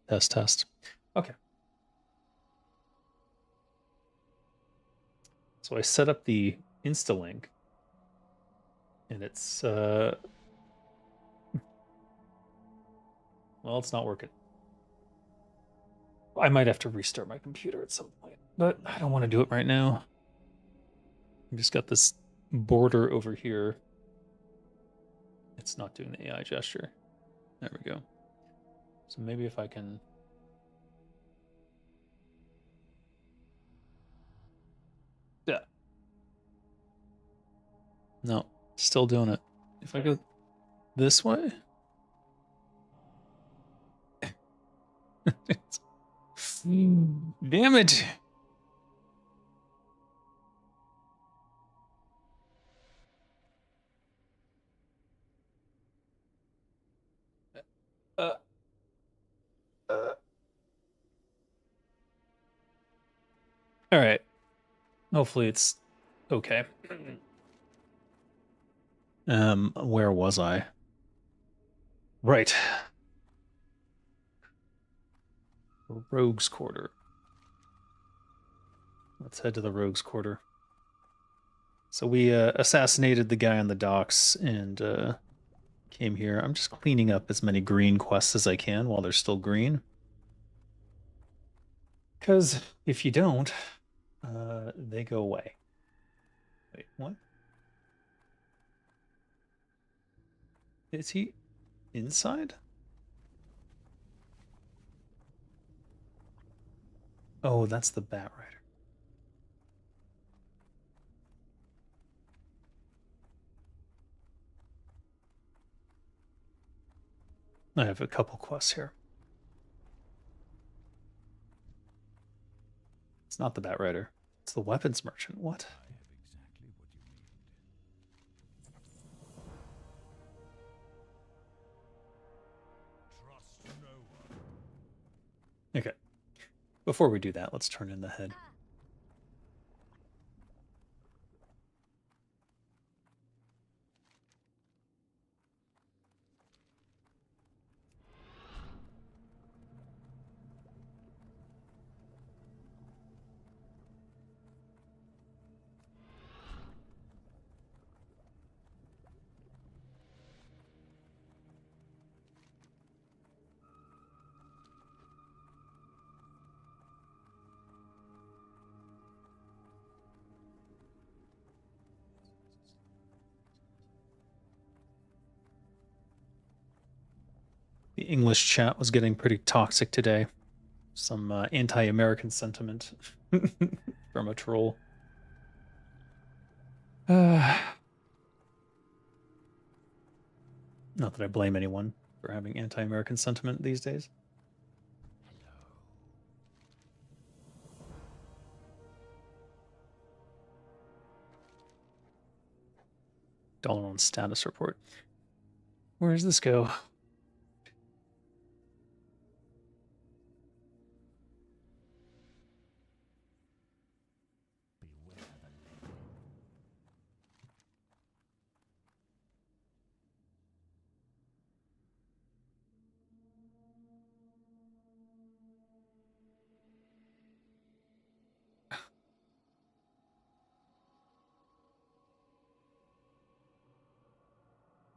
Test. Okay. So I set up the Insta-link, and it's well, it's not working. I might have to restart my computer at some point, but I don't want to do it right now. I've just got this border over here. It's not doing the AI gesture. There we go. So maybe if I can... Yeah. No, still doing it. If I go this way? Damn it! Uh, uh. All right. Hopefully it's okay. Where was I? Right. Rogue's Quarter. Let's head to the Rogue's Quarter. So we assassinated the guy on the docks and came here. I'm just cleaning up as many green quests as I can while they're still green. Because if you don't, they go away. Wait, what? Is he inside? Oh, that's the Bat Rider. I have a couple quests here. It's not the Bat Rider. It's the weapons merchant. What? Okay. Before we do that, let's turn in the head. The English chat was getting pretty toxic today. Some anti-American sentiment from a troll. Not that I blame anyone for having anti-American sentiment these days. Dollar on status report. Where does this go?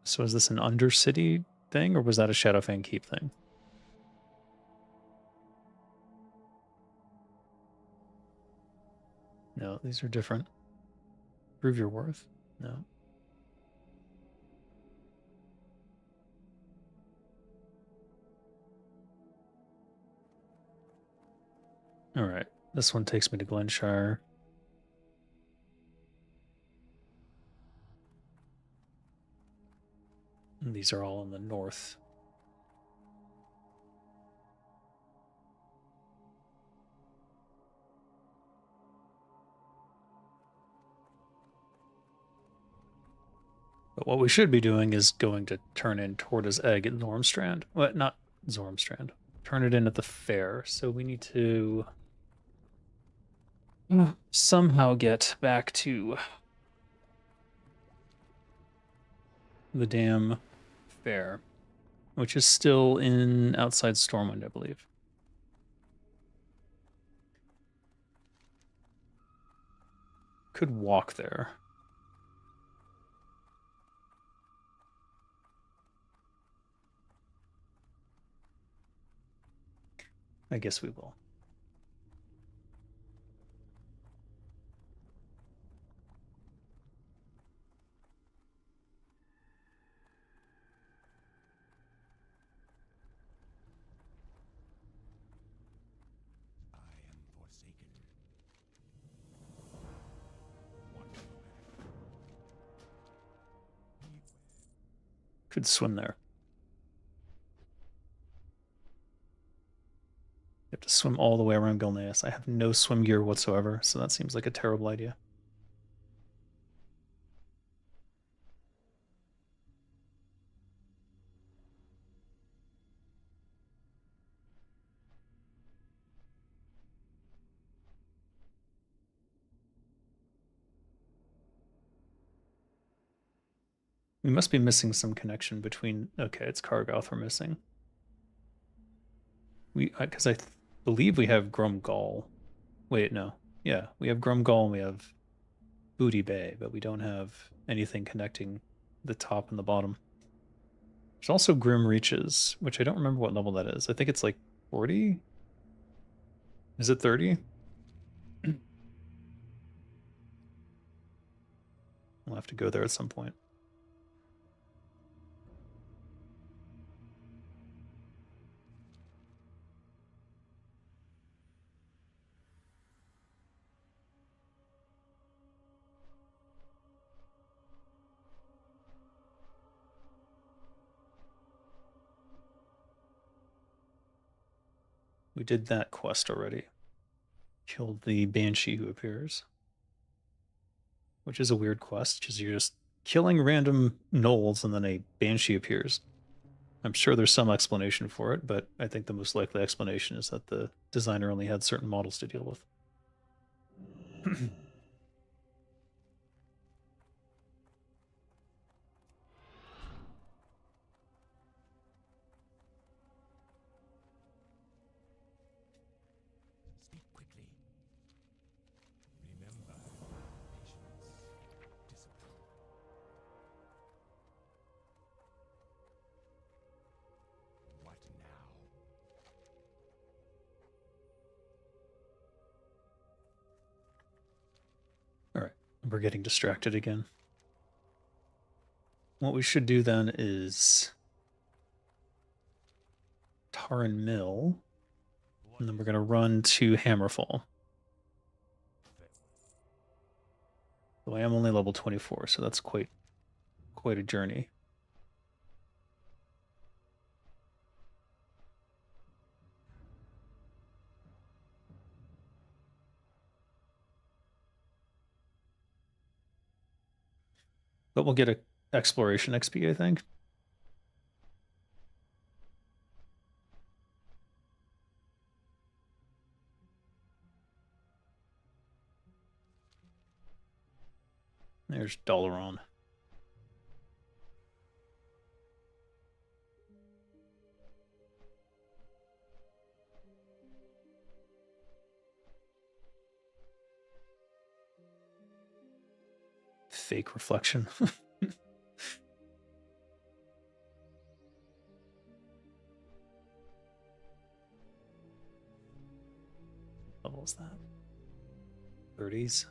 So is this an Undercity thing, or was that a Shadowfang Keep thing? No, these are different. Prove your worth? No. All right. This one takes me to Glenshire. And these are all in the north. But what we should be doing is going to turn in Torta's egg at Zormstrand. Well, not Zormstrand. Turn it in at the fair. So we need to somehow get back to the damn fair, which is still in outside Stormwind, I believe. could walk there. I guess we will. Could swim there. You have to swim all the way around Gilneas. I have no swim gear whatsoever, so that seems like a terrible idea. We must be missing some connection between... Okay, it's Kargoth we're missing. Because I believe we have Grumgall. Wait, no. Yeah, we have Grumgall and we have Booty Bay, but we don't have anything connecting the top and the bottom. There's also Grim Reaches, which I don't remember what level that is. I think it's like 40? Is it 30? We'll have to go there at some point. We did that quest already. Killed the Banshee who appears. Which is a weird quest, because you're just killing random gnolls and then a Banshee appears. I'm sure there's some explanation for it, but I think the most likely explanation is that the designer only had certain models to deal with. We're getting distracted again. What we should do then is Taran Mill, and then we're going to run to Hammerfall. So I am only level 24, so that's quite a journey. But we'll get a exploration XP, I think. There's Dalaran. Fake reflection. What level is that? 30s.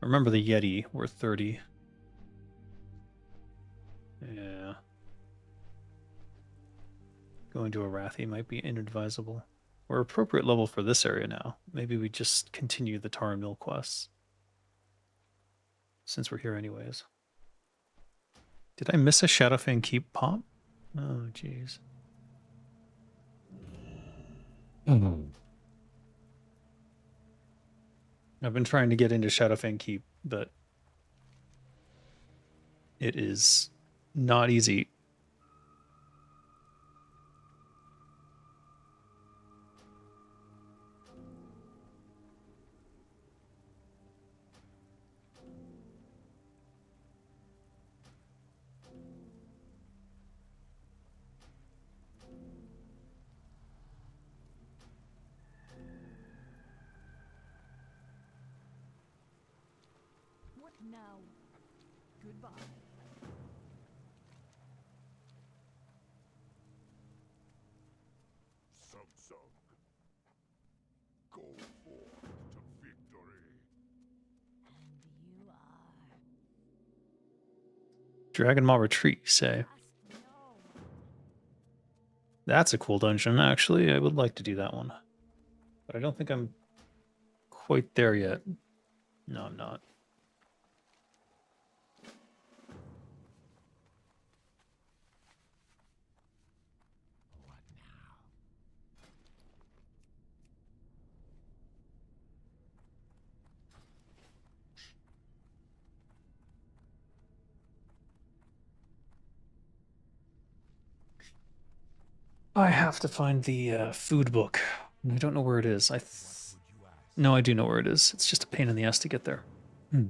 Remember the Yeti, we're 30. Yeah. Going to Arathi might be inadvisable. We're appropriate level for this area now. Maybe we just continue the Taran Mill quests. Since we're here anyways. Did I miss a Shadowfang Keep pop? Oh, jeez. I've been trying to get into Shadowfang Keep, but it is not easy. Now, goodbye. Samsung, go forth to victory. And you are. Dragon Maw Retreat, you say? Just no. That's a cool dungeon, actually. I would like to do that one. But I don't think I'm quite there yet. No, I'm not. What now? I have to find the food book. I don't know where it is. What would you ask? No, I do know where it is. It's just a pain in the ass to get there. That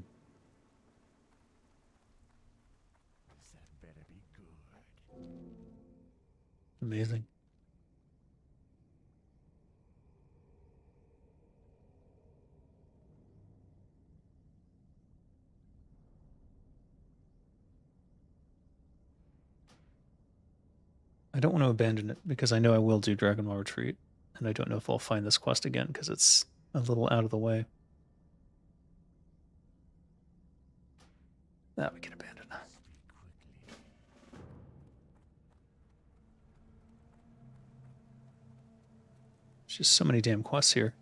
better be good. Amazing. I don't want to abandon it because I know I will do Dragon Ball Retreat, and I don't know if I'll find this quest again because it's a little out of the way. That we can abandon. Speak quickly. There's just so many damn quests here.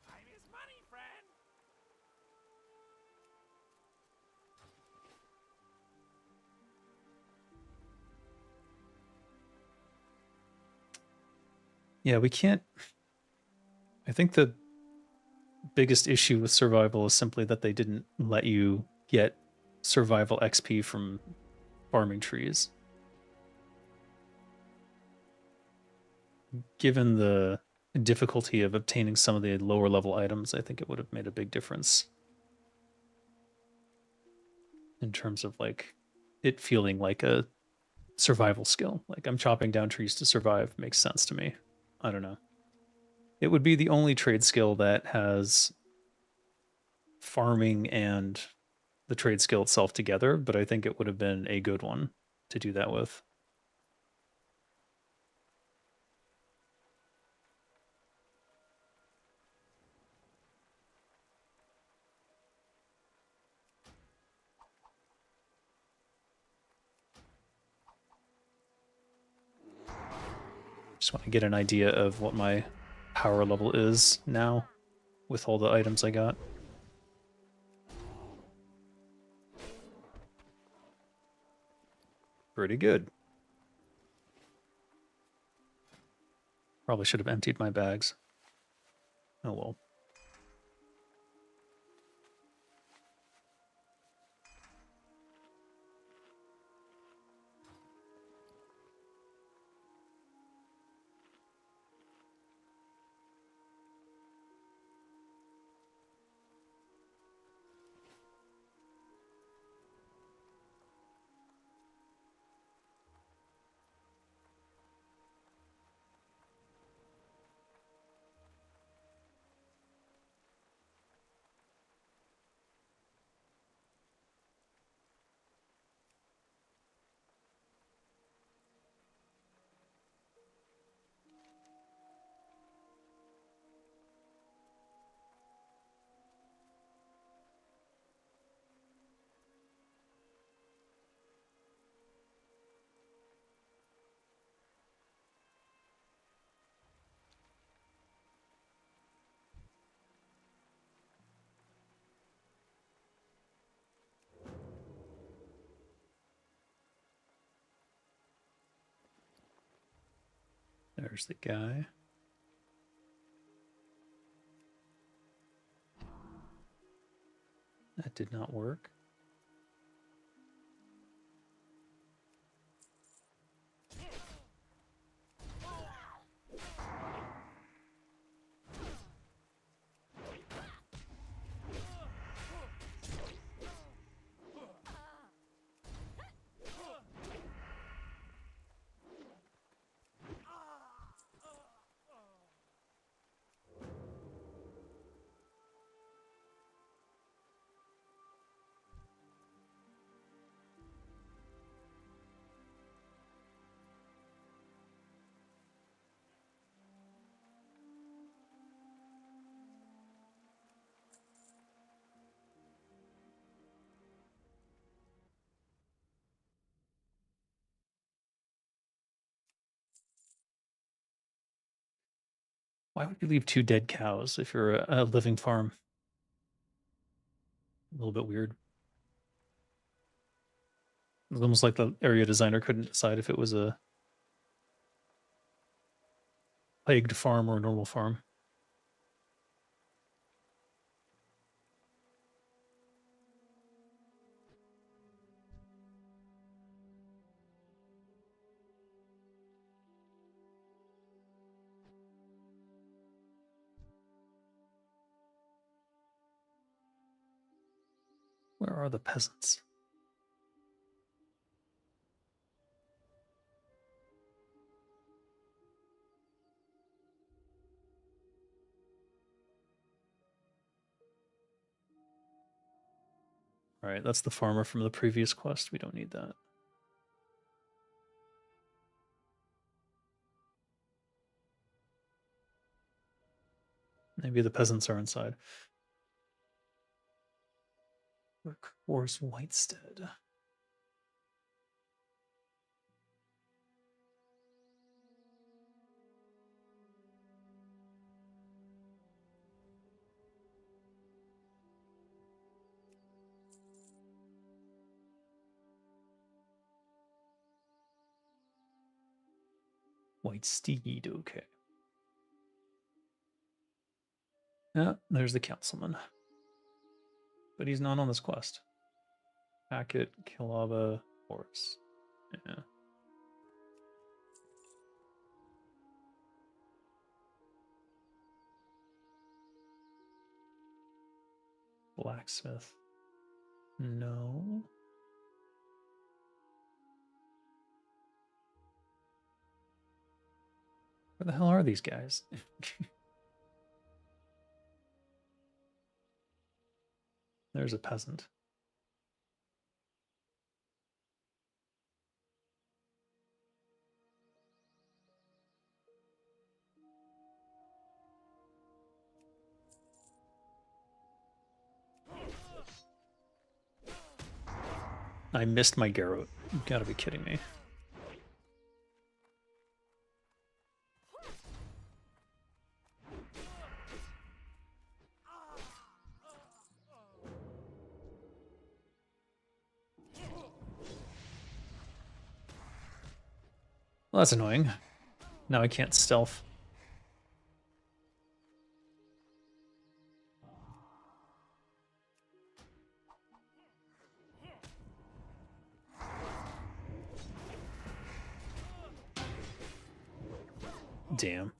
Time is money, friend. Yeah, we can't. I think the biggest issue with survival is simply that they didn't let you get survival XP from farming trees. Given the difficulty of obtaining some of the lower level items, I think it would have made a big difference in terms of like it feeling like a survival skill. Like I'm chopping down trees to survive makes sense to me. I don't know. It would be the only trade skill that has farming and the trade skill itself together, but I think it would have been a good one to do that with. Just want to get an idea of what my power level is now with all the items I got. Pretty good. Probably should have emptied my bags. Oh well. There's the guy. That did not work. Why would you leave 2 dead cows if you're a living farm? A little bit weird. It's almost like the area designer couldn't decide if it was a plagued farm or a normal farm. Where are the peasants? All right, that's the farmer from the previous quest. We don't need that. Maybe the peasants are inside. Workforce Whitestead. White Steed, okay. Yeah, there's the councilman. But he's not on this quest. Packet, Kilava, Horse. Yeah. Blacksmith. No. Where the hell are these guys? There's a peasant. I missed my Garrote. You gotta be kidding me. Well, that's annoying. Now I can't stealth. Damn.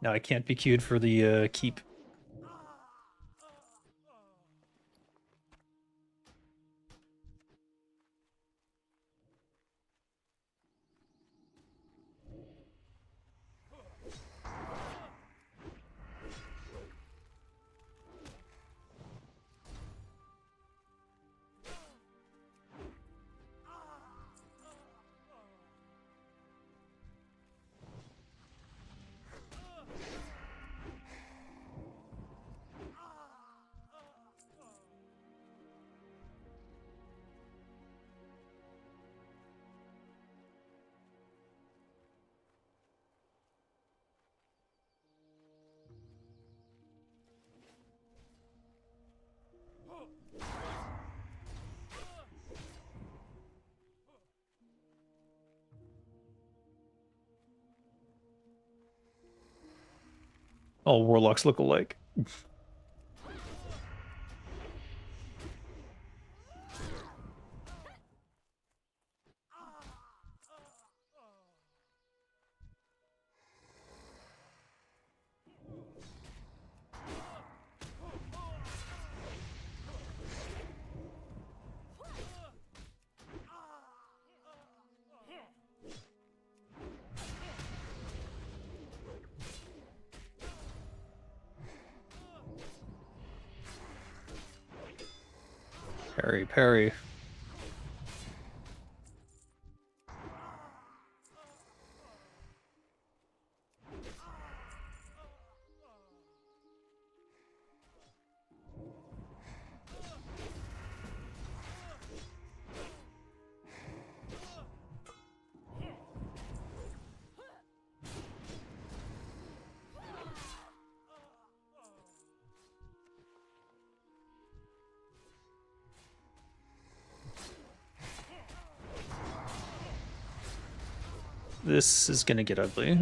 Now I can't be queued for the keep. All warlocks look alike. Parry, parry. This is gonna get ugly.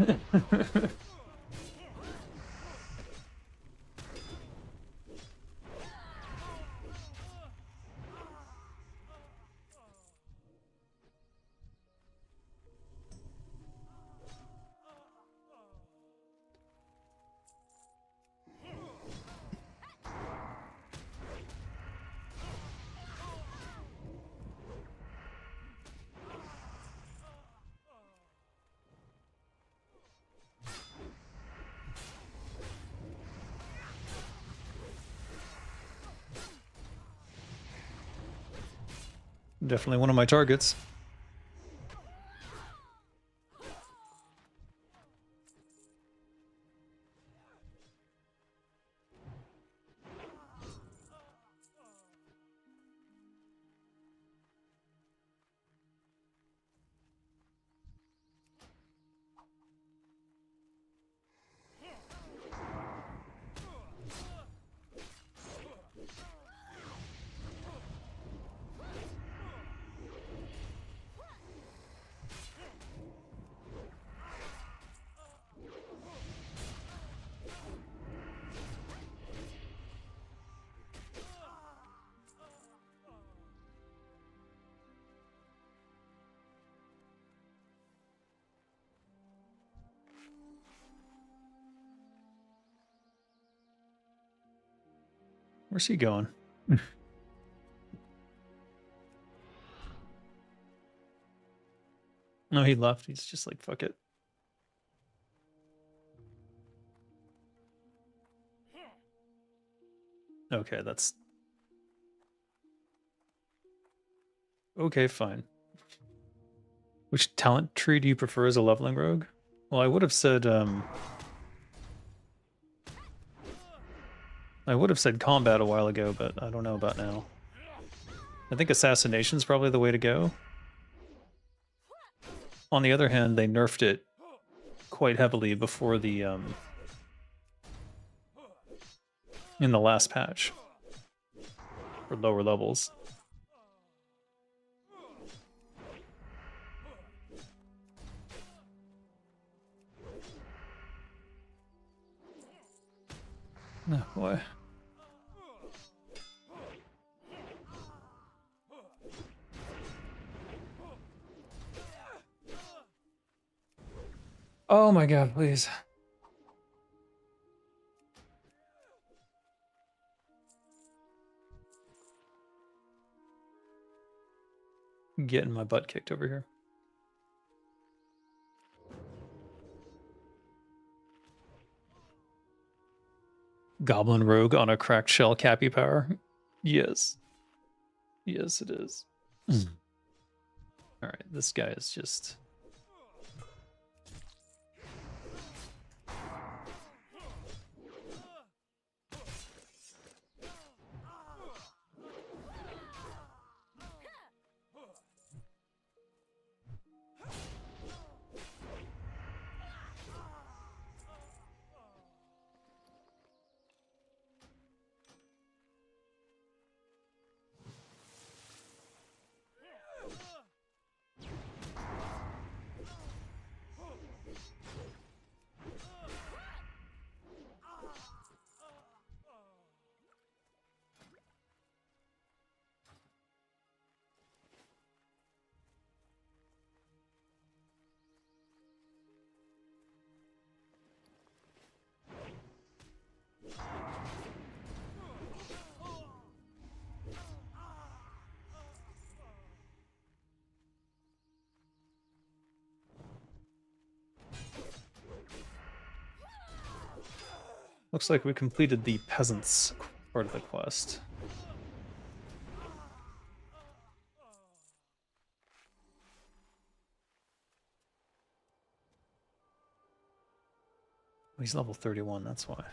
Definitely one of my targets. Where's he going? No, he left. He's just like, fuck it. Okay, that's... Okay, fine. Which talent tree do you prefer as a leveling rogue? Well, I would have said, I would have said combat a while ago, but I don't know about now. I think assassination's probably the way to go. On the other hand, they nerfed it quite heavily before the, in the last patch. For lower levels. Oh boy. Oh my god, please. Getting my butt kicked over here. Goblin rogue on a cracked shell cappy power? Yes. Yes, it is. Alright, this guy is just... Looks like we completed the peasants part of the quest. He's level 31, that's why.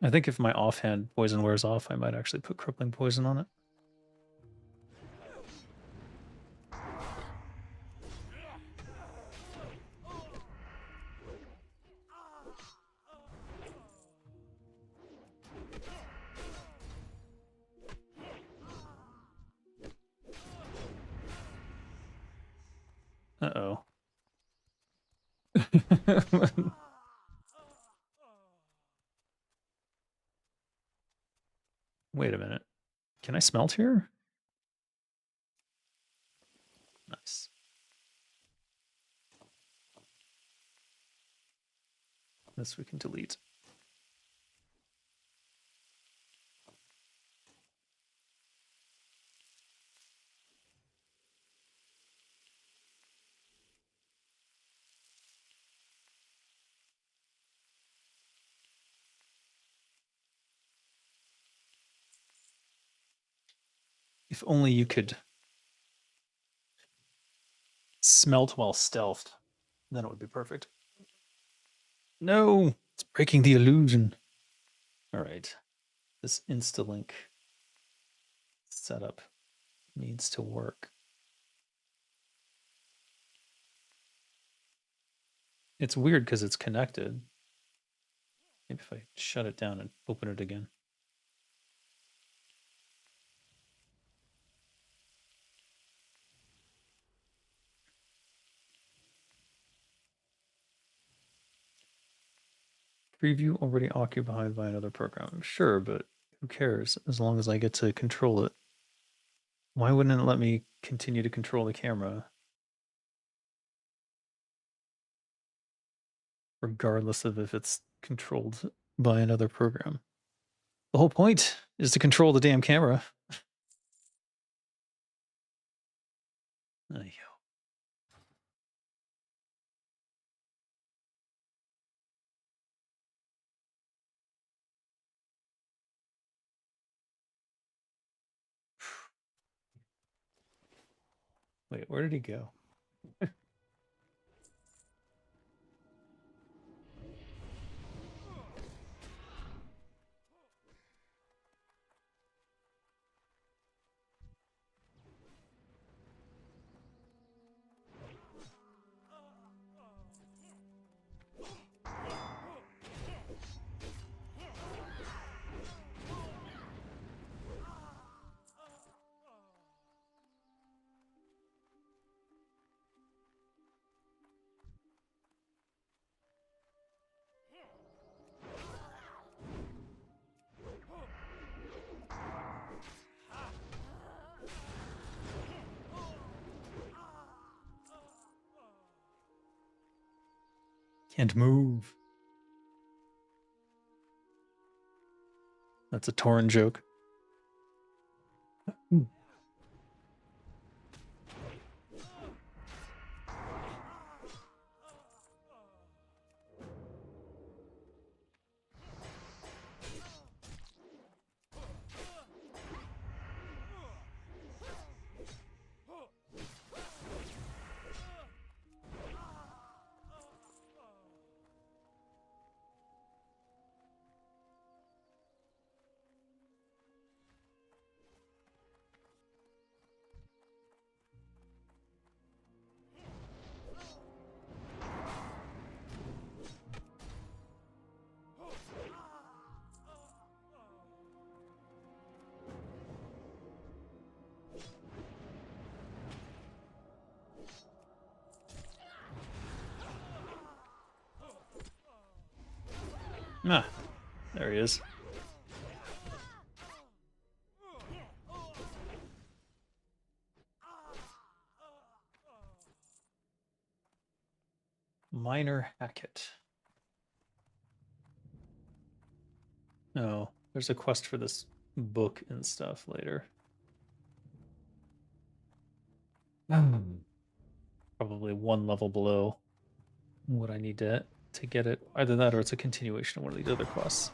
I think if my offhand poison wears off, I might actually put crippling poison on it. Uh-oh. Wait a minute. Can I smelt here? Nice. This we can delete. If only you could smelt while stealthed, then it would be perfect. No, it's breaking the illusion. All right, this insta-link setup needs to work. It's weird because it's connected. Maybe if I shut it down and open it again. Preview already occupied by another program. Sure, but who cares as long as I get to control it. Why wouldn't it let me continue to control the camera? Regardless of if it's controlled by another program. The whole point is to control the damn camera. Wait, where did he go? Can't move. That's a torrent joke. Ah, there he is. Minor Hackett. Oh, there's a quest for this book and stuff later. Probably one level below what I need to get it. Either that or it's a continuation of one of these other quests.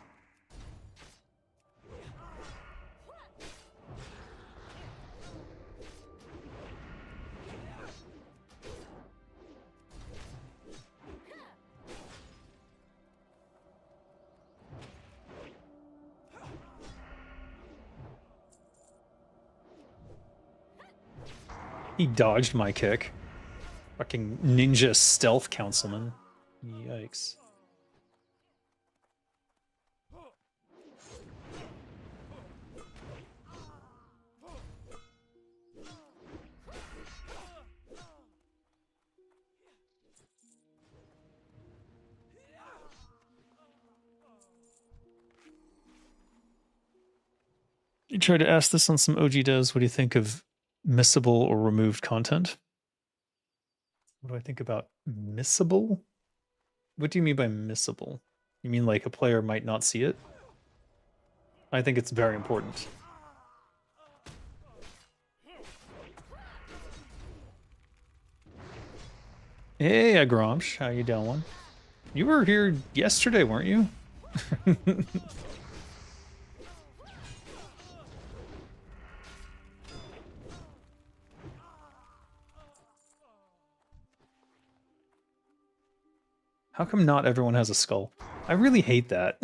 He dodged my kick. Fucking ninja stealth councilman. Yikes. You tried to ask this on some OG devs. What do you think of missable or removed content? What do I think about missable? What do you mean by missable? You mean like a player might not see it? I think it's very important. Hey, Agromsh, how you doing? You were here yesterday, weren't you? How come not everyone has a skull? I really hate that.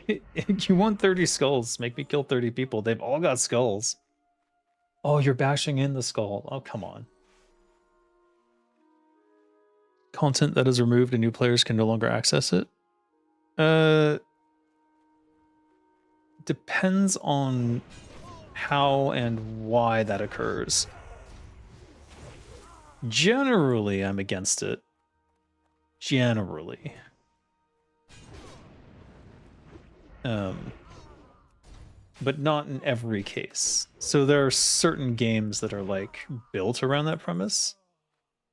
You want 30 skulls, make me kill 30 people. They've all got skulls. Oh, you're bashing in the skull. Oh, come on. Content that is removed and new players can no longer access it? Depends on how and why that occurs. Generally, I'm against it. Generally. But not in every case. So there are certain games that are like built around that premise.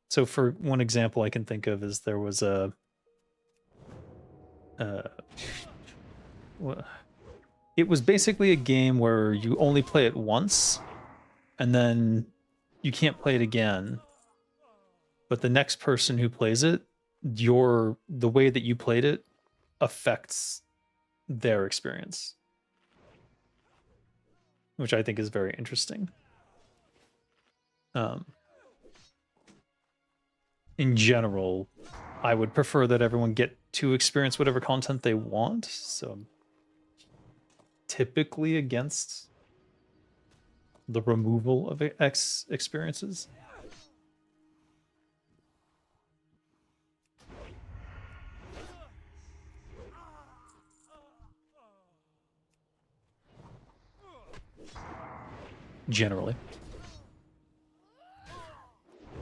So for one example I can think of is there was a it was basically a game where you only play it once and then you can't play it again. But the next person who plays it, the way that you played it affects their experience, which I think is very interesting. In general, I would prefer that everyone get to experience whatever content they want, so I'm typically against the removal of X experiences. Generally.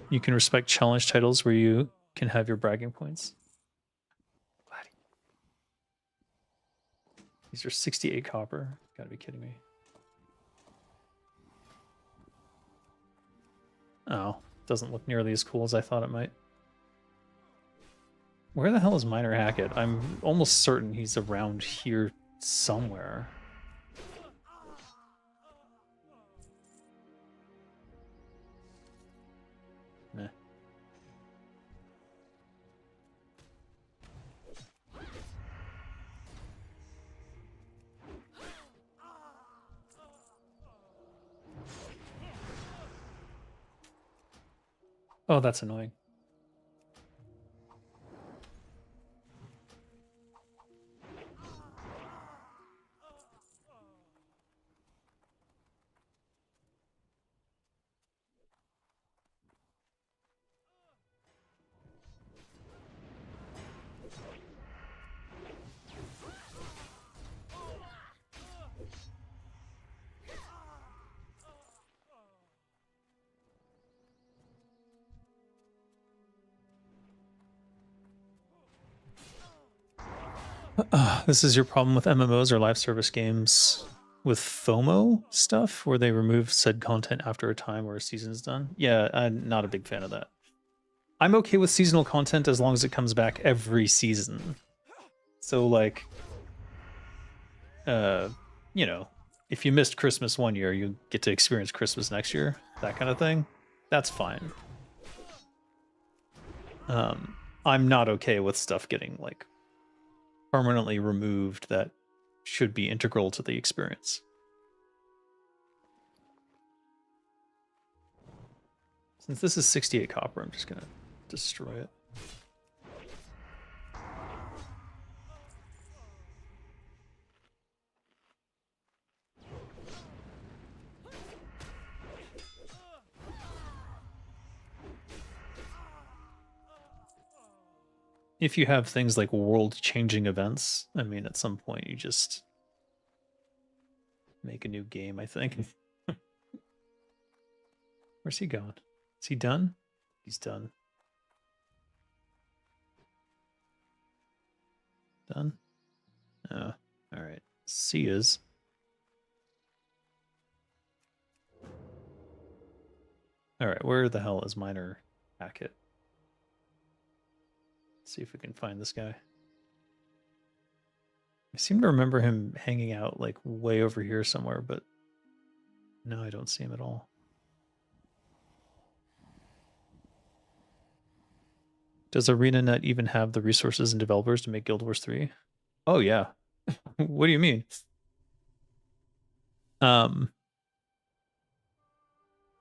You can respect challenge titles where you can have your bragging points. These are 68 copper. Gotta be kidding me. Oh, doesn't look nearly as cool as I thought it might. Where the hell is Miner Hackett? I'm almost certain he's around here somewhere. Meh. Oh, that's annoying. This is your problem with MMOs or live service games with FOMO stuff, where they remove said content after a time where a season's done? Yeah, I'm not a big fan of that. I'm okay with seasonal content as long as it comes back every season. So like, you know, if you missed Christmas one year, you get to experience Christmas next year, that kind of thing. That's fine. I'm not okay with stuff getting like permanently removed that should be integral to the experience. Since this is 68 copper, I'm just gonna destroy it. if you have things like world-changing events, I mean, at some point you just make a new game, I think. Where's he going? Is he done? He's done. Done? Oh, all right. C is. All right, where the hell is Minor Hackett? Let's see if we can find this guy. I seem to remember him hanging out like way over here somewhere, but no, I don't see him at all. Does ArenaNet even have the resources and developers to make Guild Wars 3? Oh yeah. What do you mean?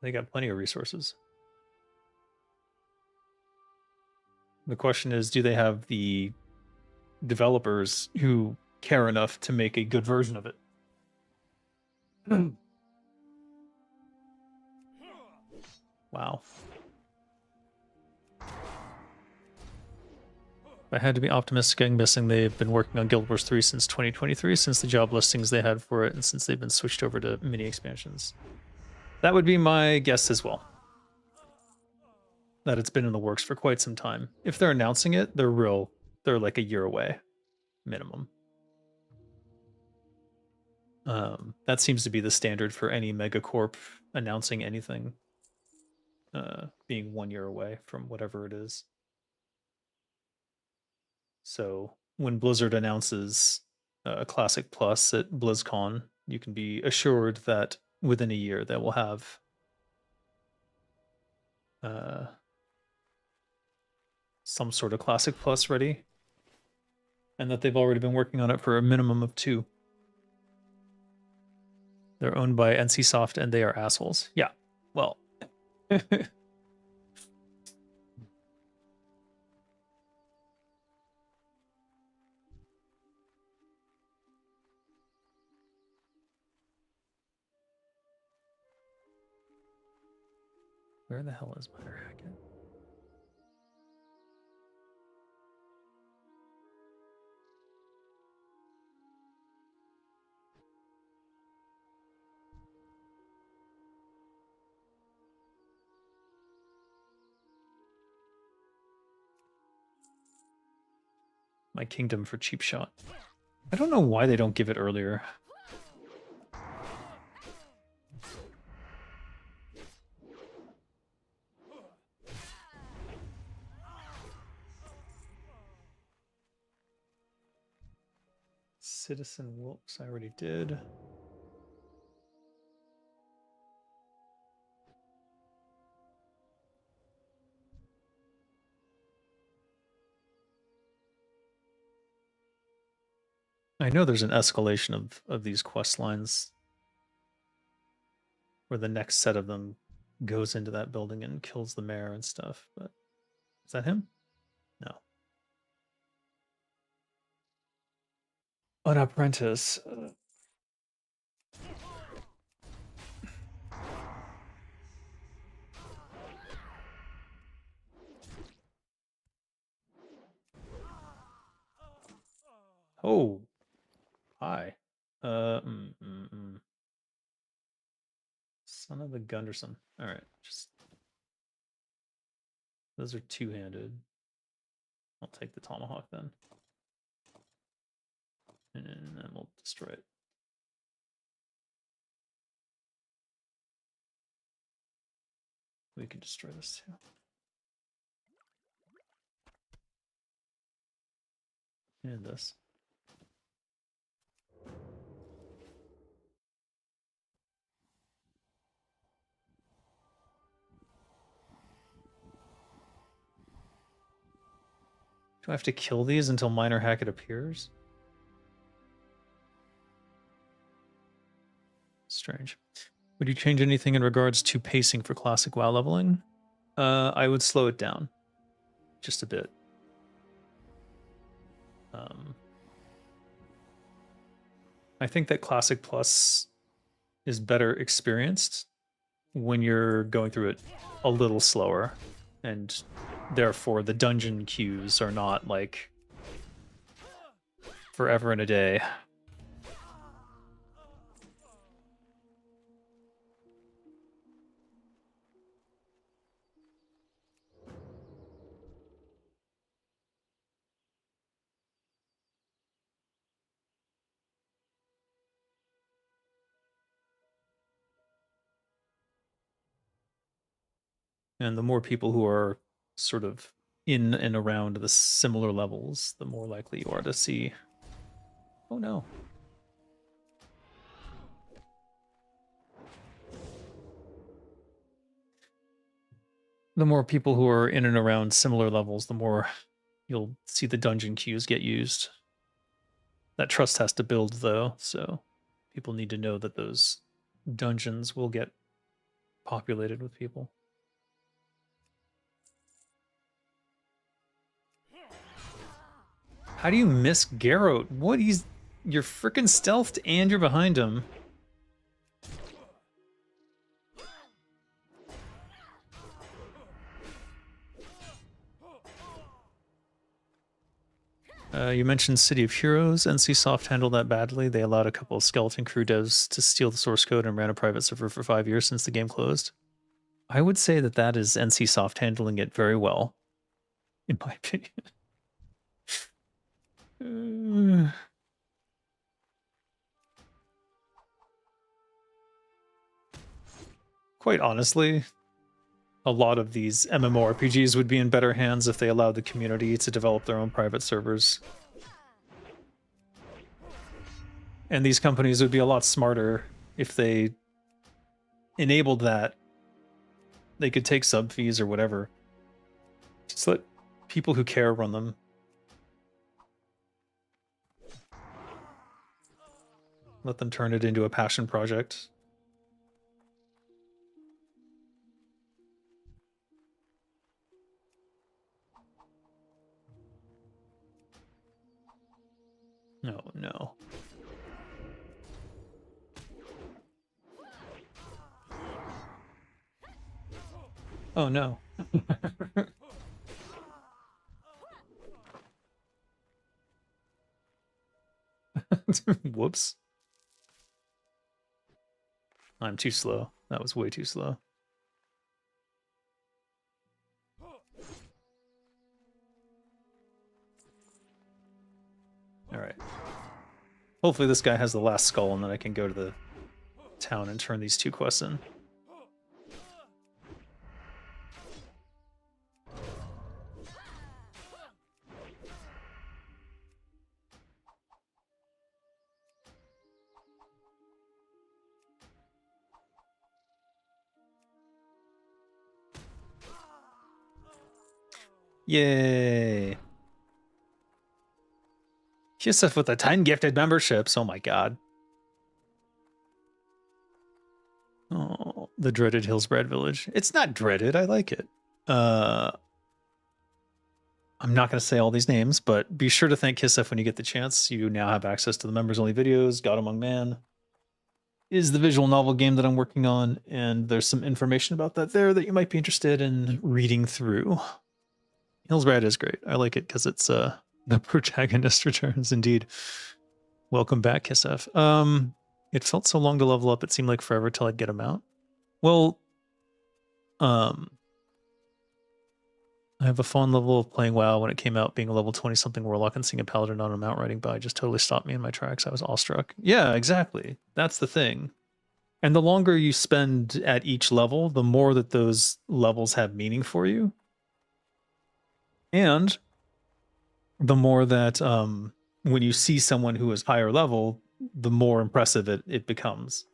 They got plenty of resources. The question is, do they have the developers who care enough to make a good version of it? Wow. If I had to be optimistic, I'm guessing they've been working on Guild Wars 3 since 2023, since the job listings they had for it, and since they've been switched over to mini expansions. That would be my guess as well. That it's been in the works for quite some time. If they're announcing it, they're like a year away, minimum. That seems to be the standard for any megacorp announcing anything, being 1 year away from whatever it is. So when Blizzard announces Classic Plus at BlizzCon, you can be assured that within a year they will have some sort of Classic Plus ready, and that they've already been working on it for a minimum of 2. They're owned by NCSoft and they are assholes. Yeah, well. Where the hell is Minor Hackett? My kingdom for cheap shot. I don't know why they don't give it earlier. Citizen Wilkes, I already did. I know there's an escalation of these quest lines where the next set of them goes into that building and kills the mayor and stuff, but is that him? No. An apprentice. Oh, hi. Son of a Gunderson. All right, just those are two-handed. I'll take the tomahawk then, and then we'll destroy it. We can destroy this too. And this. Do I have to kill these until Minor Hackett appears? Strange. Would you change anything in regards to pacing for classic WoW leveling? I would slow it down just a bit. I think that Classic Plus is better experienced when you're going through it a little slower and therefore the dungeon queues are not like forever and a day. And the more people who are sort of in and around the similar levels, the more likely you are to see. Oh no. The more people who are in and around similar levels, the more you'll see the dungeon queues get used. That trust has to build though, so people need to know that those dungeons will get populated with people. How do you miss Garrote? What? You're freaking stealthed and you're behind him. You mentioned City of Heroes. NCSoft handled that badly. They allowed a couple of skeleton crew devs to steal the source code and ran a private server for 5 years since the game closed. I would say that that is NCSoft handling it very well, in my opinion. Quite honestly, a lot of these MMORPGs would be in better hands if they allowed the community to develop their own private servers. And these companies would be a lot smarter if they enabled that. They could take sub fees or whatever. Just let people who care run them. Let them turn it into a passion project. No, no. Oh no. Whoops. I'm too slow. That was way too slow. Alright. Hopefully this guy has the last skull and then I can go to the town and turn these 2 quests in. Yay! Yusuf with the 10 gifted memberships. Oh my god. Oh, the dreaded Hillsbrad Village. It's not dreaded. I like it. I'm not going to say all these names, but be sure to thank Kissef when you get the chance. You now have access to the members-only videos. God Among Man is the visual novel game that I'm working on, and there's some information about that there that you might be interested in reading through. Hillsbrad is great. I like it because it's the protagonist returns indeed. Welcome back, Kissef. It felt so long to level up, it seemed like forever till I'd get a mount. Well, I have a fond level of playing WoW when it came out, being a level 20-something warlock and seeing a paladin on a mount riding by just totally stopped me in my tracks. I was awestruck. Yeah, exactly. That's the thing. And the longer you spend at each level, the more that those levels have meaning for you. And the more that when you see someone who is higher level, the more impressive it becomes.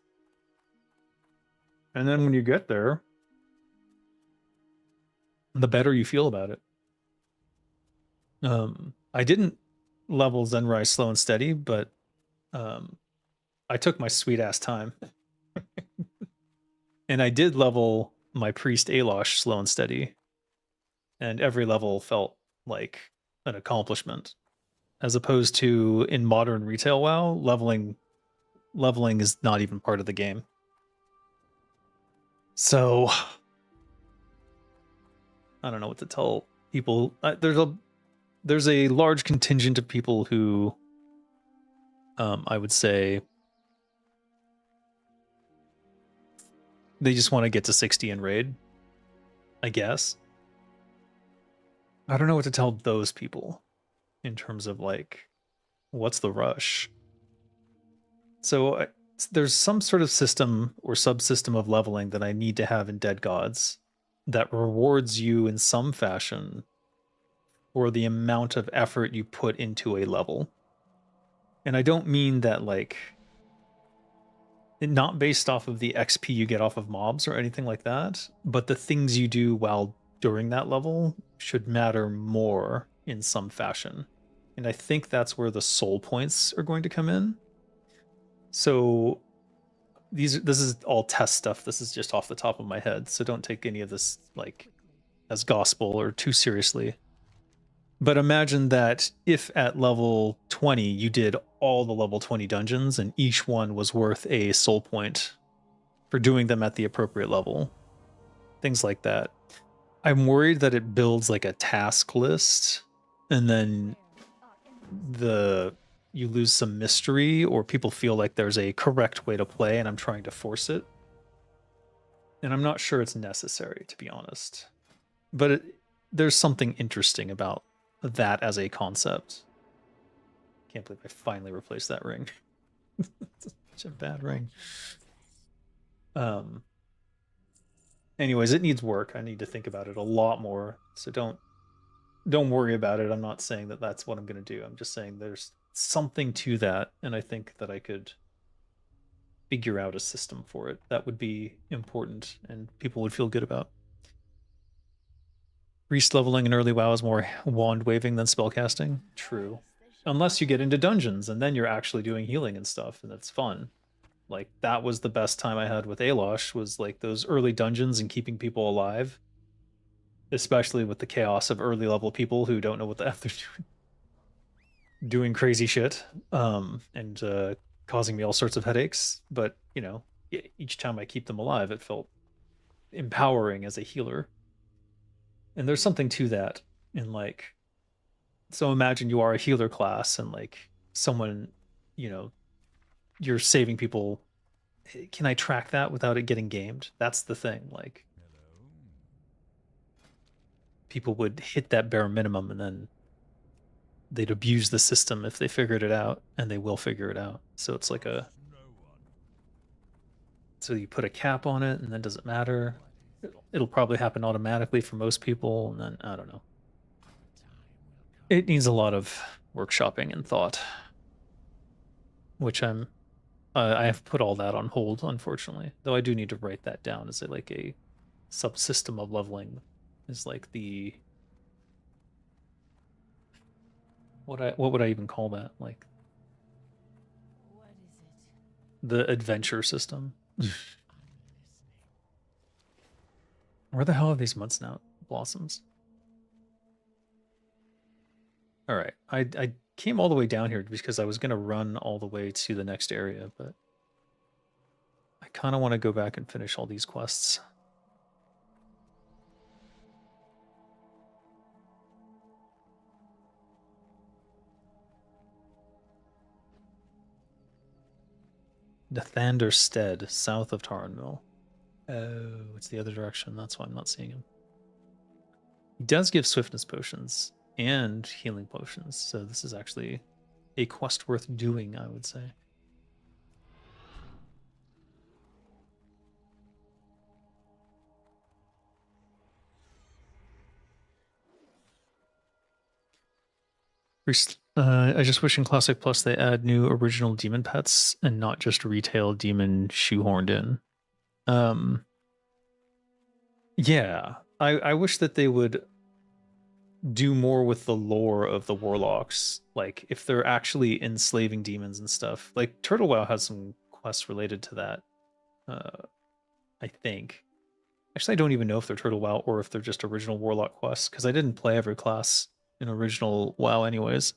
And then when you get there, the better you feel about it. I didn't level Zenrai slow and steady, but I took my sweet ass time. And I did level my priest Alosh slow and steady. And every level felt like an accomplishment. As opposed to in modern retail WoW, leveling is not even part of the game. So I don't know what to tell people there's a large contingent of people who I would say they just want to get to 60 in raid, I guess. I don't know what to tell those people in terms of like what's the rush. So there's some sort of system or subsystem of leveling that I need to have in Dead Gods that rewards you in some fashion for the amount of effort you put into a level. And I don't mean that like not based off of the XP you get off of mobs or anything like that, but the things you do while during that level should matter more in some fashion. And I think that's where the soul points are going to come in. So this is all test stuff. This is just off the top of my head, so don't take any of this like as gospel or too seriously. But imagine that if at level 20 you did all the level 20 dungeons and each one was worth a soul point for doing them at the appropriate level. Things like that. I'm worried that it builds like a task list and then you lose some mystery or people feel like there's a correct way to play and I'm trying to force it. And I'm not sure it's necessary, to be honest. But there's something interesting about that as a concept. Can't believe I finally replaced that ring. Such a bad ring. Anyways, it needs work. I need to think about it a lot more. So don't worry about it. I'm not saying that that's what I'm going to do. I'm just saying there's something to that, and I think that I could figure out a system for it that would be important and people would feel good about. Priest leveling in early WoW is more wand waving than spellcasting. True. Unless you get into dungeons and then you're actually doing healing and stuff, and that's fun. Like that was the best time I had with Alosh, was like those early dungeons and keeping people alive. Especially with the chaos of early level people who don't know what the F they're doing crazy shit, and causing me all sorts of headaches. But you know, each time I keep them alive, it felt empowering as a healer. And there's something to that in like, so imagine you are a healer class and like someone, you know, you're saving people. Can I track that without it getting gamed? That's the thing. Like, people would hit that bare minimum and then they'd abuse the system if they figured it out, and they will figure it out. So it's like so you put a cap on it and then does it matter? It'll probably happen automatically for most people, and then I don't know. It needs a lot of workshopping and thought, which I have put all that on hold, unfortunately. Though I do need to write that down as like a subsystem of leveling, is like the what would I even call that? Like What is it? the adventure system. Where the hell are these mud snout blossoms? All right, I came all the way down here because I was gonna run all the way to the next area, but I kind of want to go back and finish all these quests. Nathander Stead, south of Taranmill. Oh, it's the other direction. That's why I'm not seeing him. He does give swiftness potions and healing potions, so this is actually a quest worth doing, I would say. I just wish in Classic Plus they add new original demon pets and not just retail demon shoehorned in. Yeah, I wish that they would do more with the lore of the warlocks. Like if they're actually enslaving demons and stuff. Like Turtle WoW has some quests related to that. I think. Actually, I don't even know if they're Turtle WoW or if they're just original warlock quests, because I didn't play every class in original WoW anyways.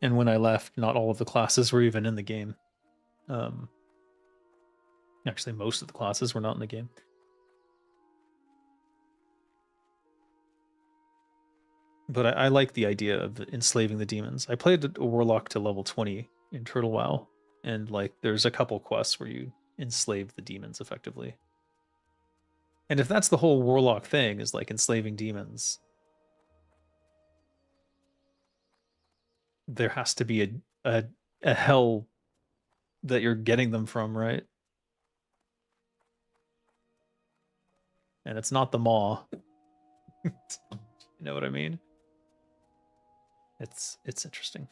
And when I left, not all of the classes were even in the game. Actually, most of the classes were not in the game. But I like the idea of enslaving the demons. I played a warlock to level 20 in Turtle WoW, and like there's a couple quests where you enslave the demons effectively. And if that's the whole warlock thing, is like enslaving demons, there has to be a hell that you're getting them from, right? And it's not the maw. You know what I mean? It's interesting.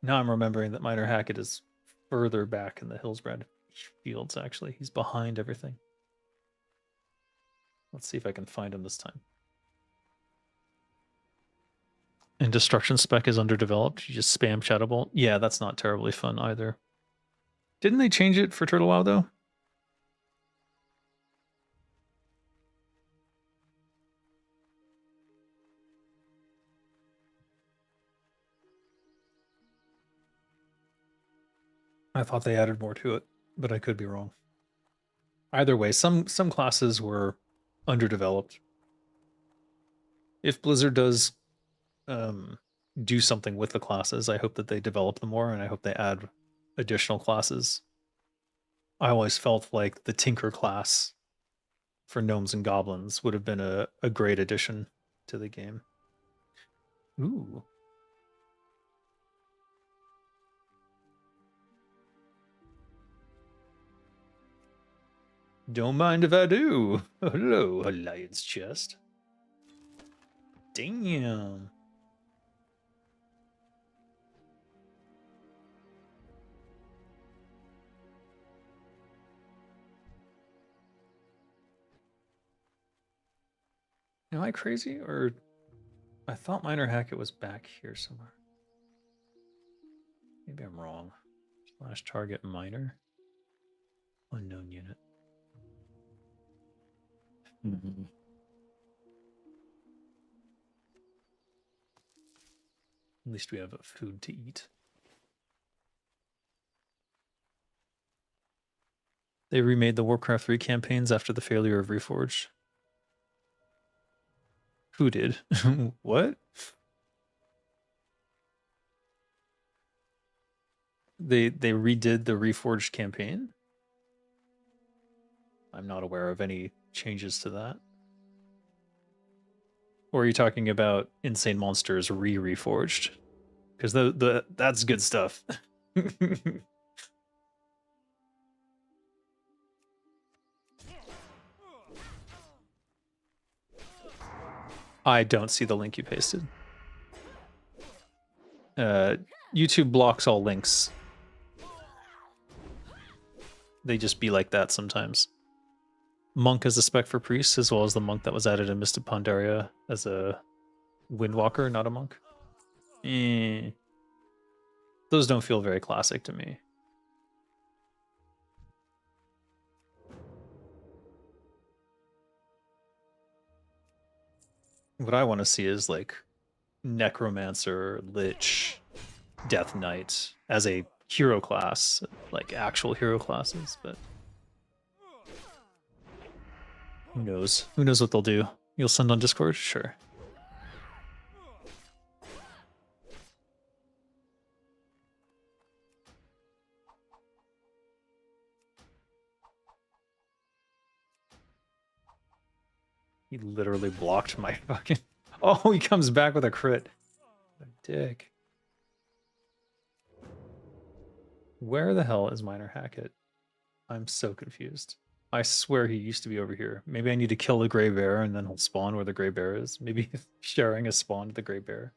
Now I'm remembering that Miner Hackett is further back in the Hillsbrad fields, actually. He's behind everything. Let's see if I can find him this time. And Destruction Spec is underdeveloped. You just spam Shadow Bolt. Yeah, that's not terribly fun either. Didn't they change it for Turtle WoW, though? I thought they added more to it, but I could be wrong. Either way, some classes were underdeveloped. If Blizzard does do something with the classes, I hope that they develop them more, and I hope they add additional classes. I always felt like the Tinker class for gnomes and goblins would have been a great addition to the game. Ooh. Don't mind if I do. Hello, Alliance chest. Damn. Am I crazy, or I thought Miner Hackett was back here somewhere? Maybe I'm wrong. Slash target miner. Unknown unit. At least we have food to eat. They remade the Warcraft 3 campaigns after the failure of Reforged. Who did? What? They redid the Reforged campaign? I'm not aware of any changes to that. Or are you talking about Insane Monsters Reforged? Because that's good stuff. I don't see the link you pasted. YouTube blocks all links. They just be like that sometimes. Monk as a spec for priest, as well as the monk that was added in Mystic Pandaria as a Windwalker, not a monk. Those don't feel very classic to me. What I want to see is like Necromancer, Lich, Death Knight as a hero class, like actual hero classes, but who knows? Who knows what they'll do? You'll send on Discord? Sure. He literally blocked my fucking... Oh, he comes back with a crit. What a dick. Where the hell is Miner Hackett? I'm so confused. I swear he used to be over here. Maybe I need to kill the Grey Bear and then he'll spawn where the Grey Bear is. Maybe sharing a spawn to the Grey Bear.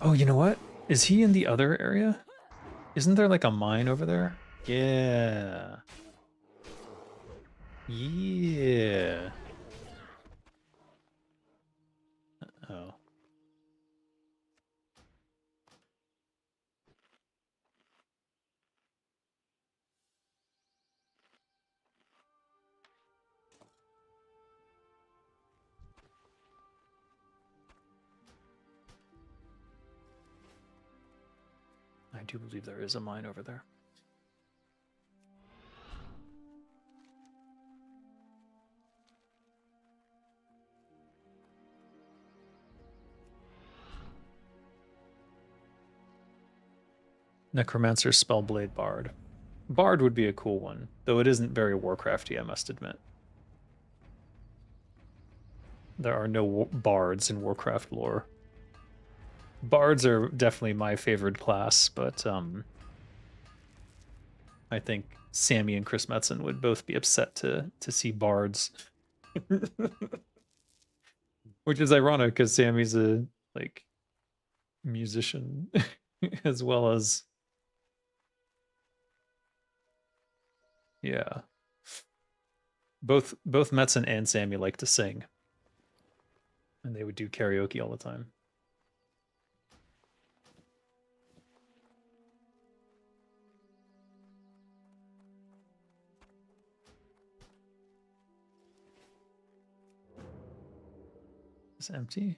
Oh, you know what? Is he in the other area? Isn't there like a mine over there? Yeah. Yeah. Oh. I do believe there is a mine over there. Necromancer, Spellblade, Bard. Bard would be a cool one, though it isn't very Warcrafty, I must admit. There are no bards in Warcraft lore. Bards are definitely my favorite class, but I think Sammy and Chris Metzen would both be upset to see bards. Which is ironic because Sammy's a like musician as well as yeah. Both Metzen and Sammy like to sing. And they would do karaoke all the time. It's empty.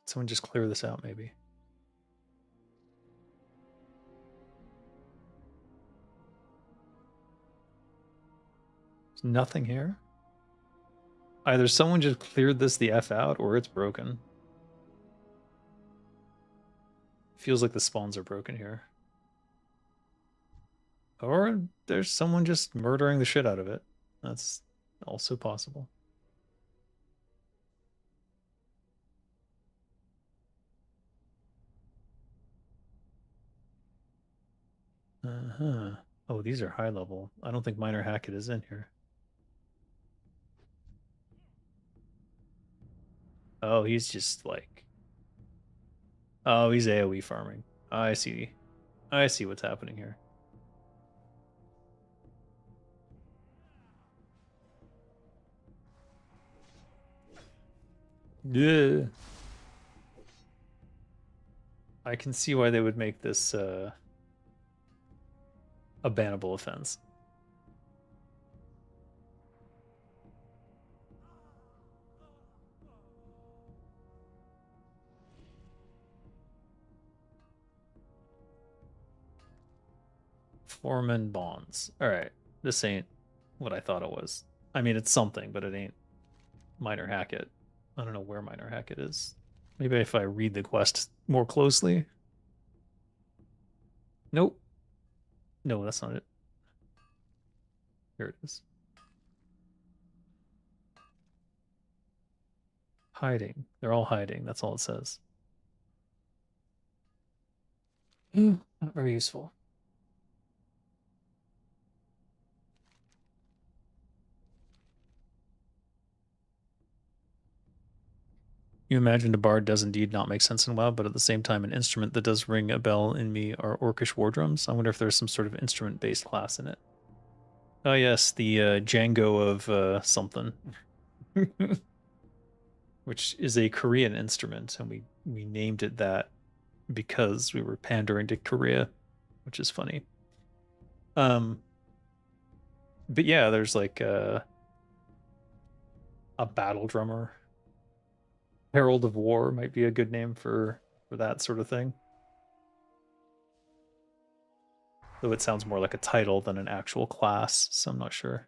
Someone just clear this out, maybe. There's nothing here. Either someone just cleared this the F out or it's broken. Feels like the spawns are broken here. Or there's someone just murdering the shit out of it. That's also possible. Uh-huh. Oh, these are high level. I don't think Minor Hackett is in here. Oh, he's just like... Oh, he's AoE farming. I see. I see what's happening here. Yeah. I can see why they would make this a bannable offense. Foreman bonds. All right, this ain't what I thought it was. I mean, it's something, but it ain't Minor Hackett. I don't know where Minor Hackett is. Maybe if I read the quest more closely. Nope. No, that's not it. Here it is. Hiding. They're all hiding. That's all it says. Not very useful. You imagined a bard does indeed not make sense in WoW, but at the same time, an instrument that does ring a bell in me are Orcish war drums. I wonder if there's some sort of instrument-based class in it. Oh yes, the Django of something, which is a Korean instrument, and we named it that because we were pandering to Korea, which is funny. But yeah, there's like a battle drummer. Herald of War might be a good name for that sort of thing. Though it sounds more like a title than an actual class, so I'm not sure.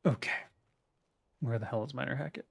Okay. Where the hell is Minor Hackett?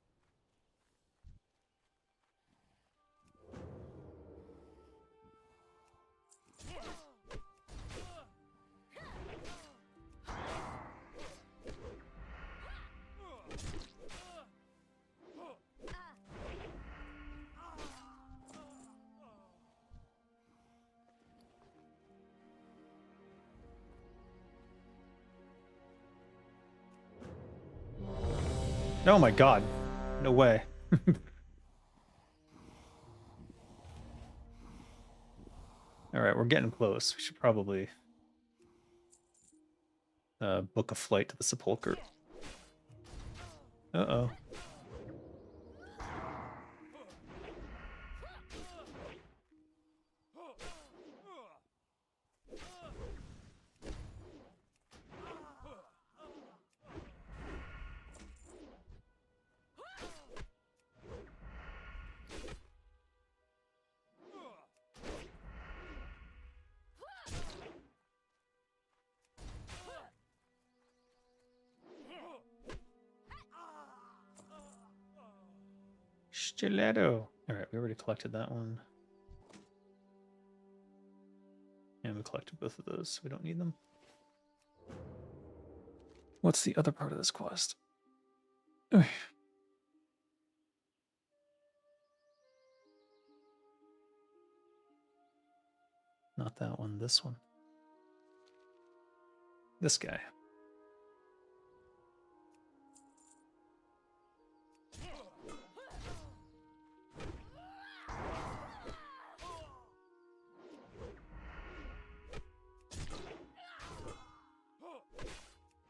Oh my god. No way. Alright, we're getting close. We should probably book a flight to the Sepulchre. Uh-oh. Stiletto. Alright, we already collected that one. And we collected both of those, so we don't need them. What's the other part of this quest? Ugh. Not that one, this one. This guy.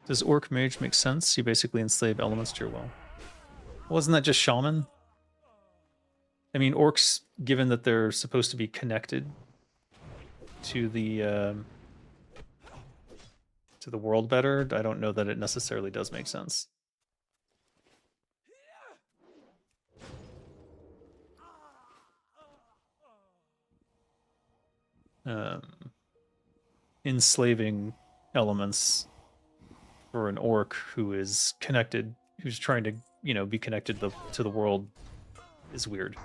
Does Orc Mage make sense? You basically enslave elements to your will. Wasn't that just Shaman? I mean, Orcs, given that they're supposed to be connected to the world better, I don't know that it necessarily does make sense. Enslaving elements for an orc who is connected, who's trying to, you know, be connected to the world is weird.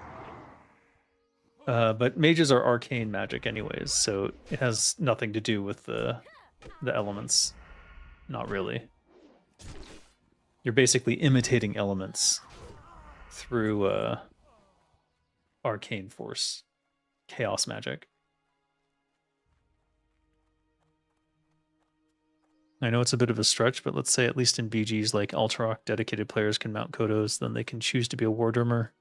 But mages are arcane magic anyways, so it has nothing to do with the elements. Not really. You're basically imitating elements through arcane force, chaos magic. I know it's a bit of a stretch, but let's say at least in BGs like Alterac, dedicated players can mount Kodos, then they can choose to be a War Drummer.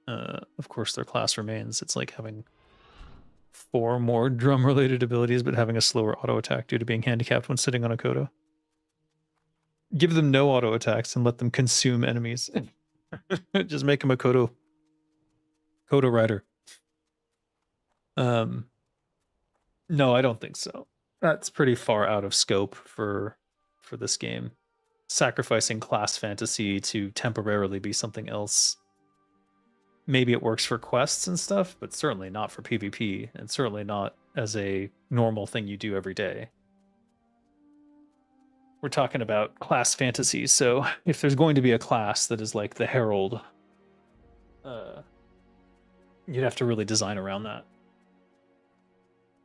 Of course, their class remains. It's like having 4 more drum-related abilities, but having a slower auto attack due to being handicapped when sitting on a Kodo. Give them no auto attacks and let them consume enemies. Just make them a Kodo rider. No, I don't think so. That's pretty far out of scope for this game. Sacrificing class fantasy to temporarily be something else. Maybe it works for quests and stuff, but certainly not for PvP, and certainly not as a normal thing you do every day. We're talking about class fantasy, so if there's going to be a class that is like the Herald, you'd have to really design around that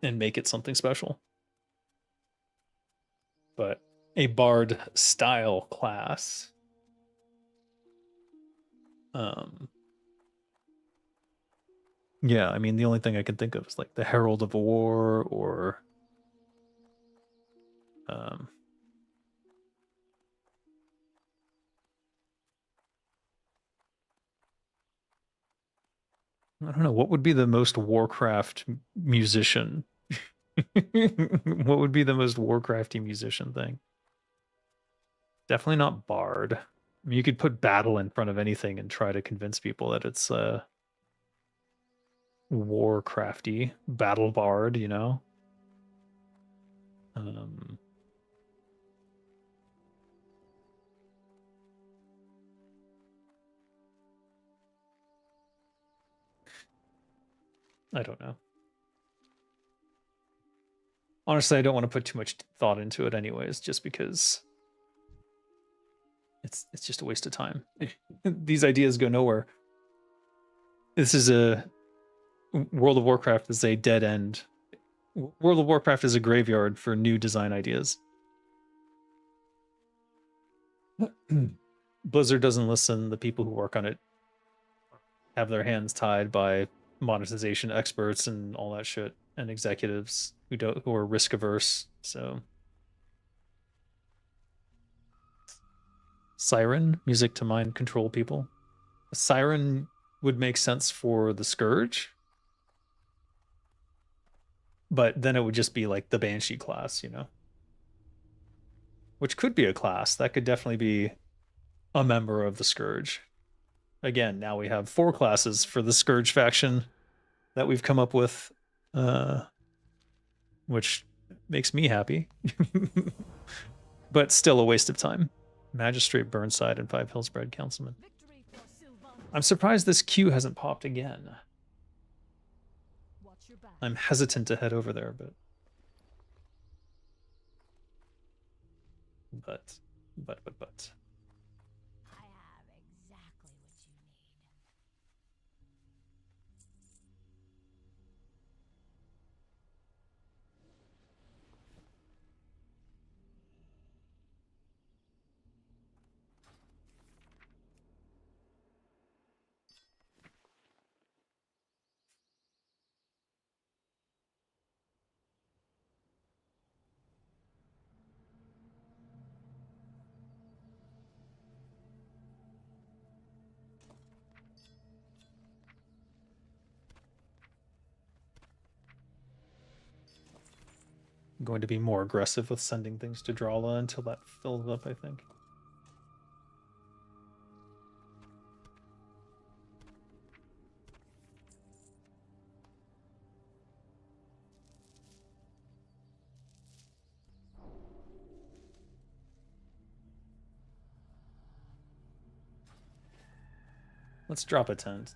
and make it something special. But a Bard style class, yeah, I mean, the only thing I can think of is like the Herald of War, or I don't know, what would be the most Warcraft musician? What would be the most Warcrafty musician thing? Definitely not Bard. I mean, you could put Battle in front of anything and try to convince people that it's Warcrafty. Battle Bard, you know? I don't know. Honestly, I don't want to put too much thought into it anyways, just because it's just a waste of time. These ideas go nowhere. This is World of Warcraft is a dead end. World of Warcraft is a graveyard for new design ideas. Blizzard doesn't listen. The people who work on it have their hands tied by monetization experts and all that shit, and executives who are risk averse. So Siren, music to mind control people. A siren would make sense for the Scourge. But then it would just be like the Banshee class, you know? Which could be a class. That could definitely be a member of the Scourge. Again, now we have 4 classes for the Scourge faction that we've come up with, which makes me happy. But still a waste of time. Magistrate Burnside and Five Hills Bred Councilman. I'm surprised this queue hasn't popped again. I'm hesitant to head over there, but I have exactly what you need. I'm going to be more aggressive with sending things to Drala until that fills up, I think. Let's drop a tent.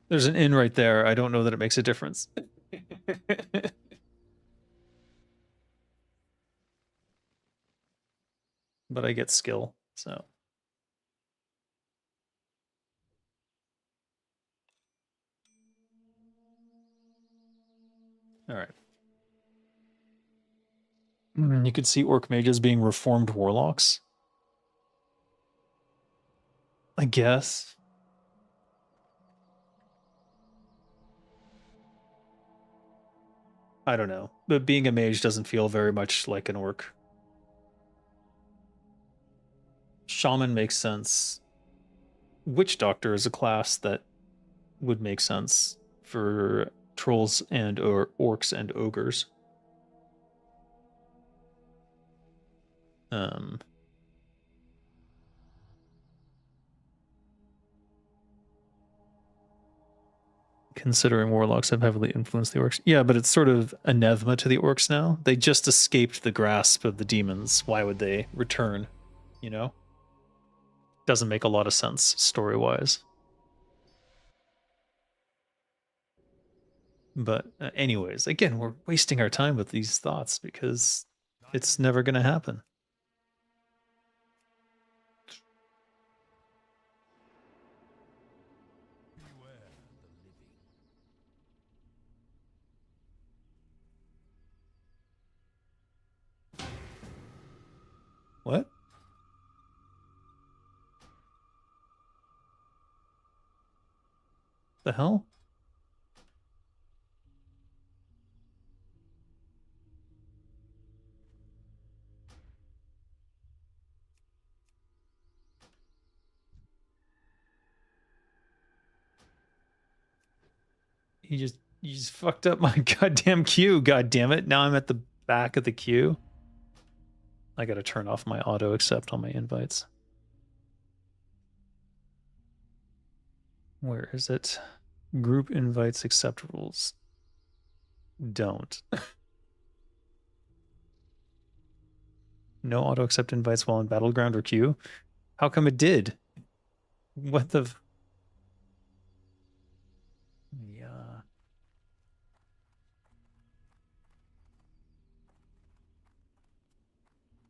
There's an inn right there. I don't know that it makes a difference. But I get skill, so. All right. You could see orc mages being reformed warlocks. I guess. I don't know. But being a mage doesn't feel very much like an orc. Shaman makes sense. Witch Doctor is a class that would make sense for trolls and or orcs and ogres. Um, Considering warlocks have heavily influenced the orcs. Yeah, but it's sort of anathema to the orcs now. They just escaped the grasp of the demons. Why would they return? You know? Doesn't make a lot of sense story-wise. But anyways, again, we're wasting our time with these thoughts because it's never going to happen. Beware the living. What? The hell? You just fucked up my goddamn queue, god damn it. Now I'm at the back of the queue. I gotta turn off my auto accept on my invites. Where is it? Group invites accept rules. Don't. No auto accept invites while in battleground or queue. How come it did? What the? Yeah.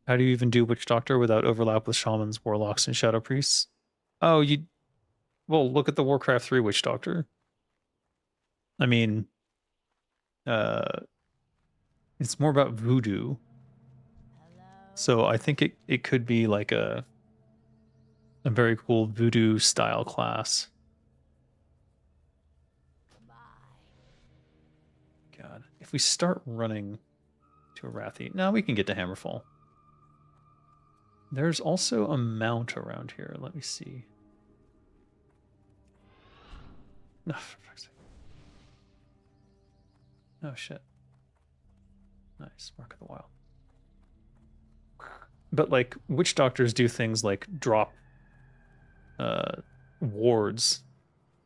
How do you even do Witch Doctor without overlap with shamans, warlocks, and shadow priests? Oh, you. Well, look at the Warcraft 3 Witch Doctor. I mean, uh, it's more about voodoo. Hello? So I think it could be like a a very cool voodoo style class. God, if we start running to Arathi, now we can get to Hammerfall. There's also a mount around here. Let me see. No, for fuck's sake. Oh shit. Nice, Mark of the Wild. But like witch doctors do things like drop wards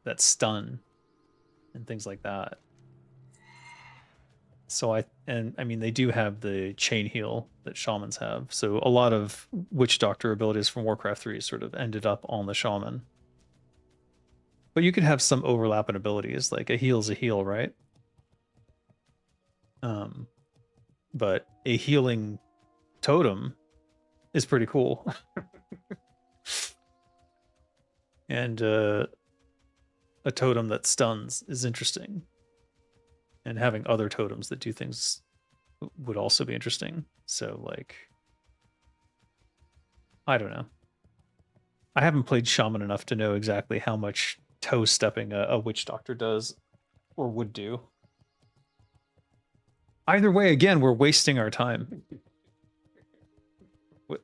that stun and things like that. So I mean they do have the chain heal that shamans have. So a lot of witch doctor abilities from Warcraft 3 sort of ended up on the shaman. But you could have some overlap in abilities, like a heal's a heal, right? But a healing totem is pretty cool. And a totem that stuns is interesting. And having other totems that do things would also be interesting. So, like, I don't know. I haven't played Shaman enough to know exactly how much toe stepping a witch doctor does or would do. Either way, again, we're wasting our time.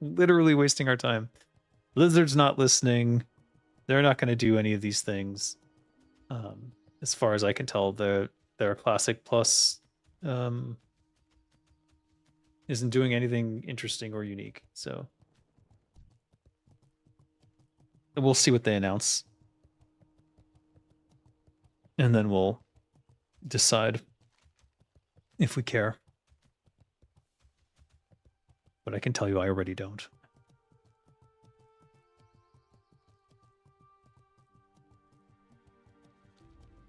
Literally wasting our time. Blizzard's not listening. They're not going to do any of these things. As far as I can tell, their Classic Plus isn't doing anything interesting or unique. So we'll see what they announce. And then we'll decide if we care. But I can tell you I already don't.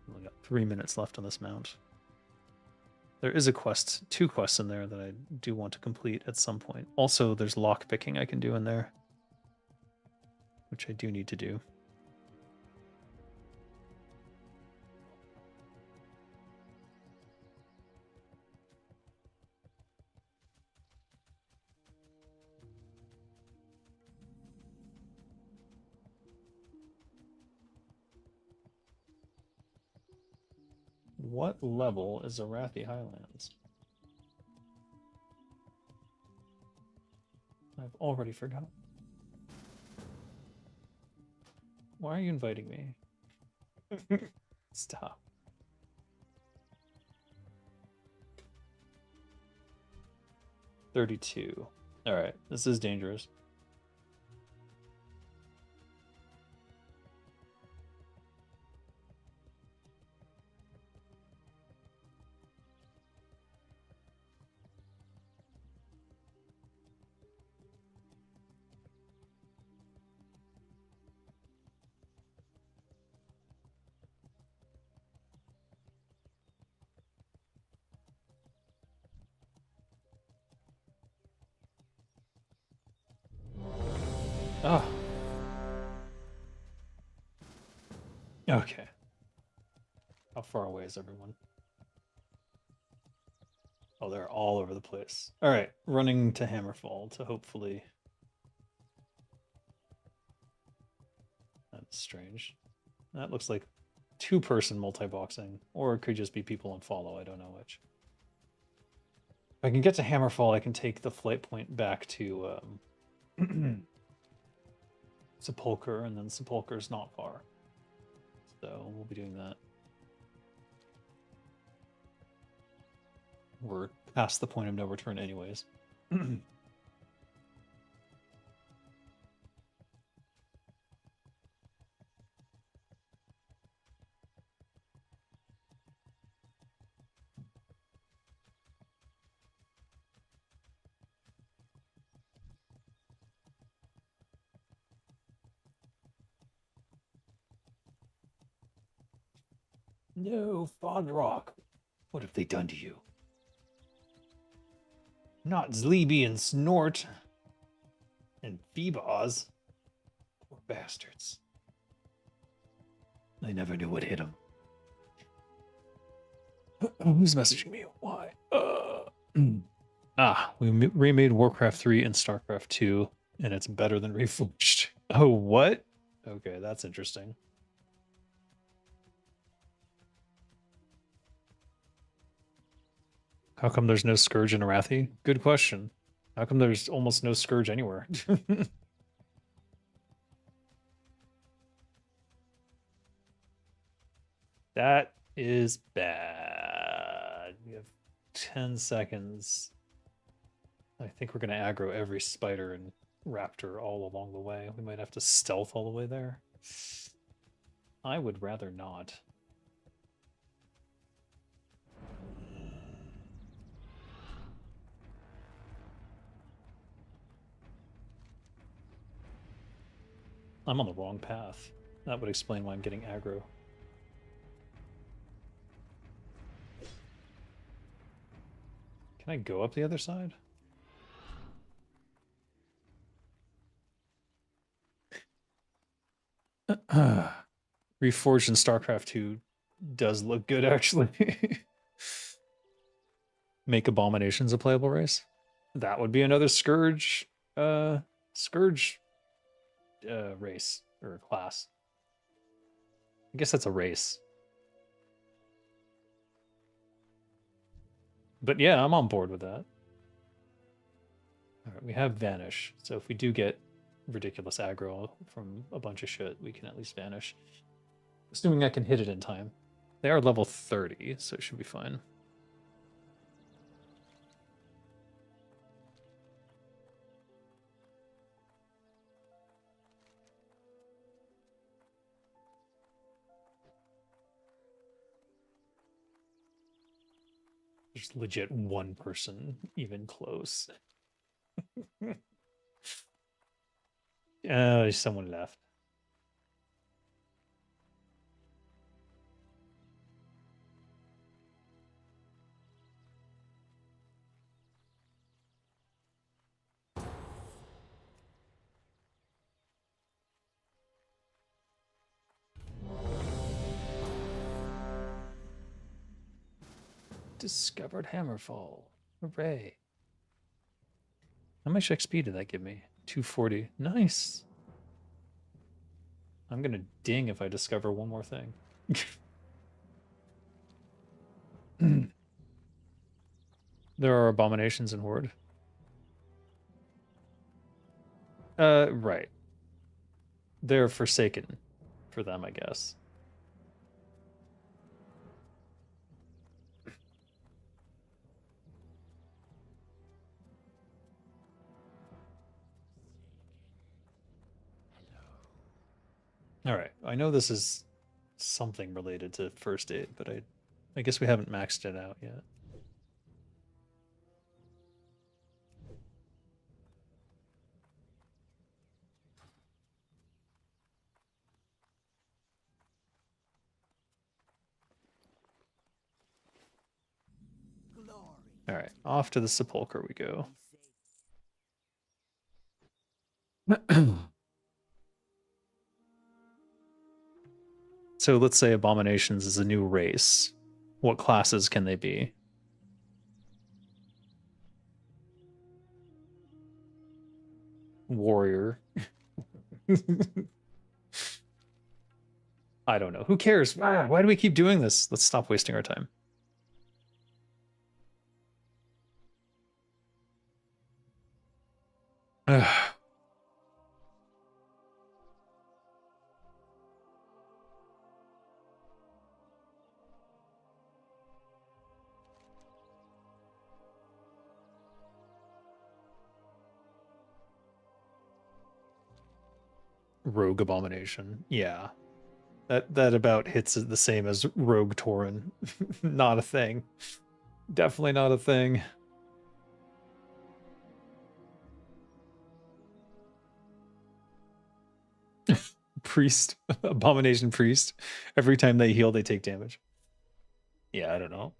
Only got 3 minutes left on this mount. There is a quest, 2 quests in there that I do want to complete at some point. Also, there's lock picking I can do in there, which I do need to do. What level is Arathi Highlands? I've already forgotten. Why are you inviting me? Stop. $32. Alright, this is dangerous. Oh. Okay. How far away is everyone? Oh, they're all over the place. All right, running to Hammerfall to hopefully... That's strange. That looks like 2-person multi-boxing, or it could just be people on follow. I don't know which. If I can get to Hammerfall, I can take the flight point back to Sepulchre, and then Sepulchre's not far. So we'll be doing that. We're past the point of no return anyways. No, Fodrock. What have they done to you? Not Zleeby and Snort. And Phoebos. Poor bastards. I never knew what hit them. Who's messaging me? Why? We remade Warcraft 3 and StarCraft 2, and it's better than Reforged. Oh, what? Okay, that's interesting. How come there's no Scourge in Arathi? Good question. How come there's almost no Scourge anywhere? That is bad. We have 10 seconds. I think we're going to aggro every spider and raptor all along the way. We might have to stealth all the way there. I would rather not. I'm on the wrong path. That would explain why I'm getting aggro. Can I go up the other side? Reforged in StarCraft 2 does look good, actually. Make Abominations a playable race. That would be another Scourge, Scourge race or class. I guess that's a race. But yeah, I'm on board with that. All right, we have Vanish. So if we do get ridiculous aggro from a bunch of shit, we can at least Vanish. Assuming I can hit it in time. They are level 30, so it should be fine. There's legit one person even close. There's someone left. Discovered Hammerfall. Hooray. How much XP did that give me? 240. Nice. I'm gonna ding if I discover one more thing. There are abominations in Horde. Right. They're forsaken for them, I guess. All right. I know this is something related to first aid, but I guess we haven't maxed it out yet. All right, off to the sepulcher we go. So let's say abominations is a new race. What classes can they be? Warrior. I don't know. Who cares? Why do we keep doing this? Let's stop wasting our time. Rogue abomination. Yeah. That about hits the same as Rogue Tauren. Not a thing. Definitely not a thing. Priest, abomination priest. Every time they heal, they take damage. Yeah, I don't know.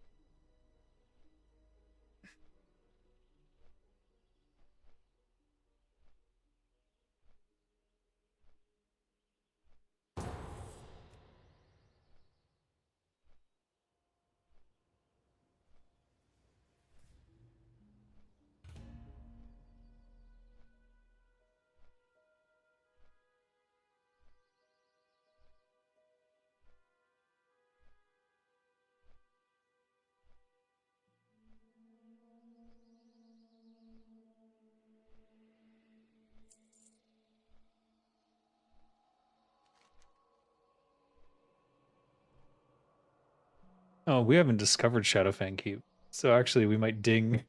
Oh, we haven't discovered Shadowfang Keep, so actually we might ding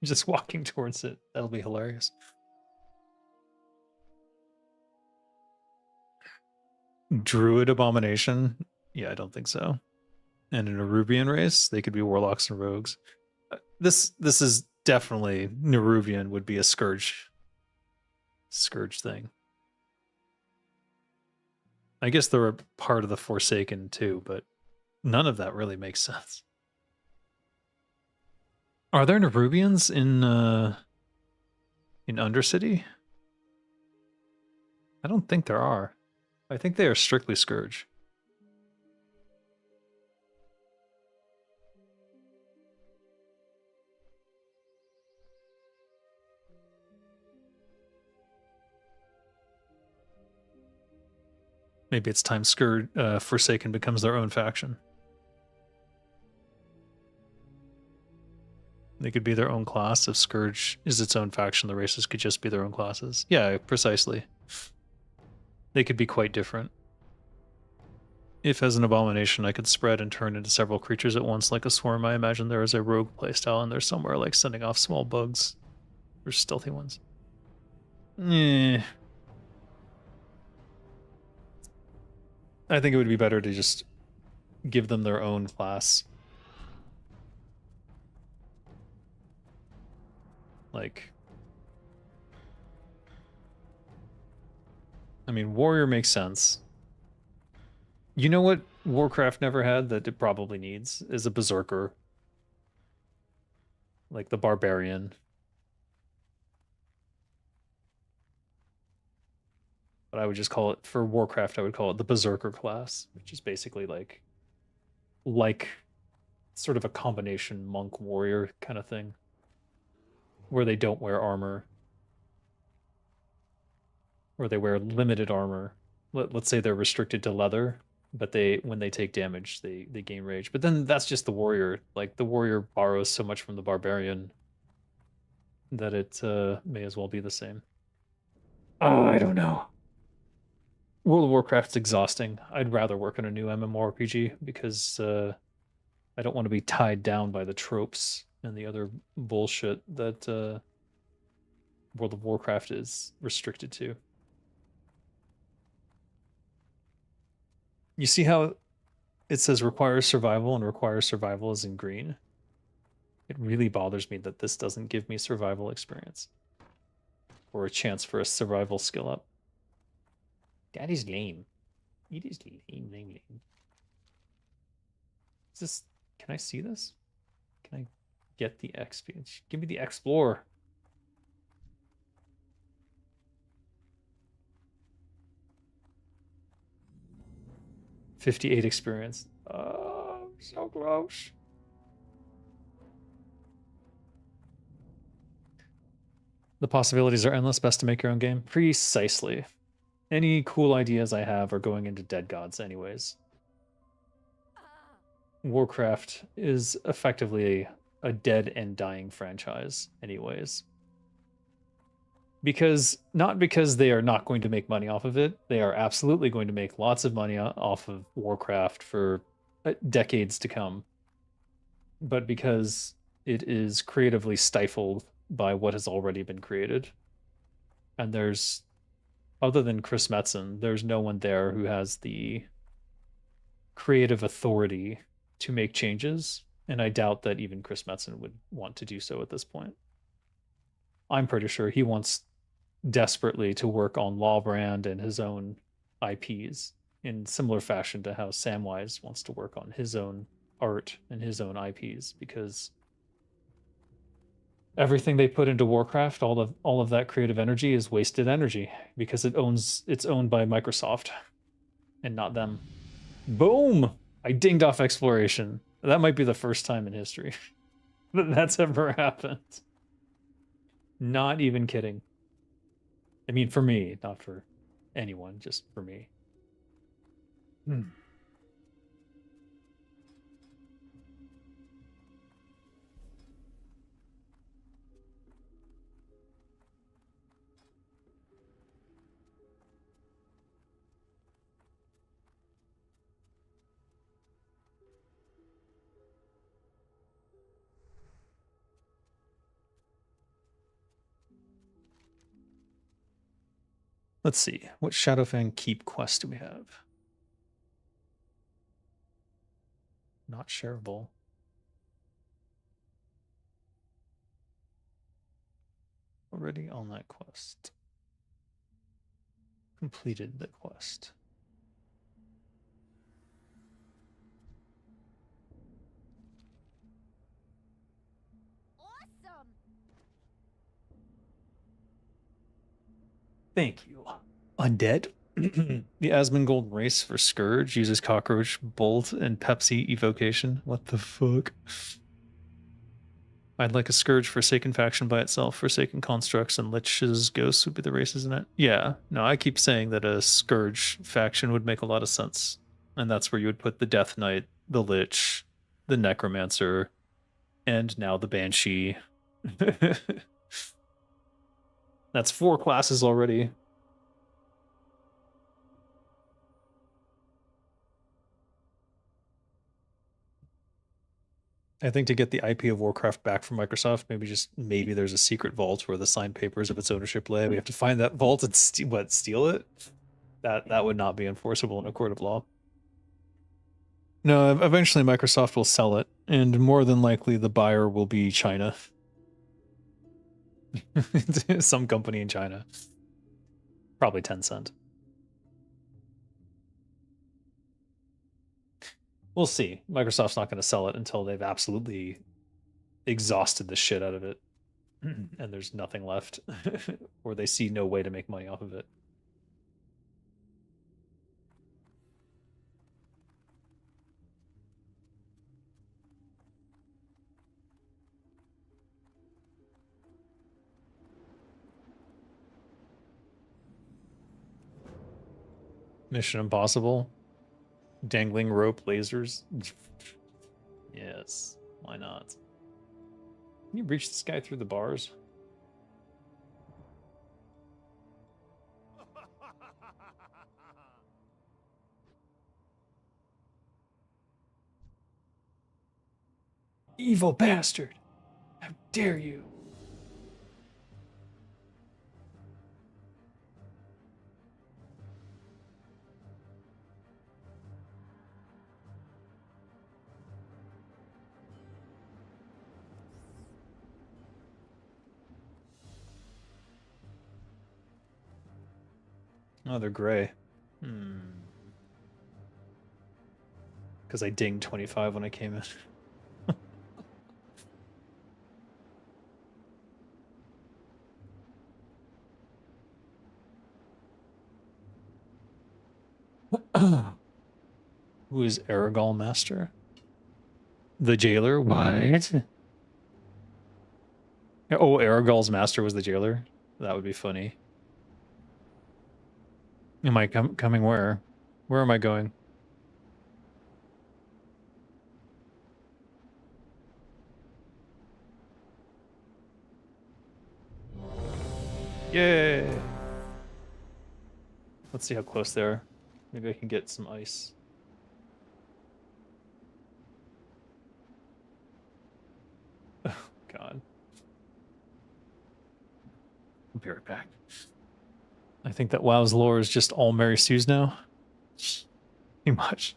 just walking towards it. That'll be hilarious. Druid Abomination? Yeah, I don't think so. And in a Nerubian race, they could be warlocks and rogues. This is definitely Nerubian would be a scourge thing. I guess they're a part of the Forsaken too, but none of that really makes sense. Are there Nerubians in Undercity? I don't think there are. I think they are strictly Scourge. Maybe it's time Scourge Forsaken becomes their own faction. They could be their own class. If Scourge is its own faction, the races could just be their own classes. Yeah, precisely. They could be quite different. If as an abomination I could spread and turn into several creatures at once like a swarm, I imagine there is a rogue playstyle and there's somewhere like sending off small bugs or stealthy ones. Eh. I think it would be better to just give them their own class. Like, I mean, warrior makes sense. You know what Warcraft never had that it probably needs is a berserker. Like the barbarian. But I would just call it, for Warcraft, I would call it the berserker class, which is basically like sort of a combination monk warrior kind of thing, where they don't wear armor, or they wear limited armor. Let's say they're restricted to leather, but when they take damage, they gain rage. But then that's just the warrior. Like the warrior borrows so much from the barbarian that it may as well be the same. Oh, I don't know. World of Warcraft's exhausting. I'd rather work on a new MMORPG because I don't want to be tied down by the tropes and the other bullshit that World of Warcraft is restricted to. You see how it says requires survival and requires survival is in green? It really bothers me that this doesn't give me survival experience or a chance for a survival skill up. That is lame. It is lame. Is this, can I see this? Can I get the XP? Give me the explore. $58 experience. Oh, so close. The possibilities are endless. Best to make your own game. Precisely. Any cool ideas I have are going into Dead Gods anyways. Warcraft is effectively a dead and dying franchise anyways. Not because they are not going to make money off of it. They are absolutely going to make lots of money off of Warcraft for decades to come. But because it is creatively stifled by what has already been created. And there's, other than Chris Metzen, there's no one there who has the creative authority to make changes. And I doubt that even Chris Metzen would want to do so at this point. I'm pretty sure he wants desperately to work on Lawbrand and his own IPs in similar fashion to how Samwise wants to work on his own art and his own IPs, because everything they put into Warcraft, all of that creative energy is wasted energy because it's owned by Microsoft and not them. Boom! I dinged off exploration. That might be the first time in history that that's ever happened. Not even kidding. I mean, for me, not for anyone, just for me. Let's see. What Shadowfang Keep quest do we have? Not shareable. Already on that quest. Completed the quest. Awesome. Thank you. Undead. The Asmongold race for Scourge uses Cockroach, Bolt, and Pepsi evocation. What the fuck? I'd like a Scourge Forsaken faction by itself. Forsaken Constructs and Lich's Ghosts would be the races in it. Yeah, no, I keep saying that a Scourge faction would make a lot of sense. And that's where you would put the Death Knight, the Lich, the Necromancer, and now the Banshee. That's 4 classes already. I think to get the IP of Warcraft back from Microsoft, maybe there's a secret vault where the signed papers of its ownership lay. We have to find that vault and steal it. That would not be enforceable in a court of law. No, eventually Microsoft will sell it, and more than likely the buyer will be China. Some company in China. Probably Tencent. We'll see. Microsoft's not going to sell it until they've absolutely exhausted the shit out of it and there's nothing left or they see no way to make money off of it. Mission Impossible. Dangling rope lasers. Yes, why not? Can you reach this guy through the bars? Evil bastard! How dare you! Oh, they're gray. Because I dinged 25 when I came in. Who is Aragol Master? The jailer? What? Oh, Aragol's master was the jailer? That would be funny. Am I coming where? Where am I going? Yay! Let's see how close they are. Maybe I can get some ice. Oh, God. I'll be right back. I think that WoW's lore is just all Mary Sue's now. Too much.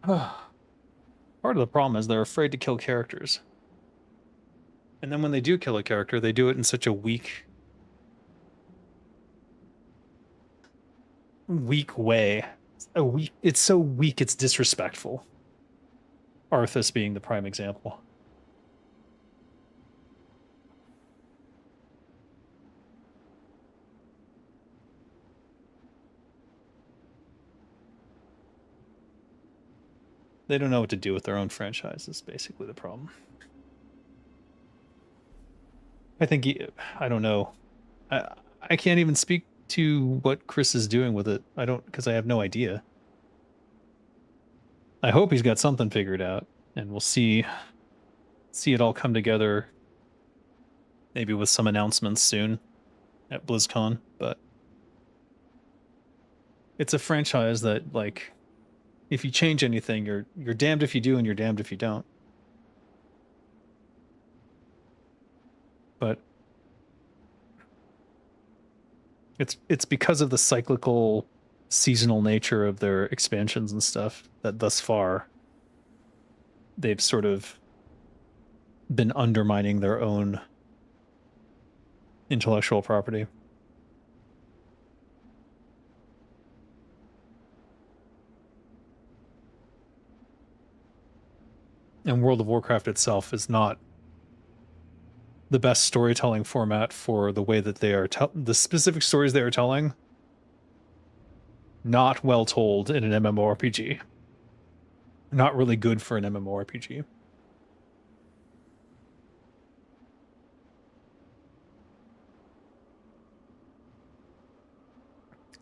Part of the problem is they're afraid to kill characters. And then when they do kill a character, they do it in such a weak way. It's so weak it's disrespectful. Arthas being the prime example. They don't know what to do with their own franchise, is basically the problem. I think I don't know. I can't even speak to what Chris is doing with it. I don't, because I have no idea. I hope he's got something figured out, and we'll see it all come together. Maybe with some announcements soon at BlizzCon, but it's a franchise that, like, if you change anything, you're damned if you do and you're damned if you don't. But it's because of the cyclical, seasonal nature of their expansions and stuff that thus far they've sort of been undermining their own intellectual property. And World of Warcraft itself is not the best storytelling format for the way that they are the specific stories they are telling. Not well told in an MMORPG. Not really good for an MMORPG.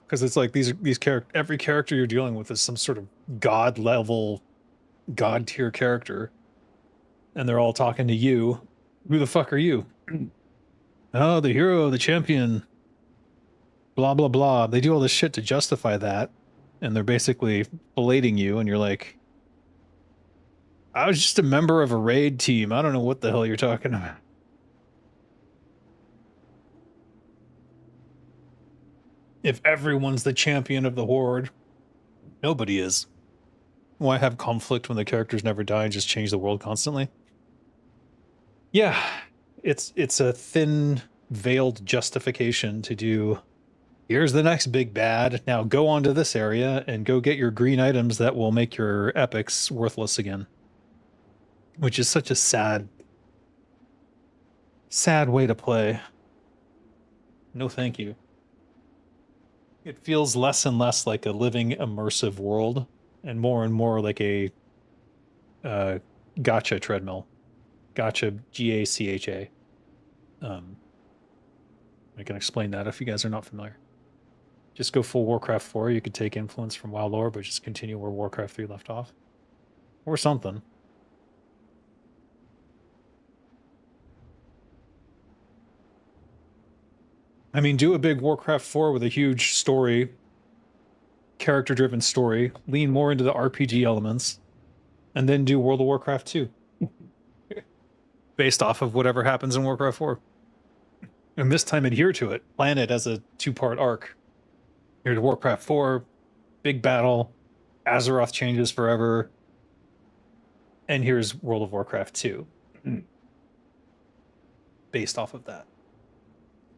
Because it's like these every character you're dealing with is some sort of god level, god tier character, and they're all talking to you. Who the fuck are you? Oh, the hero, the champion. Blah blah blah. They do all this shit to justify that, and they're basically belating you, and you're like, I was just a member of a raid team. I don't know what the hell you're talking about. If everyone's the champion of the horde, nobody is. Why have conflict when the characters never die and just change the world constantly? Yeah, it's a thin veiled justification to do, here's the next big bad, now go on to this area and go get your green items that will make your epics worthless again. Which is such a sad way to play. No thank you. It feels less and less like a living immersive world and more like a gacha treadmill. Gacha, Gacha. I can explain that if you guys are not familiar. Just go full Warcraft 4. You could take influence from WoW lore, but just continue where Warcraft 3 left off. Or something. I mean, do a big Warcraft 4 with a huge story, character-driven story, lean more into the RPG elements, and then do World of Warcraft 2. Based off of whatever happens in Warcraft 4. And this time adhere to it. Plan it as a 2-part arc. Here's Warcraft 4, big battle, Azeroth changes forever, and here's World of Warcraft 2. Based off of that.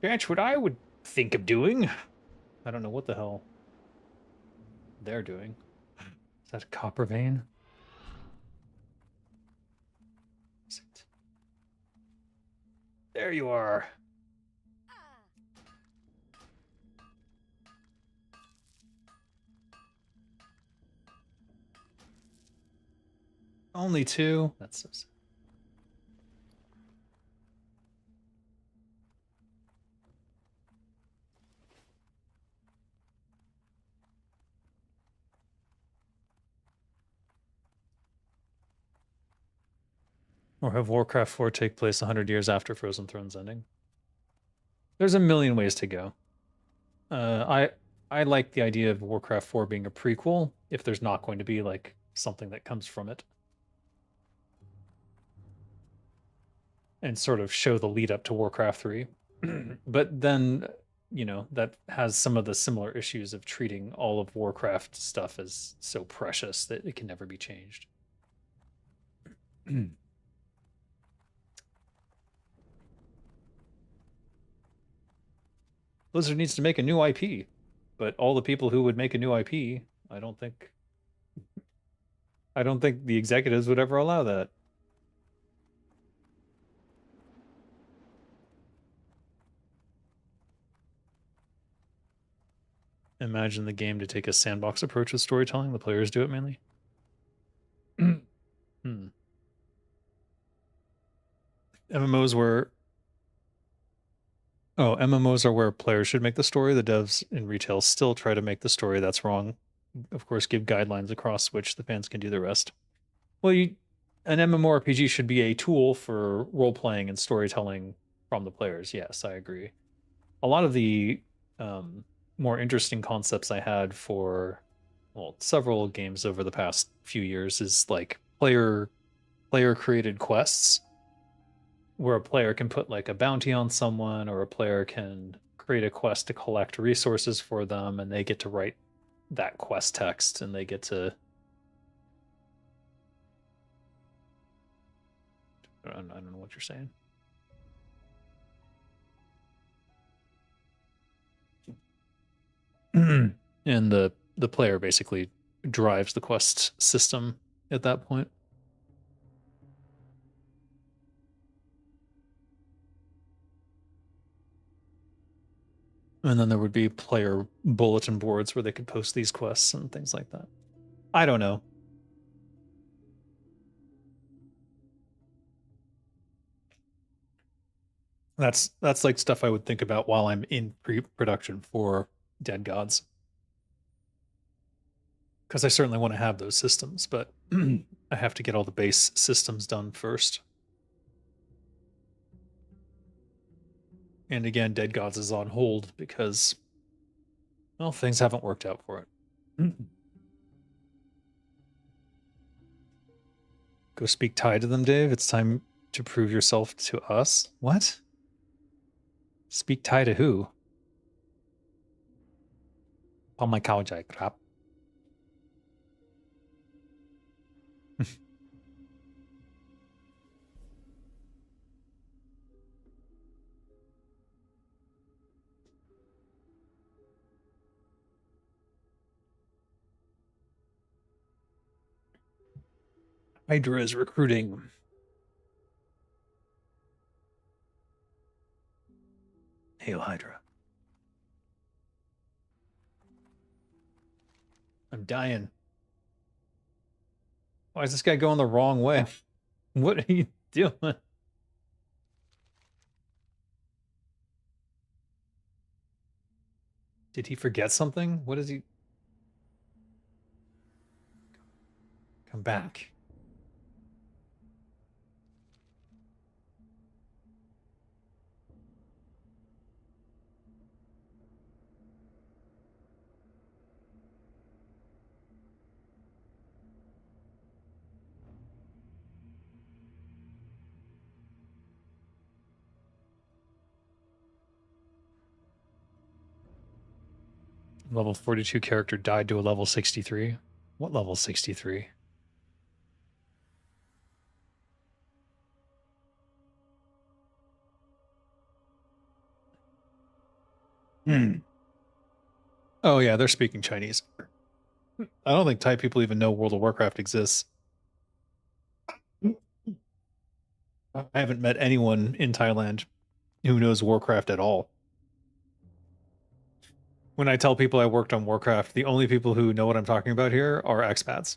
That's what I would think of doing. I don't know what the hell they're doing. Is that a copper vein? Is it? There you are. Only 2? That's so sad. Or have Warcraft 4 take place 100 years after Frozen Throne's ending? There's a million ways to go. I like the idea of Warcraft 4 being a prequel, if there's not going to be, like, something that comes from it. And sort of show the lead up to Warcraft 3. But then you know, that has some of the similar issues of treating all of Warcraft stuff as so precious that it can never be changed. Blizzard needs to make a new IP, but all the people who would make a new IP, I don't think the executives would ever allow that. Imagine the game to take a sandbox approach with storytelling. The players do it mainly. MMOs where MMOs are where players should make the story. The devs in retail still try to make the story. That's wrong. Of course, give guidelines across which the fans can do the rest. Well, an MMORPG should be a tool for role playing and storytelling from the players. Yes, I agree. A lot of the more interesting concepts I had for several games over the past few years is like player created quests where a player can put like a bounty on someone, or a player can create a quest to collect resources for them, and they get to write that quest text, and they get to I don't know what you're saying. And the player basically drives the quest system at that point. And then there would be player bulletin boards where they could post these quests and things like that. I don't know. That's like stuff I would think about while I'm in pre-production for Dead Gods. Because I certainly want to have those systems, but I have to get all the base systems done first. And again, Dead Gods is on hold because, well, things haven't worked out for it. Go speak Thai to them, Dave. It's time to prove yourself to us. What? Speak Thai to who? เพราะไม่เข้าใจครับ Hydra is recruiting. Hail Hydra. I'm dying. Why is this guy going the wrong way? What are you doing? Did he forget something? What is he? Come back. Level 42 character died to a level 63. What level 63? Oh yeah, they're speaking Chinese. I don't think Thai people even know World of Warcraft exists. I haven't met anyone in Thailand who knows Warcraft at all. When I tell people I worked on Warcraft, the only people who know what I'm talking about here are expats,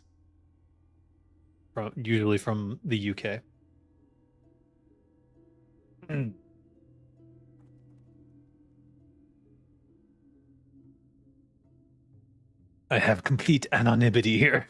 usually from the UK. I have complete anonymity here.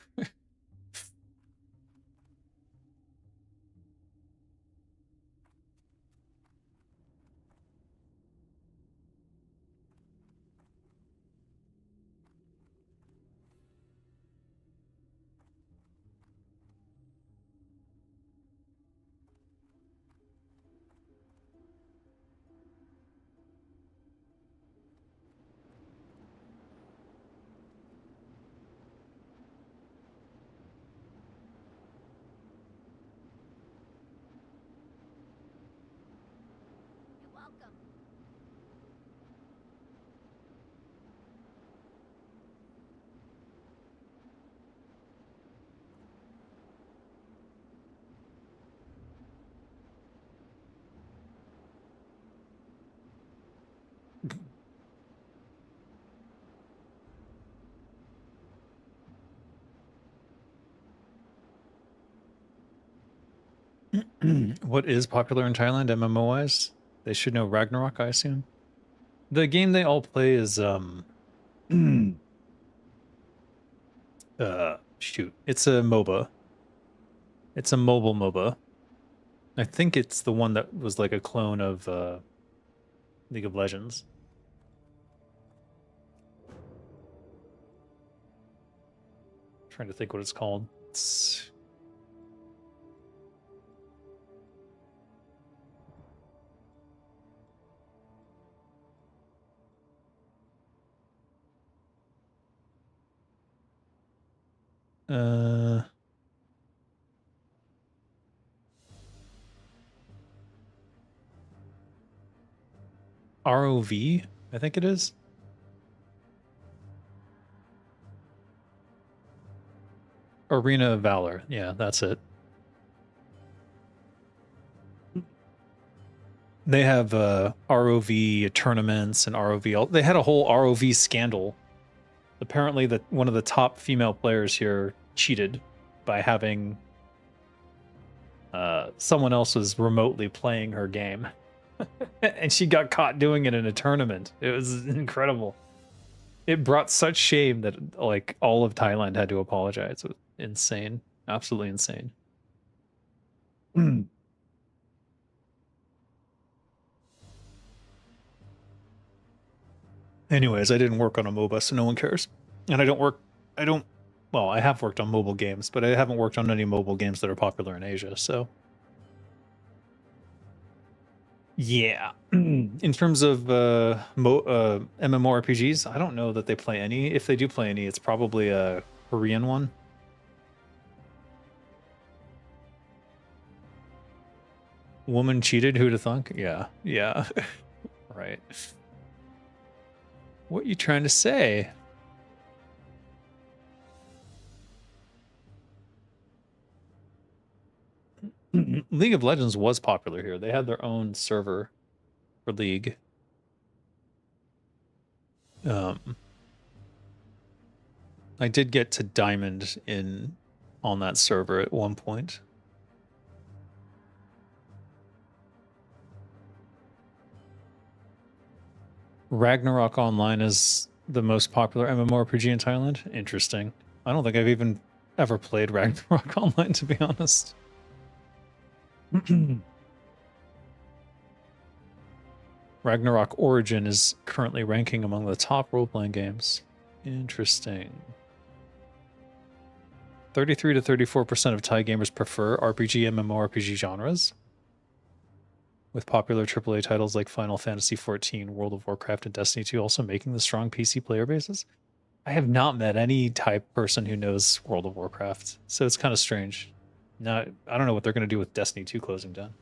What is popular in Thailand MMO wise? They should know Ragnarok, I assume. The game they all play is shoot. It's a MOBA. It's a mobile MOBA. I think it's the one that was like a clone of League of Legends. Trying to think what it's called. It's... ROV, I think it is. Arena of Valor. Yeah, that's it. They have ROV tournaments and ROV. They had a whole ROV scandal. Apparently, that one of the top female players here cheated by having someone else was remotely playing her game, and she got caught doing it in a tournament. It was incredible. It brought such shame that like all of Thailand had to apologize. It was insane, absolutely insane. Anyways, I didn't work on a MOBA, so no one cares. And I don't, well, I have worked on mobile games, but I haven't worked on any mobile games that are popular in Asia, so. Yeah. In terms of MMORPGs, I don't know that they play any. If they do play any, it's probably a Korean one. Woman cheated, who'da thunk? Yeah, yeah. Right. What you trying to say? League of Legends was popular here. They had their own server for League. I did get to Diamond in on that server at one point. Ragnarok Online is the most popular MMORPG in Thailand. Interesting. I don't think I've even ever played Ragnarok Online, to be honest. Ragnarok Origin is currently ranking among the top role-playing games. Interesting. 33 to 34% of Thai gamers prefer RPG MMORPG genres, with popular AAA titles like Final Fantasy XIV, World of Warcraft, and Destiny 2 also making the strong PC player bases. I have not met any type person who knows World of Warcraft, so it's kind of strange. Now, I don't know what they're going to do with Destiny 2 closing down.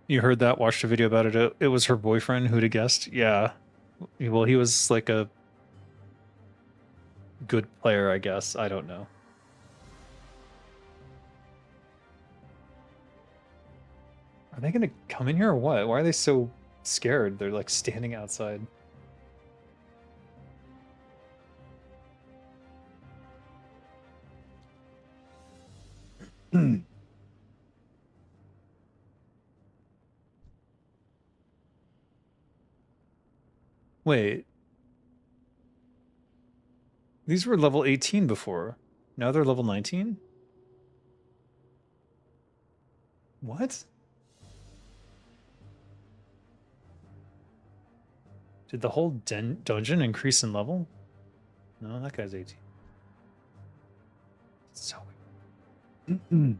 You heard that? Watched a video about it. It was her boyfriend. Who'd have guessed? Yeah. Well, he was like a good player, I guess. I don't know. Are they going to come in here or what? Why are they so scared? They're like standing outside. Wait. These were level 18 before. Now they're level 19? What? Did the whole dungeon increase in level? No, that guy's 18. So weird.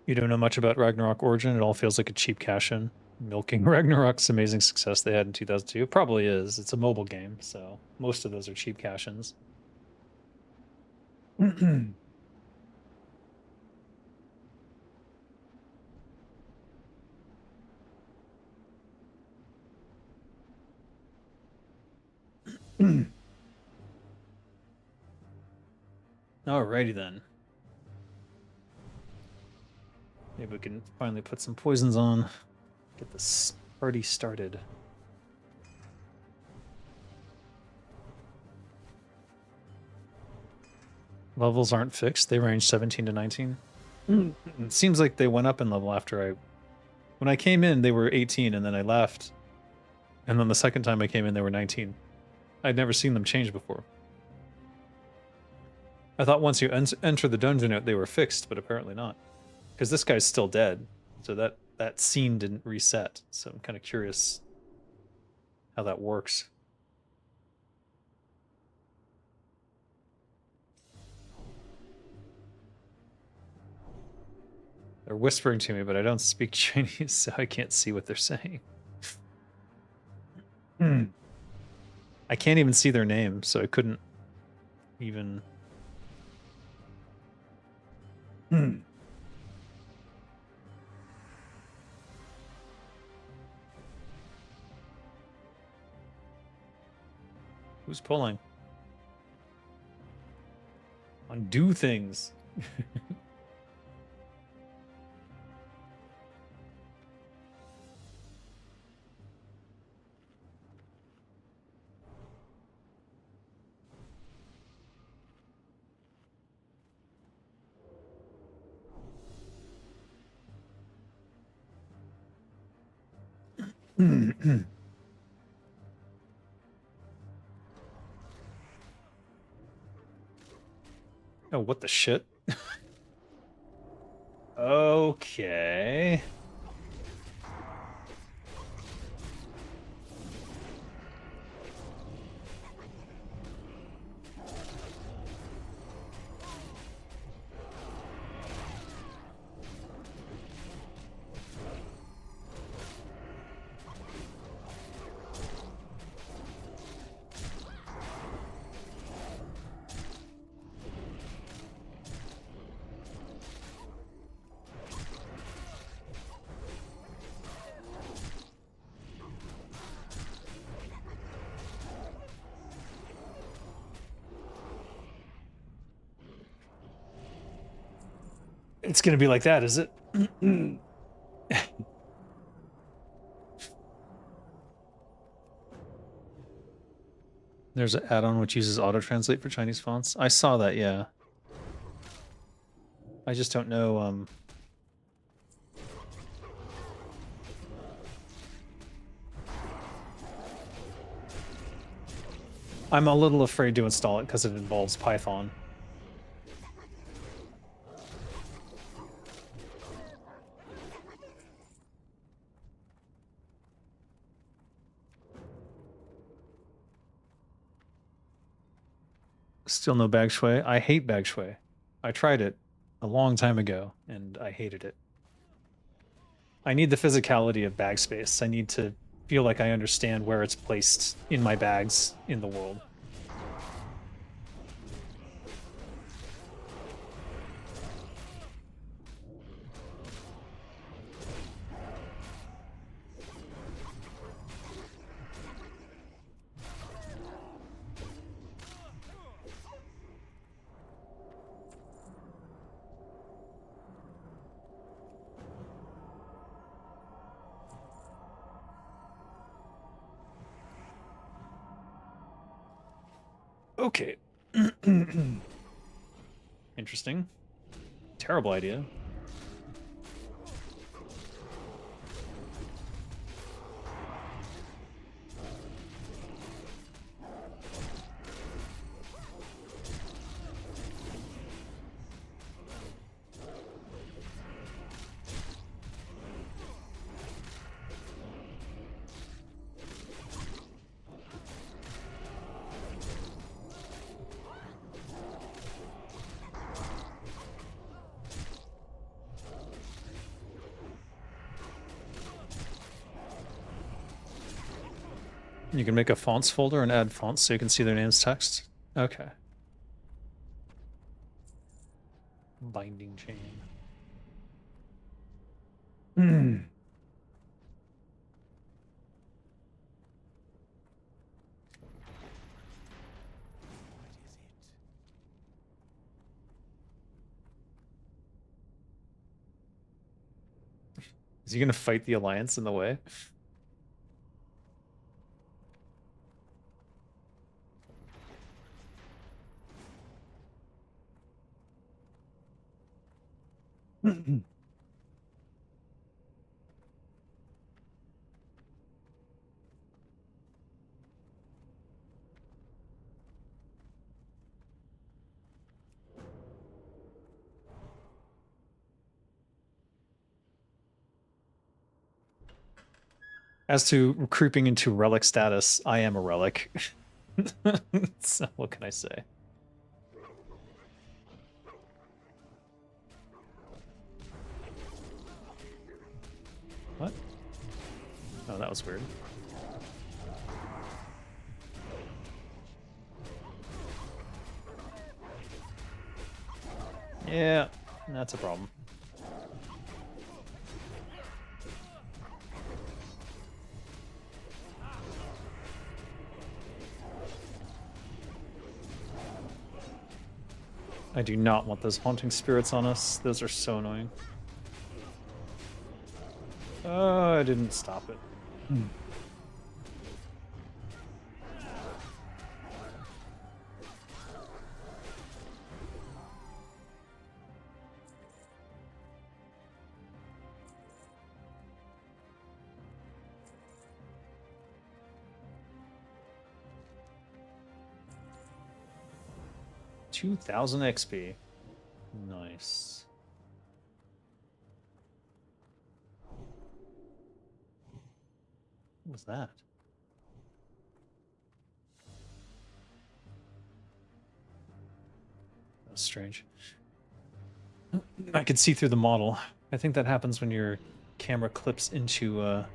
You don't know much about Ragnarok Origin. It all feels like a cheap cash-in. Milking Ragnarok's amazing success they had in 2002. It probably is. It's a mobile game, so most of those are cheap cash-ins. Alrighty then. Maybe we can finally put some poisons on. Get this party started. Levels aren't fixed. They range 17 to 19. It seems like they went up in level after when I came in, they were 18, and then I left. And then the second time I came in, they were 19. I'd never seen them change before. I thought once you enter the dungeon, they were fixed, but apparently not. Because this guy's still dead, so that scene didn't reset. So I'm kind of curious how that works. They're whispering to me, but I don't speak Chinese, so I can't see what they're saying. I can't even see their name, so I couldn't even... Who's pulling? Undo things. Oh, what the shit? Okay. It's gonna be like that, is it? There's an add-on which uses auto-translate for Chinese fonts. I saw that, yeah. I just don't know, I'm a little afraid to install it because it involves Python. Still no bag shui. I hate bag shui. I tried it a long time ago, and I hated it. I need the physicality of bag space. I need to feel like I understand where it's placed in my bags in the world. Okay. Interesting. Terrible idea. You can make a fonts folder and add fonts so you can see their name's text. Okay. Binding chain. Is he gonna fight the Alliance in the way? As to creeping into relic status, I am a relic. So what can I say? What? Oh, that was weird. Yeah, that's a problem. I do not want those haunting spirits on us. Those are so annoying. Oh, I didn't stop it. 2,000 XP. Nice. What was that? That was strange. I could see through the model. I think that happens when your camera clips into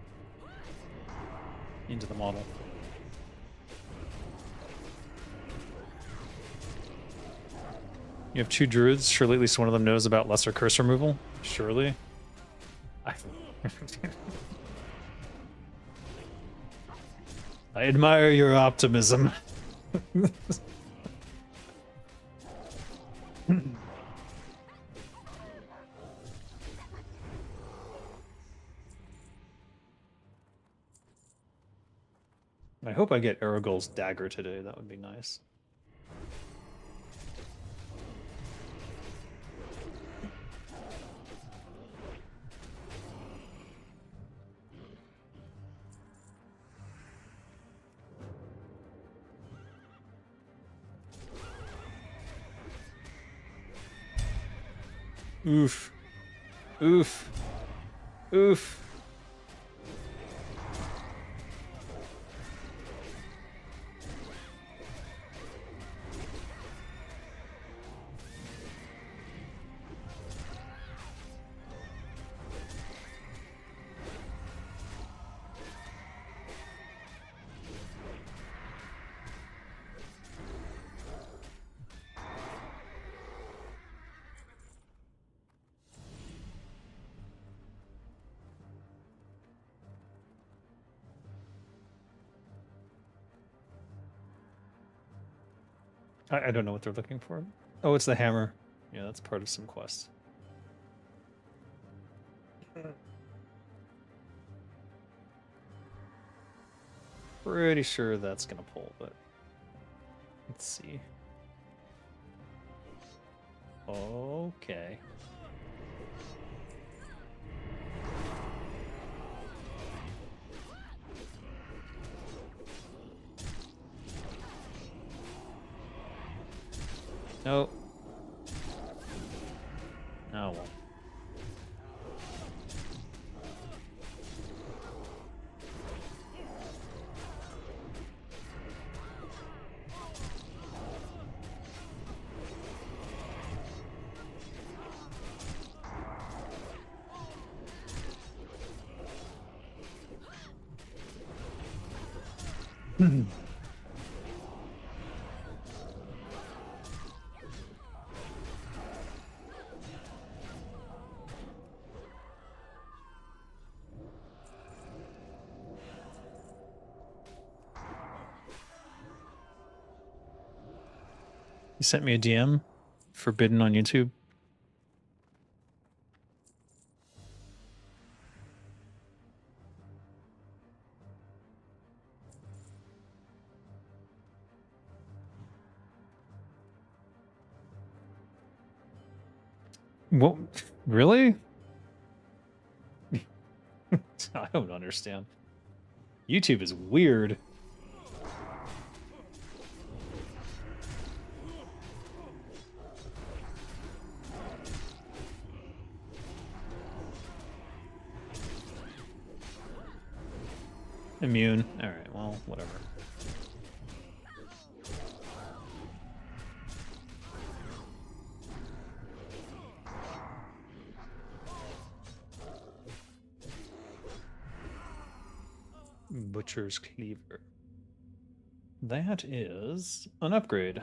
the model. You have 2 druids. Surely at least one of them knows about lesser curse removal. Surely. I admire your optimism. I hope I get Aragol's dagger today. That would be nice. Oof. Oof. Oof. I don't know what they're looking for. Oh, it's the hammer. Yeah, that's part of some quest. Pretty sure that's gonna pull, but let's see. Okay. No. Oh well. You sent me a DM, forbidden on YouTube. What? Really? I don't understand. YouTube is weird. Immune. Alright, well, whatever. Butcher's Cleaver. That is an upgrade.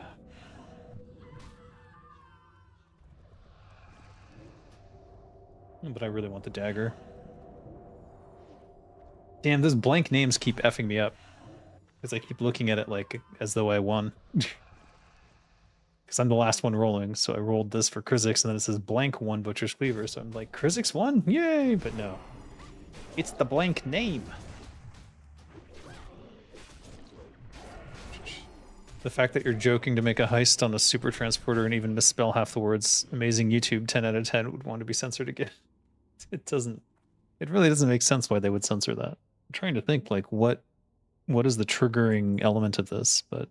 But I really want the dagger. Damn, those blank names keep effing me up. Because I keep looking at it like as though I won. Because I'm the last one rolling, so I rolled this for Krizix, and then it says blank won Butcher's Cleaver, so I'm like, Krizix won? Yay! But no. It's the blank name. The fact that you're joking to make a heist on a super transporter and even misspell half the words, amazing YouTube, 10 out of 10 would want to be censored again. It really doesn't make sense why they would censor that. I'm trying to think, like, what is the triggering element of this, but...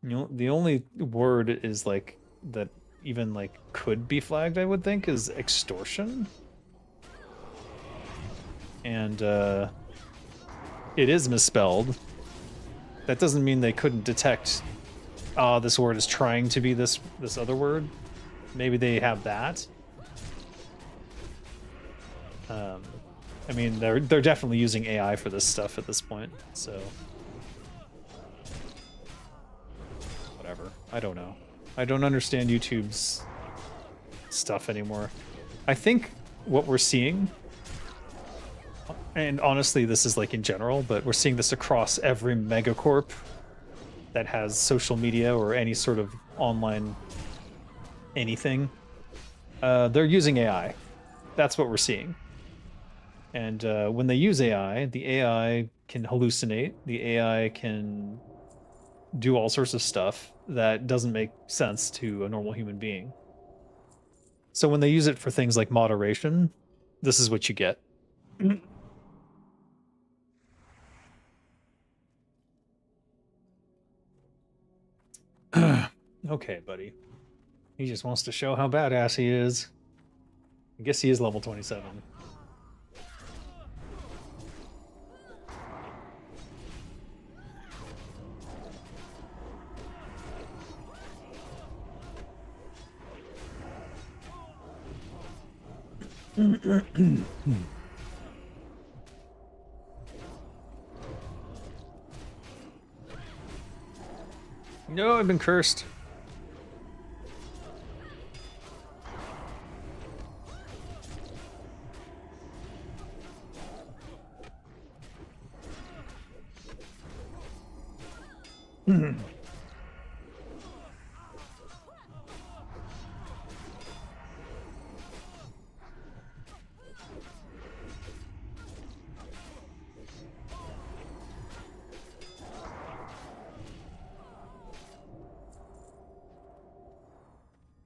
You know, the only word is, like, that even, like, could be flagged, I would think, is extortion. And, it is misspelled. That doesn't mean they couldn't detect, this word is trying to be this other word. Maybe they have that. I mean, they're definitely using AI for this stuff at this point, so... Whatever. I don't know. I don't understand YouTube's stuff anymore. I think what we're seeing, and honestly this is like in general, but we're seeing this across every megacorp that has social media or any sort of online anything. They're using AI. That's what we're seeing. And when they use AI, the AI can hallucinate. The AI can do all sorts of stuff that doesn't make sense to a normal human being. So when they use it for things like moderation, this is what you get. Okay, buddy. He just wants to show how badass he is. I guess he is level 27. No, I've been cursed.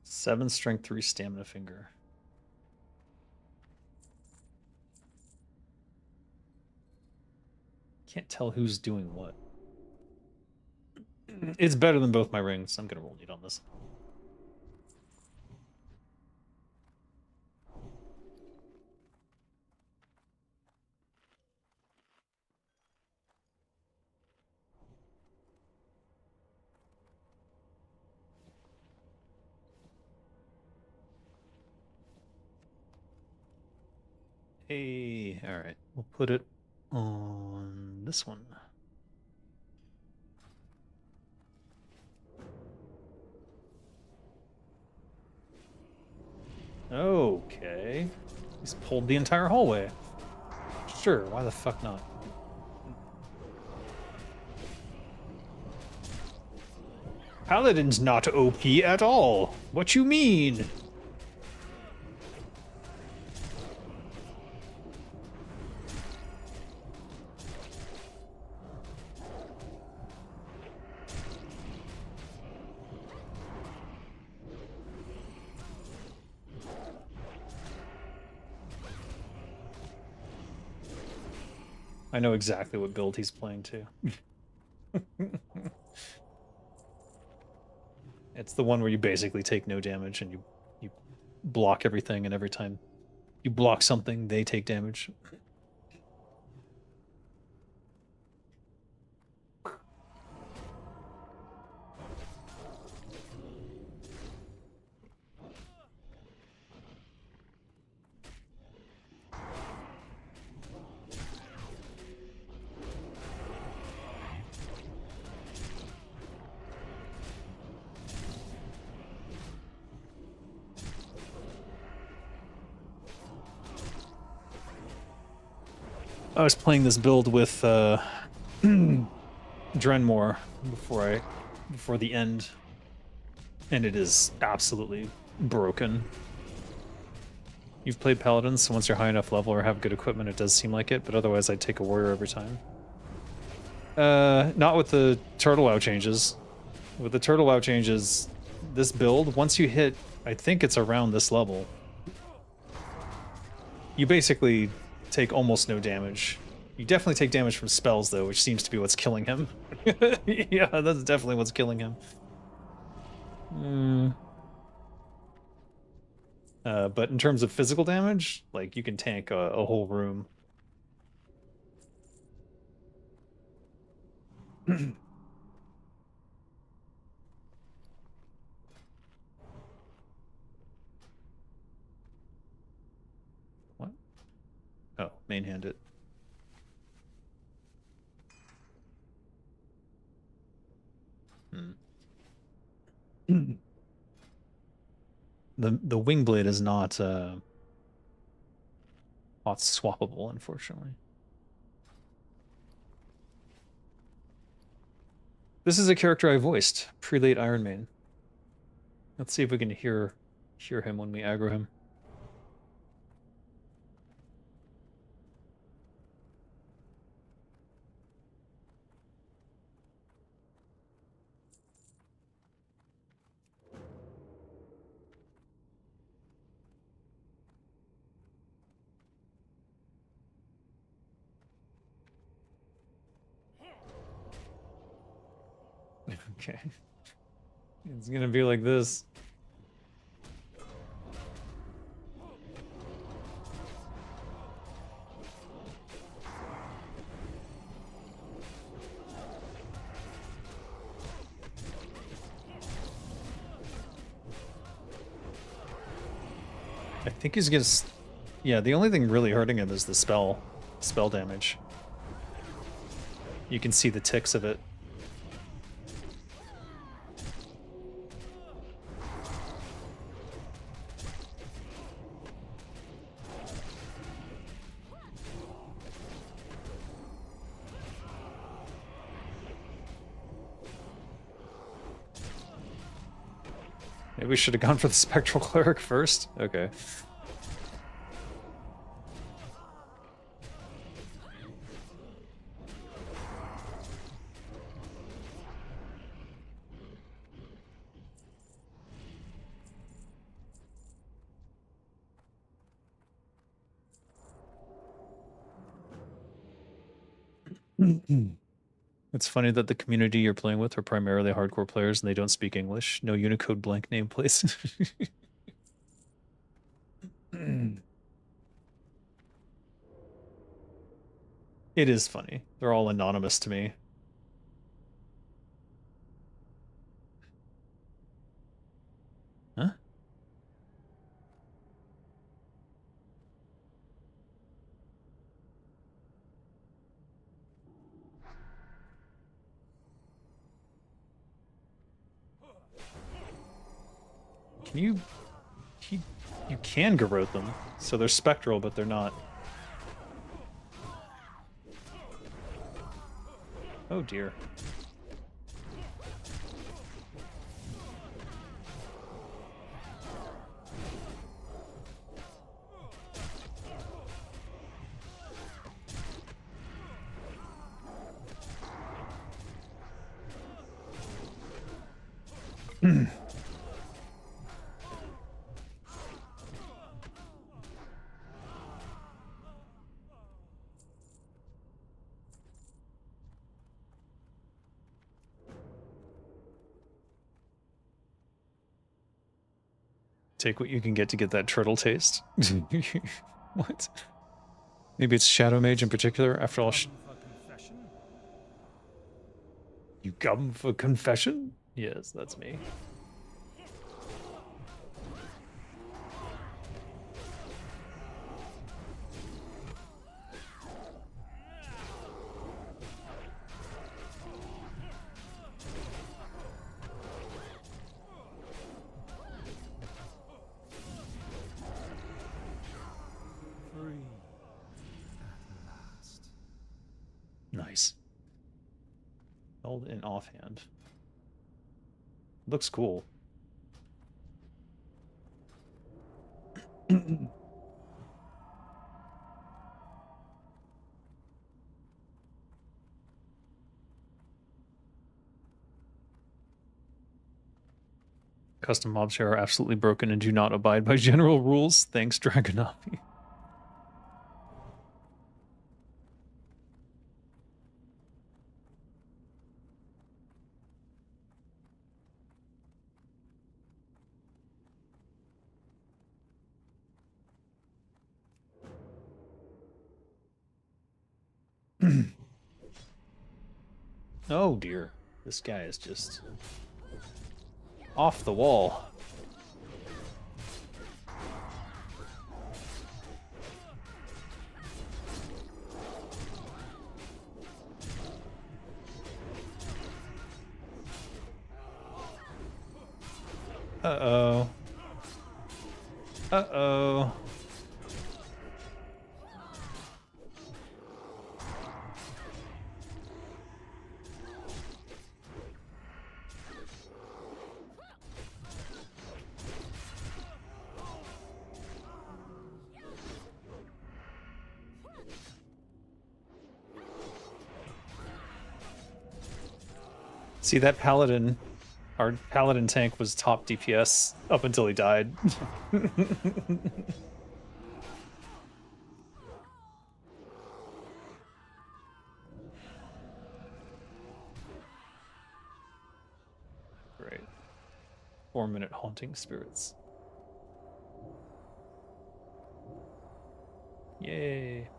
Seven strength, 3 stamina finger. Can't tell who's doing what. It's better than both my rings. I'm gonna roll need on this. Hey, all right. We'll put it on this one. Okay. He's pulled the entire hallway. Sure, why the fuck not? Paladin's not OP at all. What you mean? I know exactly what build he's playing too. It's the one where you basically take no damage and you block everything, and every time you block something, they take damage. I was playing this build with Drenmore before the end, and it is absolutely broken. You've played Paladins, so once you're high enough level or have good equipment, it does seem like it, but otherwise I'd take a warrior every time. Not with the Turtle WoW changes. With the Turtle WoW changes, this build, once you hit, I think it's around this level, you basically take almost no damage. You definitely take damage from spells, though, which seems to be what's killing him. Yeah, that's definitely what's killing him. But in terms of physical damage, like, you can tank a whole room. What? Oh, main hand it. The wing blade is not hot swappable, unfortunately. This is a character I voiced, Prelate Iron Man. Let's see if we can hear him when we aggro him. Okay. It's gonna be like this. I think he's gonna... Yeah, the only thing really hurting him is the spell damage. You can see the ticks of it. Maybe we should have gone for the Spectral Cleric first? Okay. It's funny that the community you're playing with are primarily hardcore players and they don't speak English. No Unicode blank name, please. It is funny. They're all anonymous to me. Huh? Can you... You can garrote them, so they're spectral, but they're not. Oh dear. Take what you can get to get that turtle taste. What? Maybe it's Shadow Mage in particular. After all, you come for confession? Yes, that's me. Nice. Held in offhand. Looks cool. Custom mobs here are absolutely broken and do not abide by general rules. Thanks, Dragonopi. Oh dear. This guy is just off the wall. Uh-oh. Uh-oh. See, that paladin, our paladin tank was top DPS up until he died. Great. 4-minute haunting spirits. Yay.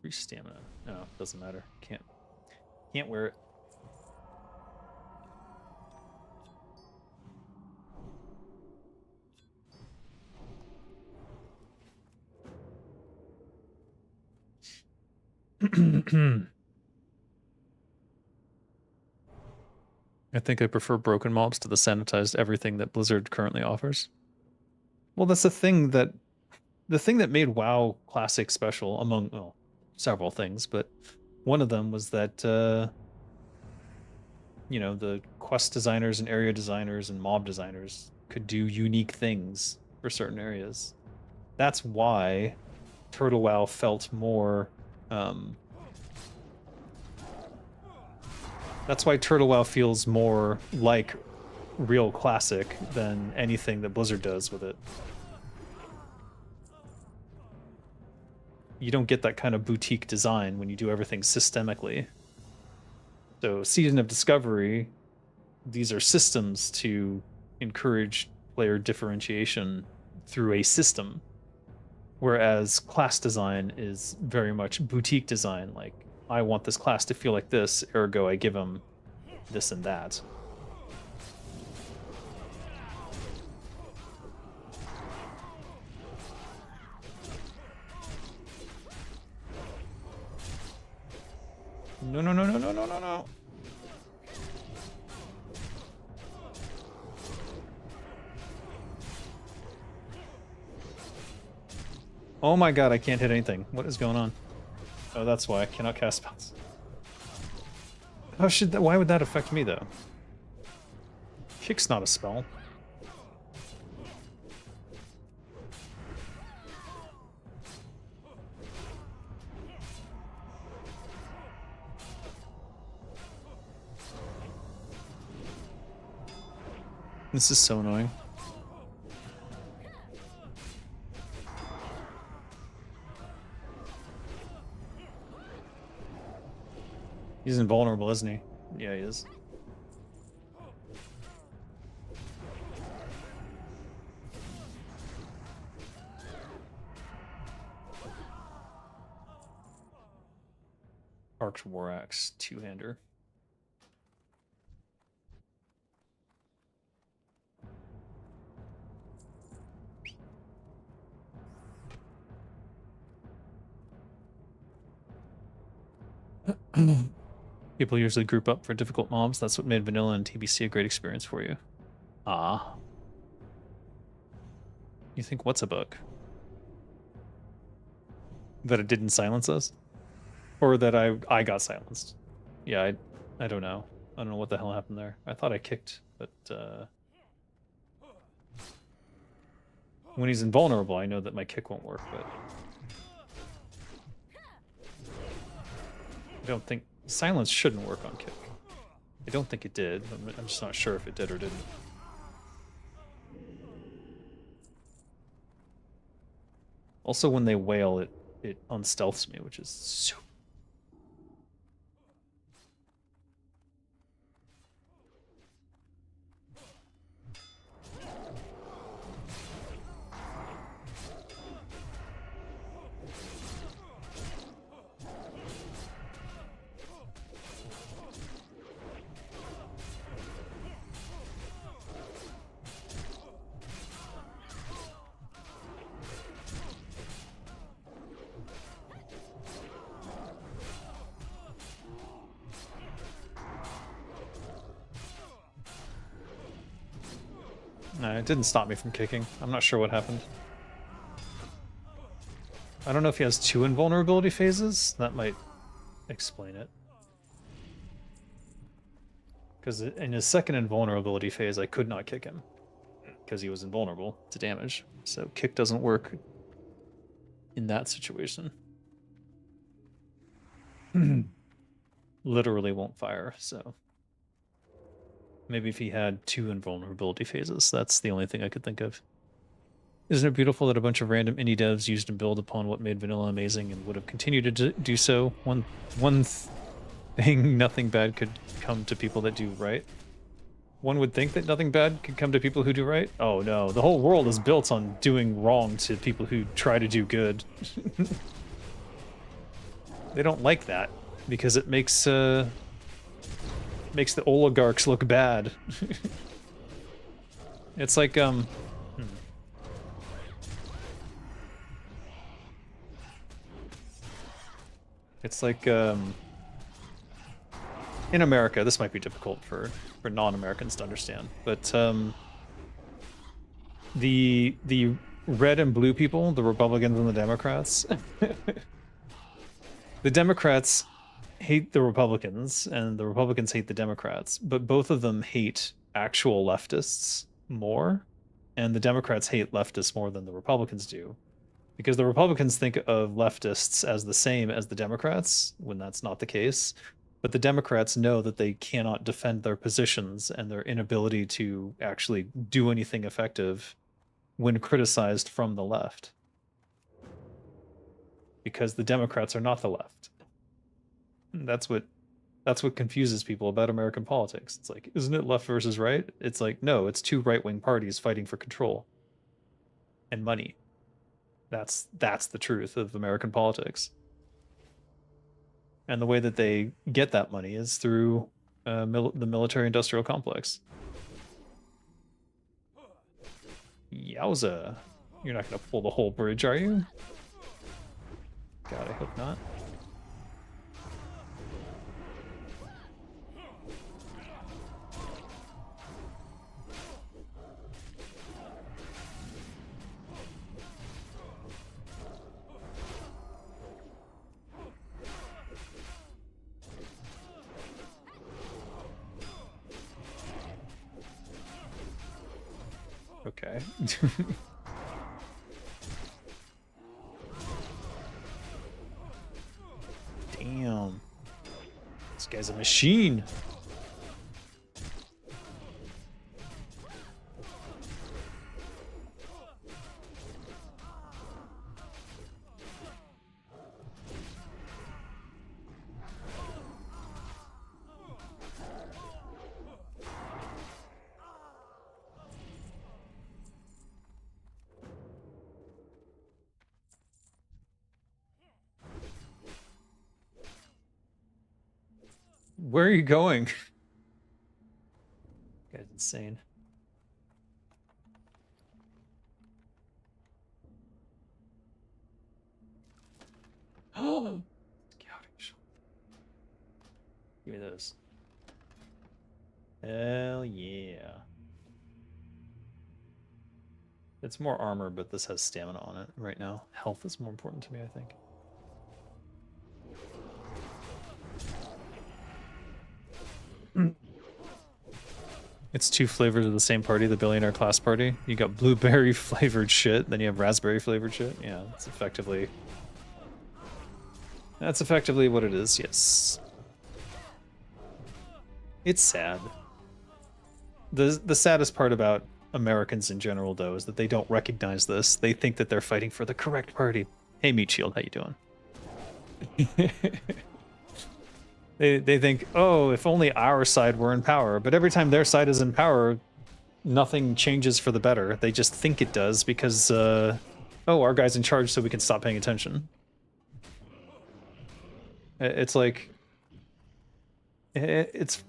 3 stamina. No, doesn't matter. Can't wear it. I think I prefer broken mobs to the sanitized everything that Blizzard currently offers. Well, that's the thing that made WoW Classic special, among several things, but one of them was that you know, the quest designers and area designers and mob designers could do unique things for certain areas. That's why Turtle WoW felt more that's why Turtle WoW feels more like real Classic than anything that Blizzard does with it. You don't get that kind of boutique design when you do everything systemically. So Season of Discovery, these are systems to encourage player differentiation through a system. Whereas class design is very much boutique design, like, I want this class to feel like this, ergo I give them this and that. No, no, no, no, no, no, no, no. Oh my god, I can't hit anything. What is going on? Oh, that's why I cannot cast spells. How should that? Why would that affect me though? Kick's not a spell. This is so annoying. He's invulnerable, isn't he? Yeah, he is. Arched War Axe, two-hander. People usually group up for difficult mobs. That's what made vanilla and TBC a great experience for you. Ah. You think what's a bug? That it didn't silence us? Or that I got silenced? Yeah, I don't know. I don't know what the hell happened there. I thought I kicked, but when he's invulnerable, I know that my kick won't work, but I don't think silence shouldn't work on kick. I don't think it did. I'm just not sure if it did or didn't. Also, when they wail, it unstealths me, which is super. No, it didn't stop me from kicking. I'm not sure what happened. I don't know if he has two invulnerability phases. That might explain it. Because in his second invulnerability phase, I could not kick him. Because he was invulnerable to damage. So kick doesn't work in that situation. Literally won't fire, so... Maybe if he had two invulnerability phases, that's the only thing I could think of. Isn't it beautiful that a bunch of random indie devs used to build upon what made vanilla amazing and would have continued to do so? One thing nothing bad could come to people that do right. One would think that nothing bad could come to people who do right. Oh no, the whole world is built on doing wrong to people who try to do good. They don't like that because it makes the oligarchs look bad. It's like it's like in America, this might be difficult for non-Americans to understand, but the red and blue people, the Republicans and the Democrats, the Democrats hate the Republicans and the Republicans hate the Democrats, but both of them hate actual leftists more, and the Democrats hate leftists more than the Republicans do, because the Republicans think of leftists as the same as the Democrats when that's not the case. But the Democrats know that they cannot defend their positions and their inability to actually do anything effective when criticized from the left. Because the Democrats are not the left. That's what confuses people about American politics. It's like, isn't it left versus right? It's like, no, it's two right-wing parties fighting for control and money. That's the truth of American politics. And the way that they get that money is through the military-industrial complex. Yowza. You're not going to pull the whole bridge, are you? God, I hope not. Okay. Damn. This guy's a machine. Where are you going? Guy's insane. Oh, give me those. Hell yeah. It's more armor, but this has stamina on it right now. Health is more important to me, I think. It's two flavors of the same party, the billionaire class party. You got blueberry flavored shit, then you have raspberry flavored shit. Yeah, that's effectively what it is, yes. It's sad. The saddest part about Americans in general, though, is that they don't recognize this. They think that they're fighting for the correct party. Hey, Meat Shield, how you doing? They think, oh, if only our side were in power. But every time their side is in power, nothing changes for the better. They just think it does because, oh, our guy's in charge, so we can stop paying attention. It's like, it's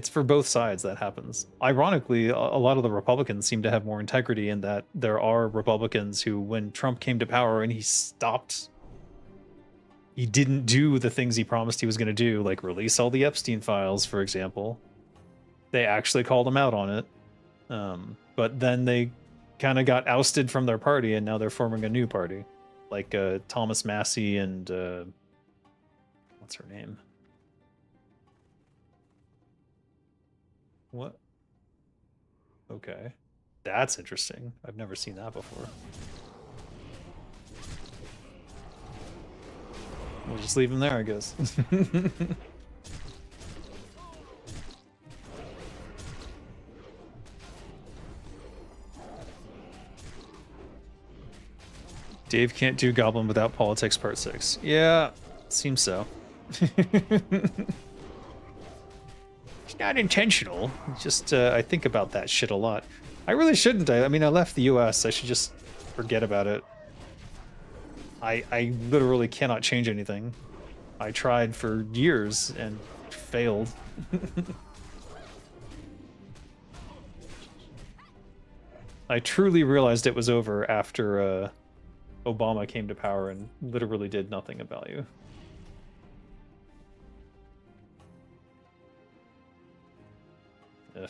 for both sides that happens. Ironically, a lot of the Republicans seem to have more integrity in that there are Republicans who, when Trump came to power and he didn't do the things he promised he was going to do, like release all the Epstein files, for example. They actually called him out on it. But then they kind of got ousted from their party, and now they're forming a new party. Like Thomas Massey and... what's her name? What? Okay. That's interesting. I've never seen that before. We'll just leave him there, I guess. Dave can't do Goblin without politics part 6. Yeah, seems so. It's not intentional. It's just, I think about that shit a lot. I really shouldn't. I mean, I left the US. I should just forget about it. I literally cannot change anything. I tried for years and failed. I truly realized it was over after Obama came to power and literally did nothing of value. Ugh.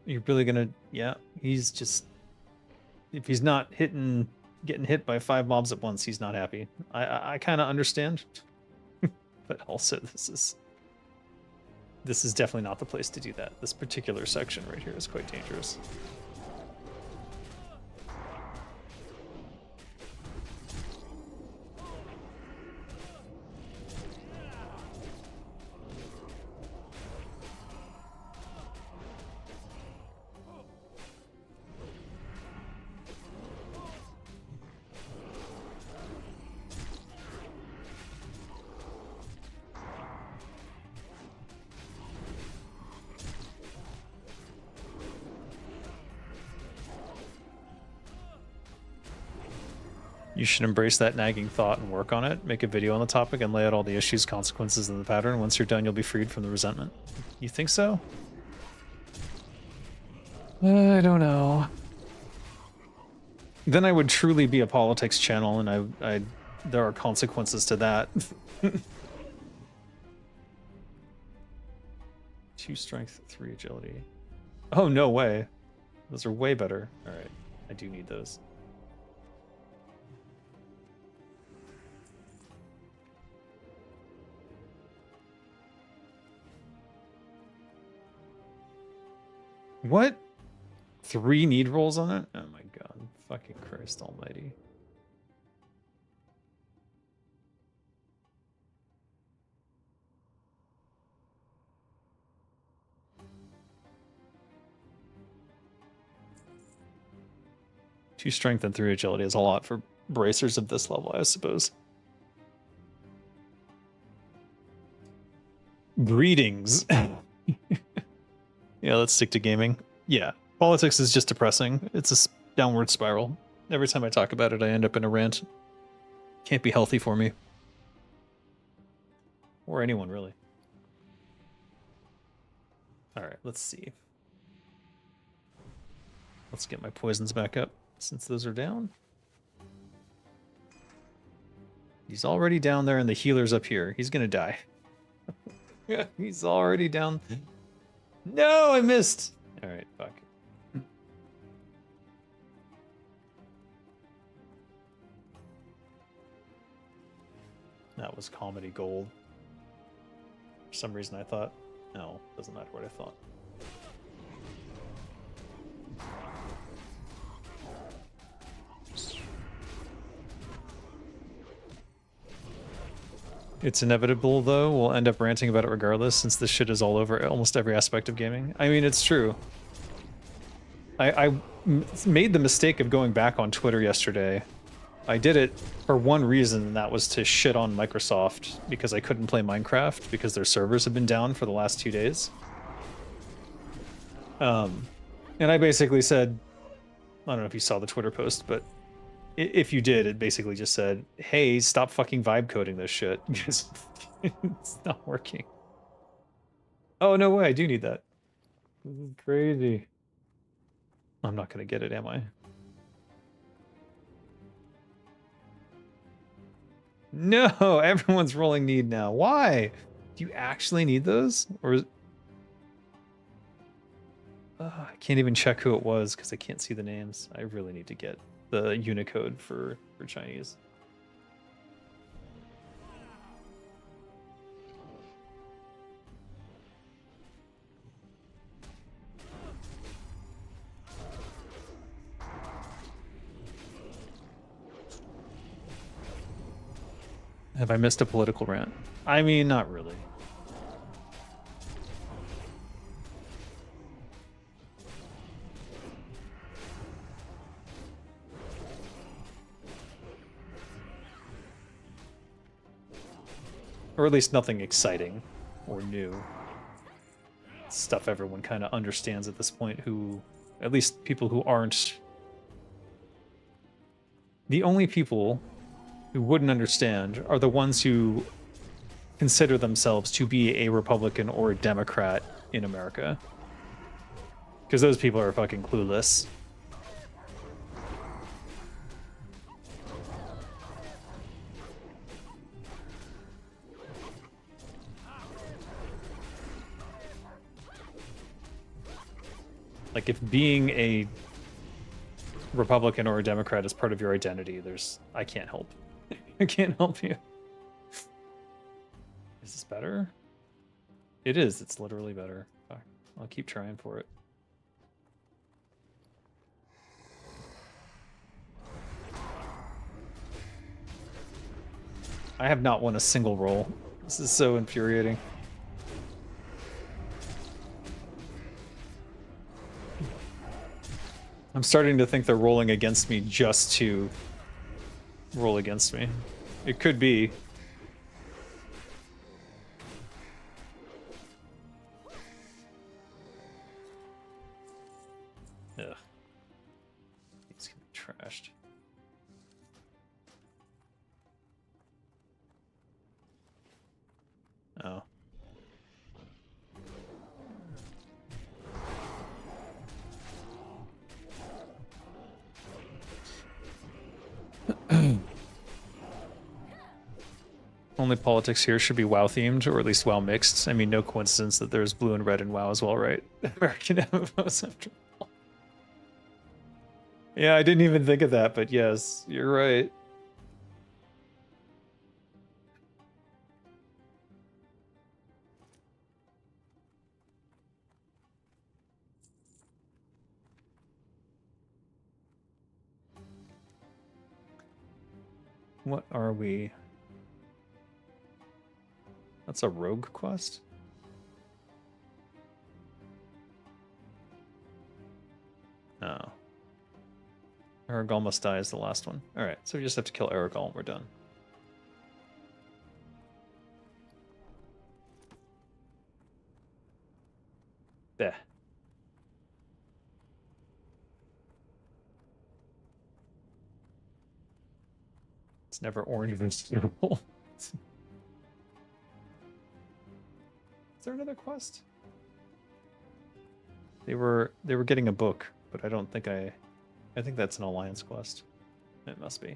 You're really gonna... Yeah, he's just... If he's not getting hit by 5 mobs at once, he's not happy. I kind of understand. But also, this is definitely not the place to do that. This particular section right here is quite dangerous. You should embrace that nagging thought and work on it. Make a video on the topic and lay out all the issues, consequences, and the pattern. Once you're done, you'll be freed from the resentment. You think so? I don't know. Then I would truly be a politics channel, and there are consequences to that. 2 strength, 3 agility. Oh, no way. Those are way better. All right. I do need those. What? 3 need rolls on it? Oh my god. Fucking Christ almighty. Two strength and 3 agility is a lot for bracers of this level, I suppose. Greetings. Yeah, let's stick to gaming. Yeah, politics is just depressing. It's a downward spiral. Every time I talk about it, I end up in a rant. Can't be healthy for me. Or anyone, really. Alright, let's see. Let's get my poisons back up, since those are down. He's already down there, and the healer's up here. He's gonna die. He's already down. No, I missed! Alright, fuck. That was comedy gold. For some reason I thought, no, doesn't matter what I thought. It's inevitable, though. We'll end up ranting about it regardless, since this shit is all over almost every aspect of gaming. I mean, it's true. I made the mistake of going back on Twitter yesterday. I did it for one reason, and that was to shit on Microsoft because I couldn't play Minecraft because their servers have been down for the last 2 days. And I basically said, I don't know if you saw the Twitter post, but if you did, it basically just said, hey, stop fucking vibe coding this shit, because it's not working. Oh, no way, I do need that. This is crazy. I'm not gonna get it, am I? No, everyone's rolling need now. Why? Do you actually need those? Or is... I can't even check who it was because I can't see the names. I really need to get the Unicode for Chinese. Have I missed a political rant? I mean, not really. Or at least nothing exciting or new. Stuff everyone kind of understands at this point, who, at least people who aren't... The only people who wouldn't understand are the ones who consider themselves to be a Republican or a Democrat in America. Because those people are fucking clueless. Like, if being a Republican or a Democrat is part of your identity, I can't help. I can't help you. Is this better? It is. It's literally better. Fuck. I'll keep trying for it. I have not won a single roll. This is so infuriating. I'm starting to think they're rolling against me just to roll against me. It could be. Ugh. It's gonna be trashed. Oh. Only politics here should be WoW themed, or at least WoW mixed. I mean, no coincidence that there's blue and red in WoW as well, right? American MMOs after all. Yeah, I didn't even think of that, but yes, you're right. What are we? That's a rogue quest? No. Aragorn must die is the last one. Alright, so we just have to kill Aragorn and we're done. There. It's never orange versus purple. Is there another quest? They were getting a book, but I don't think I think that's an alliance quest. It must be.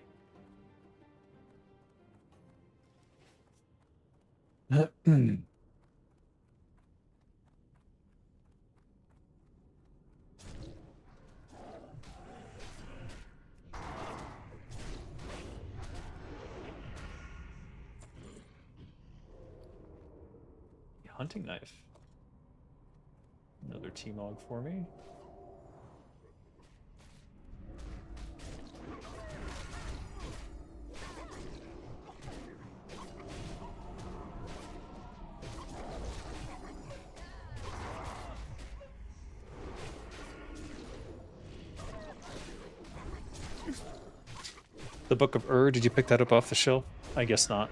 Hunting knife. Another T-Mog for me. The Book of did you pick that up off the shelf? I guess not.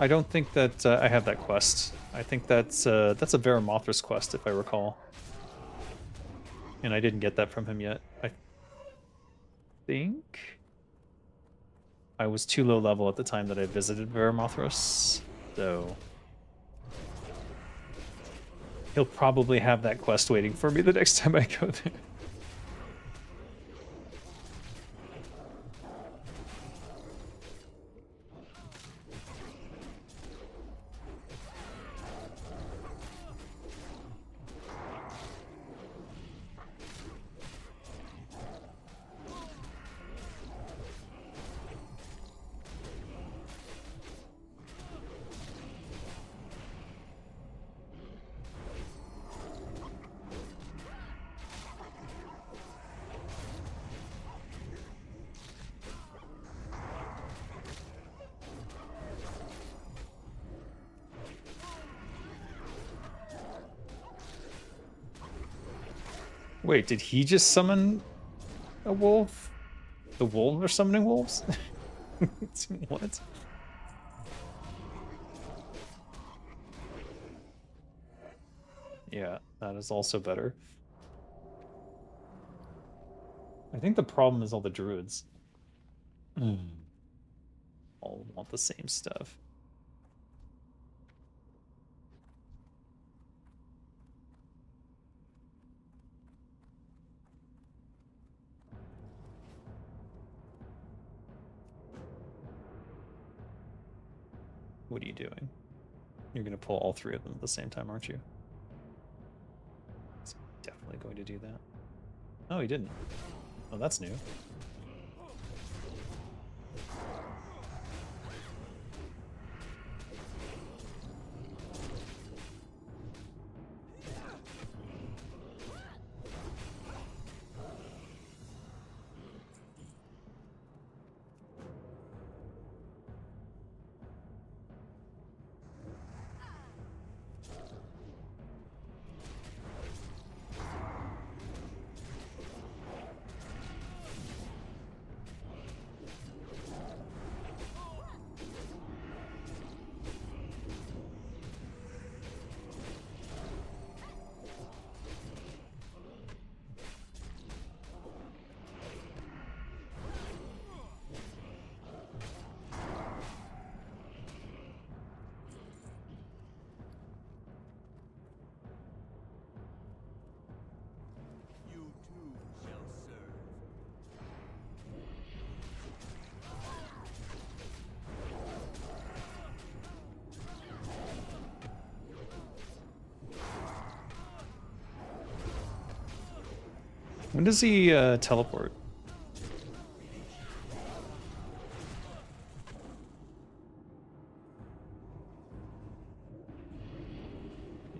I don't think that I have that quest. I think that's a Veramothras quest, if I recall. And I didn't get that from him yet. I think I was too low level at the time that I visited Veramothras, so he'll probably have that quest waiting for me the next time I go there. Wait, did he just summon a wolf? The wolves are summoning wolves? What? Yeah, that is also better. I think the problem is all the druids. All want the same stuff. What are you doing? You're going to pull all three of them at the same time, aren't you? He's definitely going to do that. Oh, he didn't. Oh, that's new. When does he teleport?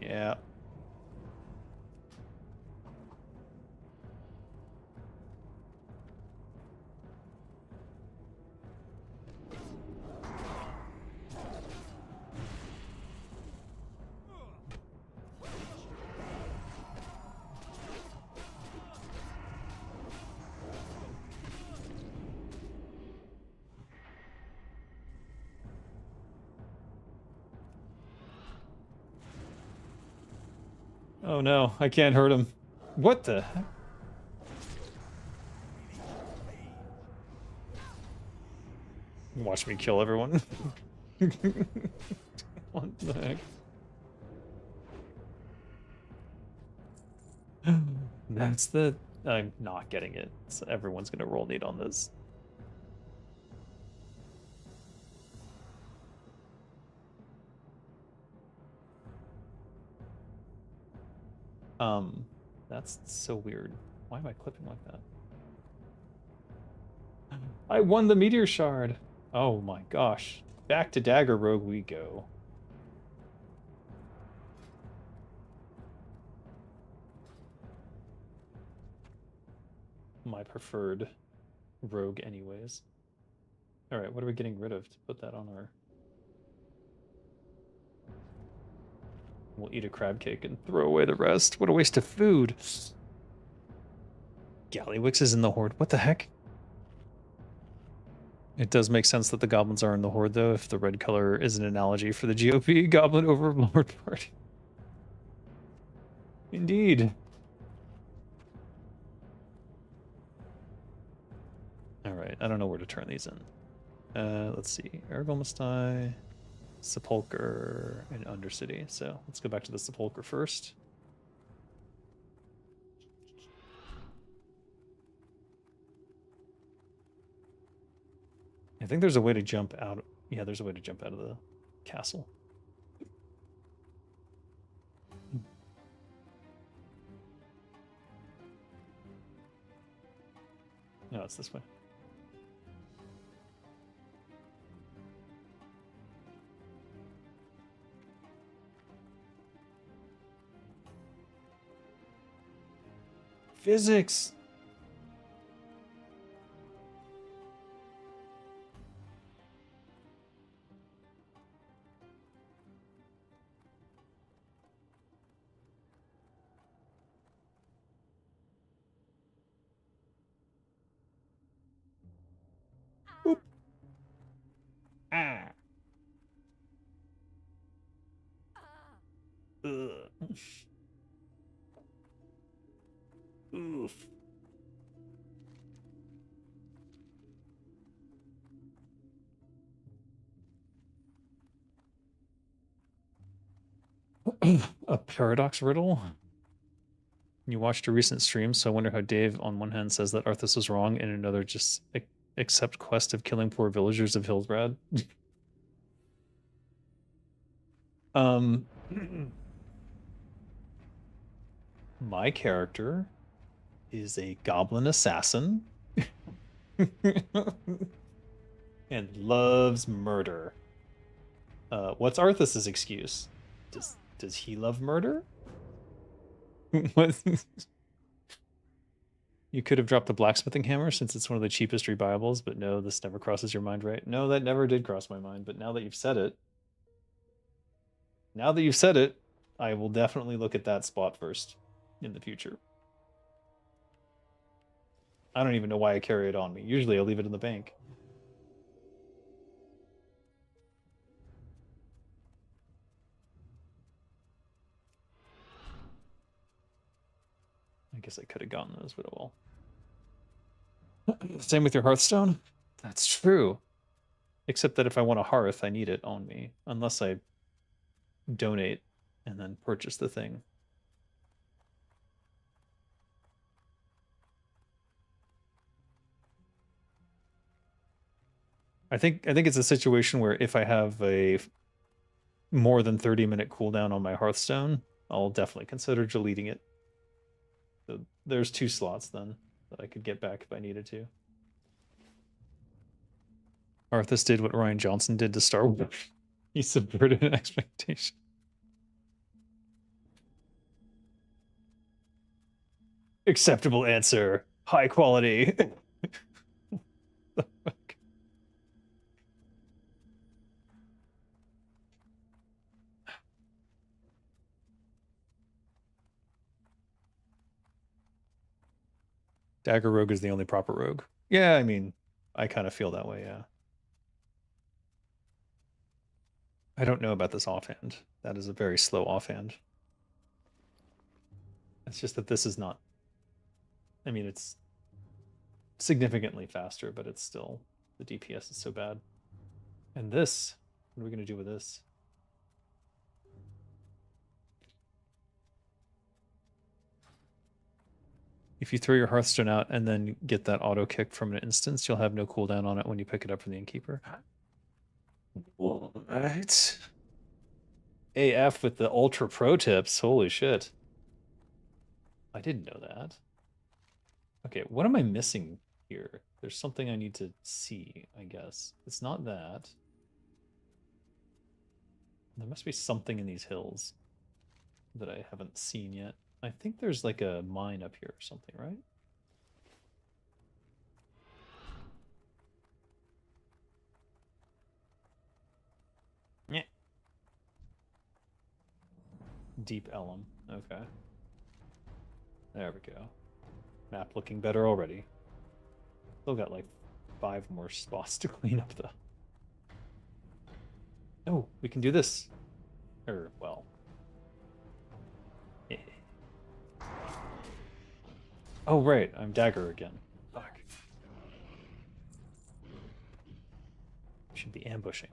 Yeah. Oh no, I can't hurt him. What the heck? Watch me kill everyone. What the heck? That's the... I'm not getting it. So everyone's gonna roll need on this. That's so weird. Why am I clipping like that? I won the meteor shard. Oh my gosh. Back to Dagger Rogue we go. My preferred rogue anyways. All right, what are we getting rid of to put that on our... We'll eat a crab cake and throw away the rest. What a waste of food. Gallywix is in the Horde. What the heck? It does make sense that the goblins are in the Horde, though, if the red color is an analogy for the GOP Goblin Overlord Party. Indeed. Alright, I don't know where to turn these in. Let's see. Ergolmastai, Sepulcher, and Undercity. So let's go back to the Sepulcher first. I think there's a way to jump out. Yeah, there's a way to jump out of the castle. No, it's this way. Physics! Boop. Ah. Ugh. Oof. A paradox riddle? You watched a recent stream, so I wonder how Dave on one hand says that Arthas was wrong and another just accept quest of killing poor villagers of Hillsbrad. My character is a goblin assassin and loves murder. What's Arthas's excuse? Does he love murder? What? You could have dropped the blacksmithing hammer since it's one of the cheapest rebuyables, but no, this never crosses your mind, right? No, that never did cross my mind, but now that you've said it, I will definitely look at that spot first in the future. I don't even know why I carry it on me. Usually I leave it in the bank. I guess I could have gotten those, but oh well. Same with your Hearthstone? That's true. Except that if I want a hearth, I need it on me. Unless I donate and then purchase the thing. I think it's a situation where if I have a more than 30-minute cooldown on my Hearthstone, I'll definitely consider deleting it. So there's 2 slots then that I could get back if I needed to. Arthas did what Ryan Johnson did to Star Wars. He subverted an expectation. Acceptable answer. High quality. The fuck? Dagger Rogue is the only proper rogue. Yeah, I mean, I kind of feel that way, yeah. I don't know about this offhand. That is a very slow offhand. It's just that this is not... I mean, it's significantly faster, but it's still... The DPS is so bad. And this... What are we going to do with this? If you throw your Hearthstone out and then get that auto kick from an instance, you'll have no cooldown on it when you pick it up from the Innkeeper. What? AF with the ultra pro tips. Holy shit. I didn't know that. Okay, what am I missing here? There's something I need to see, I guess. It's not that. There must be something in these hills that I haven't seen yet. I think there's like a mine up here or something, right? Yeah. Deep Elm. Okay. There we go. Map looking better already. Still got like 5 more spots to clean up though. Oh, we can do this. Or, well. Yeah. Oh, right. I'm Dagger again. Fuck. Should be ambushing.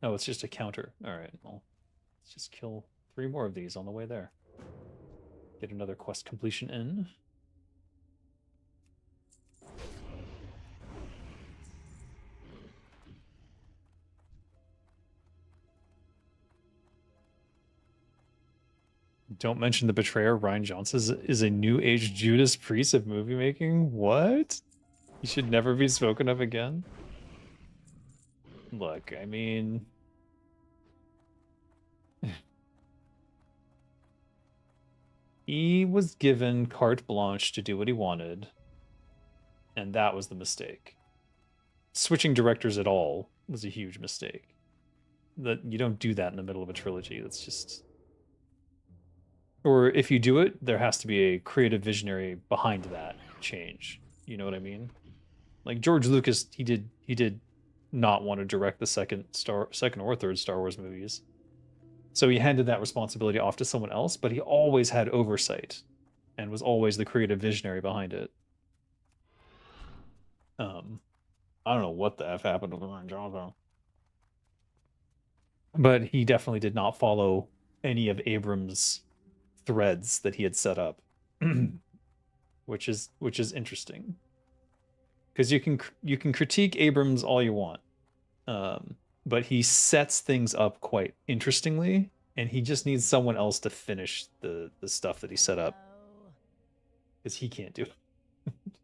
Oh, it's just a counter. All right, well, let's just kill 3 more of these on the way there. Get another quest completion in. Don't mention the betrayer. Ryan Johnson is a new age Judas Priest of movie making. What? He should never be spoken of again. Look, I mean, he was given carte blanche to do what he wanted, and that was the mistake. Switching directors at all was a huge mistake. That you don't do that in the middle of a trilogy. That's just... Or if you do it, there has to be a creative visionary behind that change. You know what I mean? Like George Lucas, he did not want to direct the second or third Star Wars movies. So he handed that responsibility off to someone else, but he always had oversight and was always the creative visionary behind it. I don't know what the F happened with Ryan Johnson. But he definitely did not follow any of Abrams' threads that he had set up. which is interesting. Because you can critique Abrams all you want. But he sets things up quite interestingly, and he just needs someone else to finish the stuff that he set up. Because he can't do it.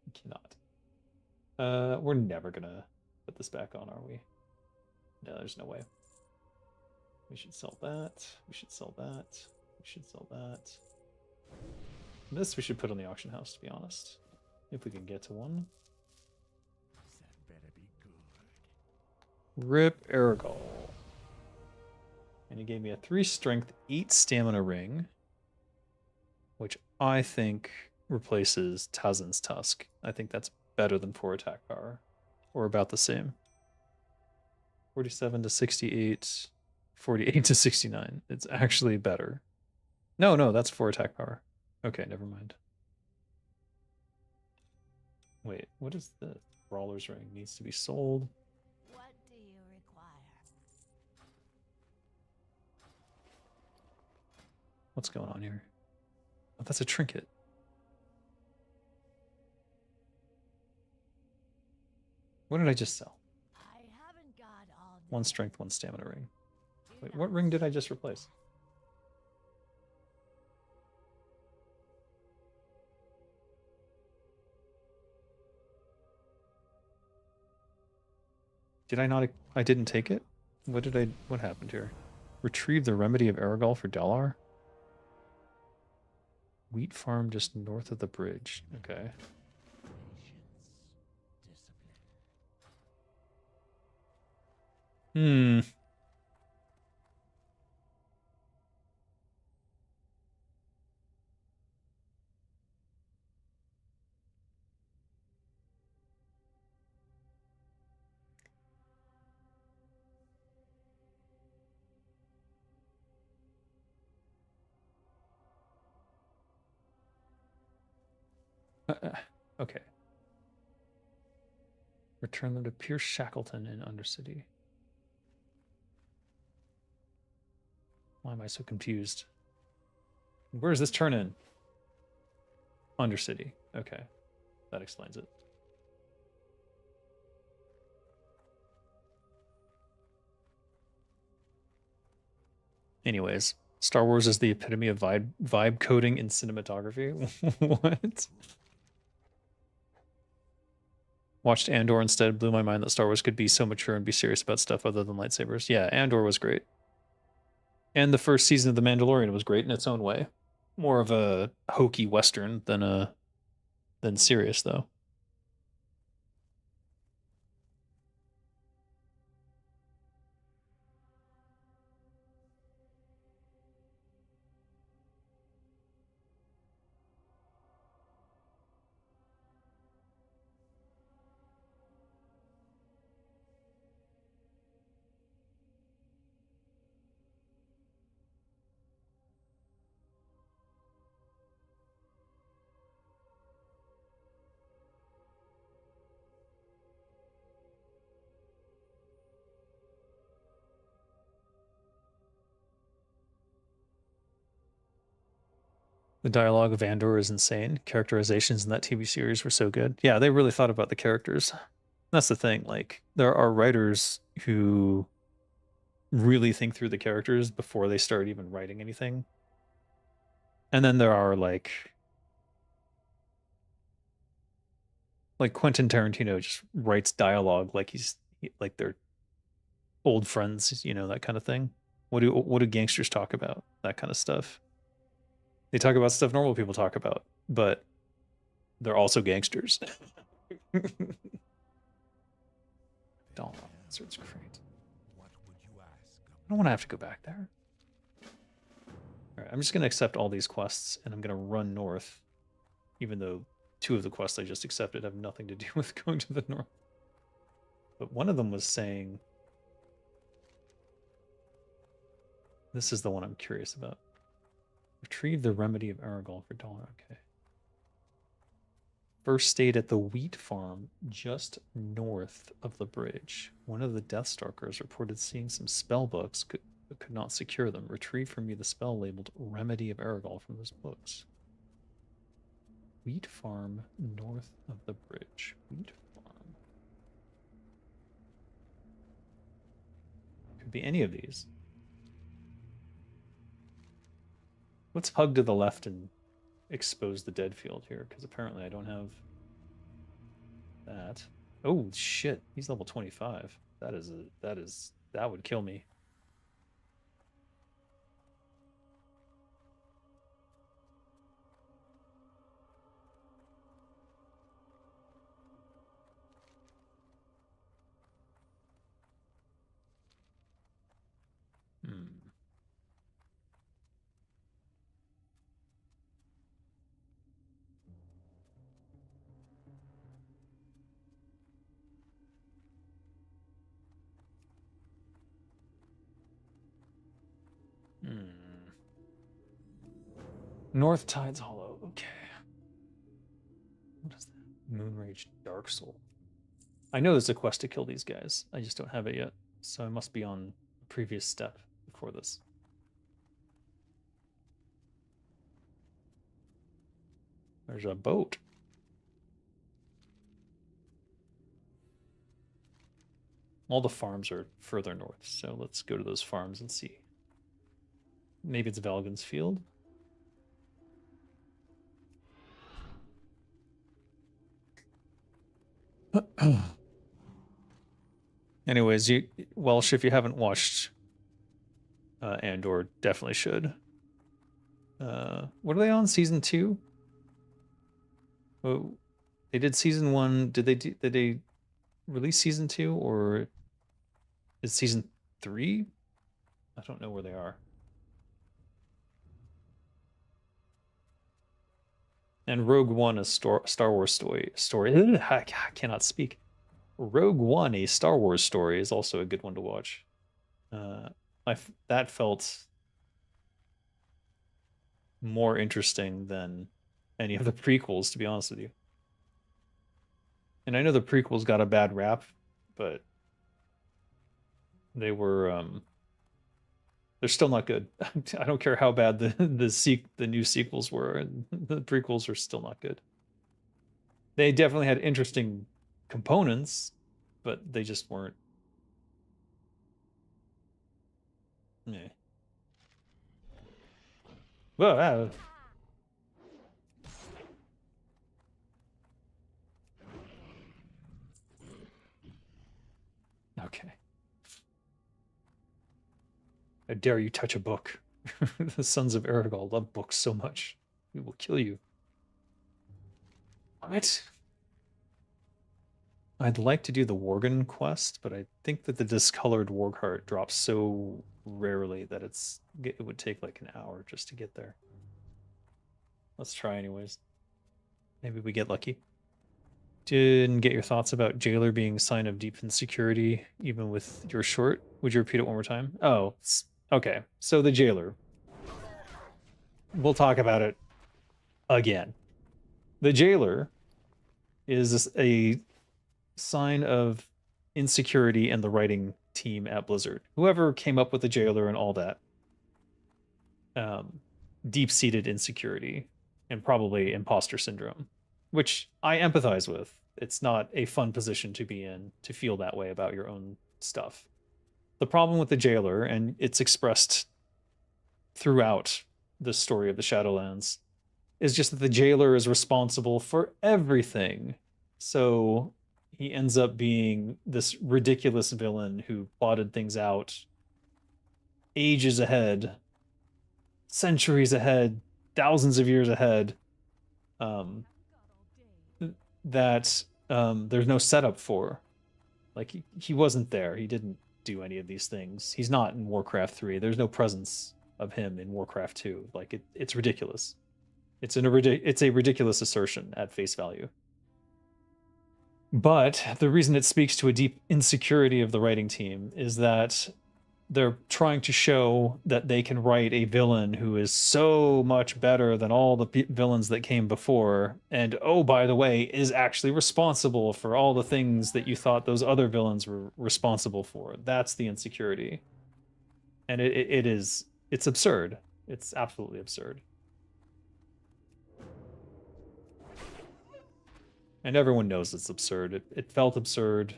He cannot. We're never gonna put this back on, are we? No, there's no way. We should sell that. We should sell that. We should sell that. This we should put on the auction house, to be honest. If we can get to one. That better be good. Rip Aragol. And he gave me a 3 strength, 8 stamina ring, which I think replaces Tazin's Tusk. I think that's better than 4 attack power, or about the same. 47 to 68, 48 to 69. It's actually better. No, that's 4 attack power. Okay, never mind. Wait, what is this? Brawler's ring needs to be sold. What do you require? What's going on here? Oh, that's a trinket. What did I just sell? I haven't got all One day. strength, one stamina ring. Do Wait, not what ring did I just replace? Did I not? I didn't take it? What happened here? Retrieve the remedy of Aragol for Dalar? Wheat farm just north of the bridge. Okay. Patience. Discipline. Hmm. Okay. Return them to Pierce Shackleton in Undercity. Why am I so confused? Where does this turn in? Undercity. Okay. That explains it. Anyways, Star Wars is the epitome of vibe coding in cinematography. What? Watched Andor instead. Blew my mind that Star Wars could be so mature and be serious about stuff other than lightsabers. Yeah, Andor was great. And the first season of The Mandalorian was great in its own way. More of a hokey western than serious though. The dialogue of Andor is insane. Characterizations in that TV series were so good. Yeah, they really thought about the characters. That's the thing. Like, there are writers who really think through the characters before they start even writing anything. And then there are like Quentin Tarantino just writes dialogue like like they're old friends, that kind of thing. What do gangsters talk about? That kind of stuff. They talk about stuff normal people talk about, but they're also gangsters. Dawn Search Crate. What would you ask? I don't want to have to go back there. All right, I'm just going to accept all these quests, and I'm going to run north, even though 2 of the quests I just accepted have nothing to do with going to the north. But one of them was saying, this is the one I'm curious about. Retrieve the remedy of Aragol for $1. Okay. First stayed at the wheat farm just north of the bridge. One of the Deathstalkers reported seeing some spell books, but could not secure them. Retrieve for me the spell labeled Remedy of Aragol from those books. Wheat farm north of the bridge. Wheat farm. Could be any of these. Let's hug to the left and expose the dead field here, because apparently I don't have that. Oh shit, he's level 25. That would kill me. Hmm. Hmm. North Tides Hollow. Okay. What is that? Moonrage Dark Soul. I know there's a quest to kill these guys. I just don't have it yet. So I must be on a previous step before this. There's a boat. All the farms are further north, so let's go to those farms and see. Maybe it's Valgan's Field. Anyways, Welsh, if you haven't watched Andor, definitely should. What are they on? Season 2? Oh, they did season 1. Did they release season 2, or is season 3? I don't know where they are. And Rogue One, a Star Wars story. I cannot speak. Rogue One, a Star Wars story, is also a good one to watch. That felt more interesting than any of the prequels, to be honest with you. And I know the prequels got a bad rap, but they were they're still not good. I don't care how bad the new sequels were, and the prequels are still not good. They definitely had interesting components, but they just weren't. Yeah. Well, okay. How dare you touch a book? The Sons of Aragorn love books so much. We will kill you. What? I'd like to do the Worgen quest, but I think that the discolored warg heart drops so rarely that it would take like an hour just to get there. Let's try anyways. Maybe we get lucky. Didn't get your thoughts about Jailer being a sign of deep insecurity, even with your short. Would you repeat it one more time? Oh, okay. So the Jailer. We'll talk about it again. The Jailer is a sign of insecurity in the writing team at Blizzard. Whoever came up with the Jailer and all that. Deep-seated insecurity and probably imposter syndrome, which I empathize with. It's not a fun position to be in, to feel that way about your own stuff. The problem with the Jailer, and it's expressed throughout the story of the Shadowlands, is just that the Jailer is responsible for everything. So he ends up being this ridiculous villain who plotted things out ages ahead, centuries ahead, thousands of years ahead, that there's no setup for. Like, he wasn't there. He didn't do any of these things. He's not in Warcraft 3. There's no presence of him in Warcraft 2. Like, it's ridiculous. It's a ridiculous assertion at face value. But the reason it speaks to a deep insecurity of the writing team is that they're trying to show that they can write a villain who is so much better than all the villains that came before, and oh, by the way, is actually responsible for all the things that you thought those other villains were responsible for. That's the insecurity. And it's absurd. It's absolutely absurd. And everyone knows it's absurd. It felt absurd.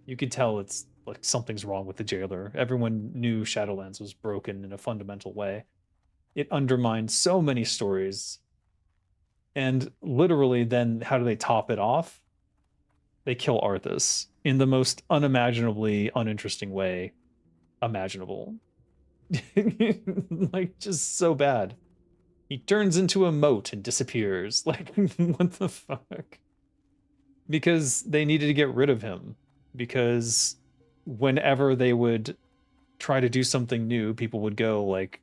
You could tell it's like something's wrong with the Jailer. Everyone knew Shadowlands was broken in a fundamental way. It undermined so many stories. And literally then how do they top it off? They kill Arthas in the most unimaginably uninteresting way imaginable. Like, just so bad. He turns into a moat and disappears. Like, what the fuck? Because they needed to get rid of him. Because whenever they would try to do something new, people would go like,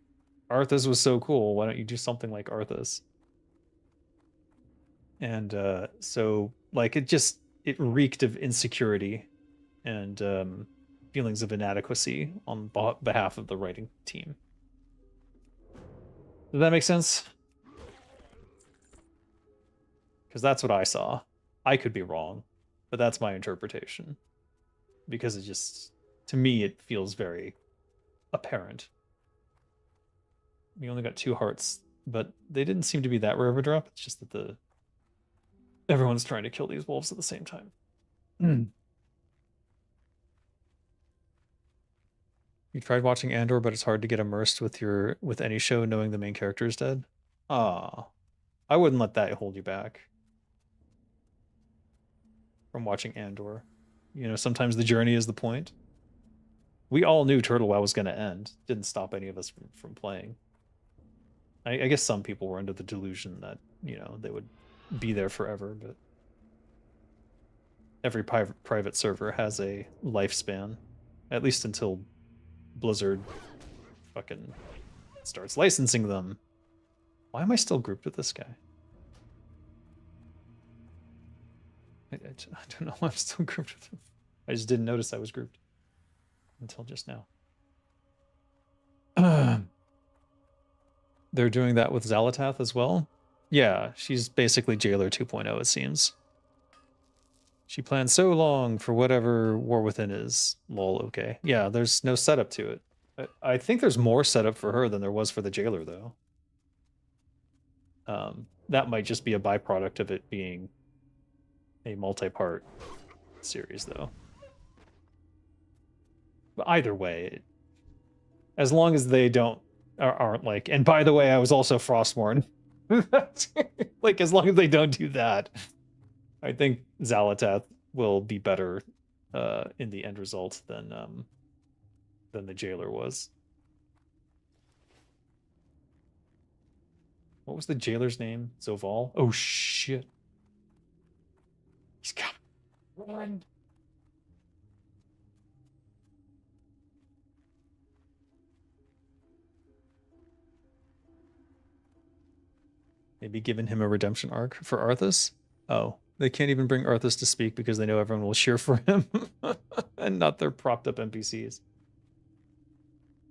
Arthas was so cool, why don't you do something like Arthas? And so like it reeked of insecurity and feelings of inadequacy on behalf of the writing team. Does that make sense? Because that's what I saw. I could be wrong, but that's my interpretation. Because it just, to me, it feels very apparent. We only got 2 hearts, but they didn't seem to be that rare of a drop. It's just that everyone's trying to kill these wolves at the same time. You tried watching Andor, but it's hard to get immersed with any show knowing the main character is dead. Ah, I wouldn't let that hold you back from watching Andor. You know, sometimes the journey is the point. We all knew Turtle Wow was going to end. Didn't stop any of us from playing. I guess some people were under the delusion that, you know, they would be there forever, but every private server has a lifespan, at least until Blizzard fucking starts licensing them. Why am I still grouped with this guy? I don't know why I'm still grouped with him. I just didn't notice I was grouped until just now. They're doing that with Xalatath as well? Yeah, she's basically Jailer 2.0, it seems. She planned so long for whatever War Within is. Lol, okay. Yeah, there's no setup to it. I think there's more setup for her than there was for the Jailer, though. That might just be a byproduct of it being a multi-part series, though. But either way, as long as they aren't like, and by the way, I was also Frostmourne. Like, as long as they don't do that, I think Xalatath will be better in the end result than the Jailer was. What was the Jailer's name? Zoval? Oh shit. He's got run. Maybe giving him a redemption arc for Arthas? Oh, they can't even bring Arthas to speak because they know everyone will cheer for him and not their propped up NPCs.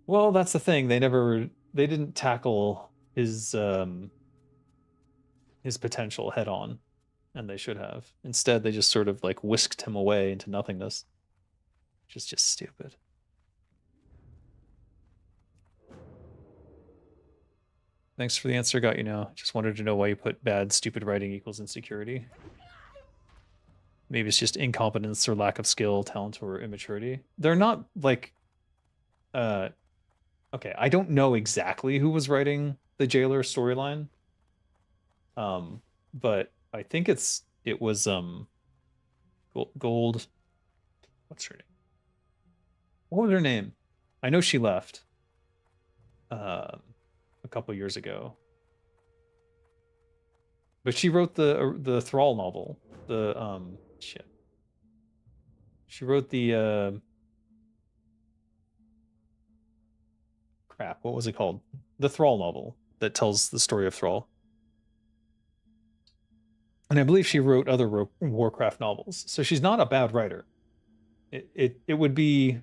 Well, that's the thing. They didn't tackle his potential head on, and they should have. Instead, they just sort of like whisked him away into nothingness, which is just stupid. Thanks for the answer, got you now. Just wanted to know why you put bad, stupid writing equals insecurity. Maybe it's just incompetence or lack of skill, talent, or immaturity. They're not like, okay, I don't know exactly who was writing the Jailer storyline. But I think it was Gold. What's her name? What was her name? I know she left a couple years ago. But she wrote the Thrall novel. The shit. She wrote the crap, what was it called? The Thrall novel that tells the story of Thrall. And I believe she wrote other Warcraft novels. So she's not a bad writer. It would be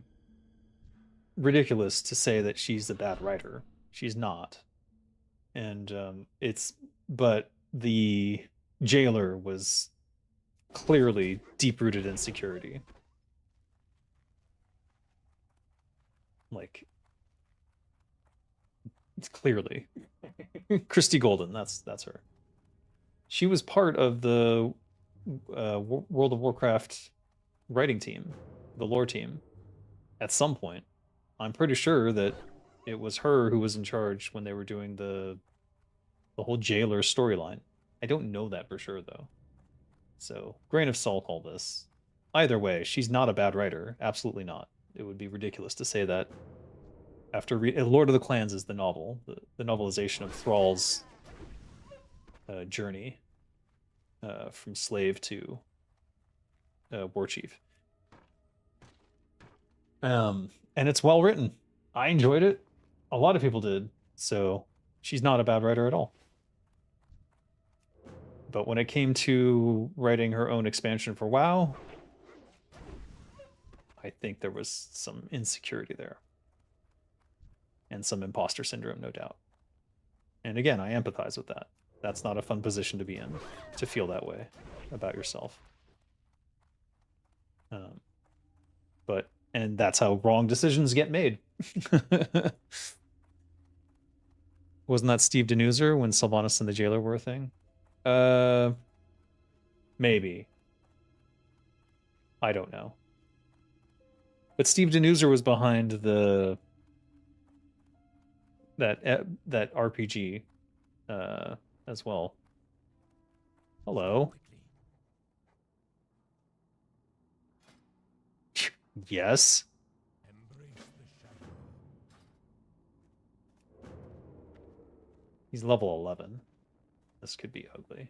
ridiculous to say that she's a bad writer. She's not. And but the Jailer was clearly deep-rooted insecurity. Like, it's clearly. Christy Golden, that's her. She was part of the World of Warcraft writing team, the lore team, at some point. I'm pretty sure that it was her who was in charge when they were doing the whole Jailer storyline. I don't know that for sure, though. So, grain of salt, all this. Either way, she's not a bad writer. Absolutely not. It would be ridiculous to say that after Lord of the Clans is the novel, the novelization of Thrall's journey from slave to war chief. And it's well written. I enjoyed it. A lot of people did. So she's not a bad writer at all. But when it came to writing her own expansion for WoW, I think there was some insecurity there. And some imposter syndrome, no doubt. And again, I empathize with that. That's not a fun position to be in, to feel that way about yourself. And that's how wrong decisions get made. Wasn't that Steve Denuser when Sylvanas and the Jailer were a thing? Maybe. I don't know. But Steve Denuser was behind the that RPG as well. Hello. Yes. Embrace the shadow. He's level 11. This could be ugly.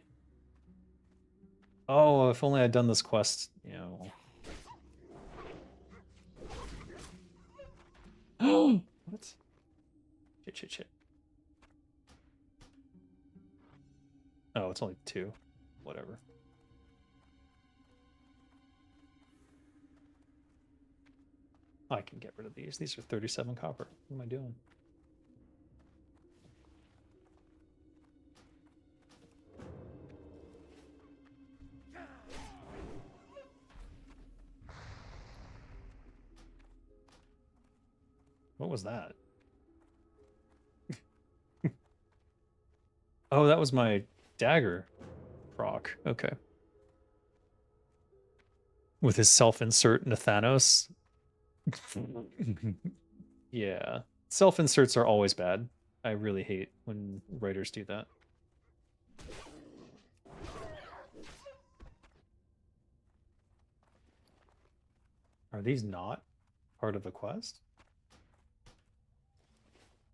Oh, if only I'd done this quest, you know. What? Shit. Oh, it's only 2. Whatever. I can get rid of these. These are 37 copper. What am I doing? What was that? Oh, that was my dagger proc. Okay. With his self-insert Nathanos. Yeah. Self-inserts are always bad. I really hate when writers do that. Are these not part of the quest?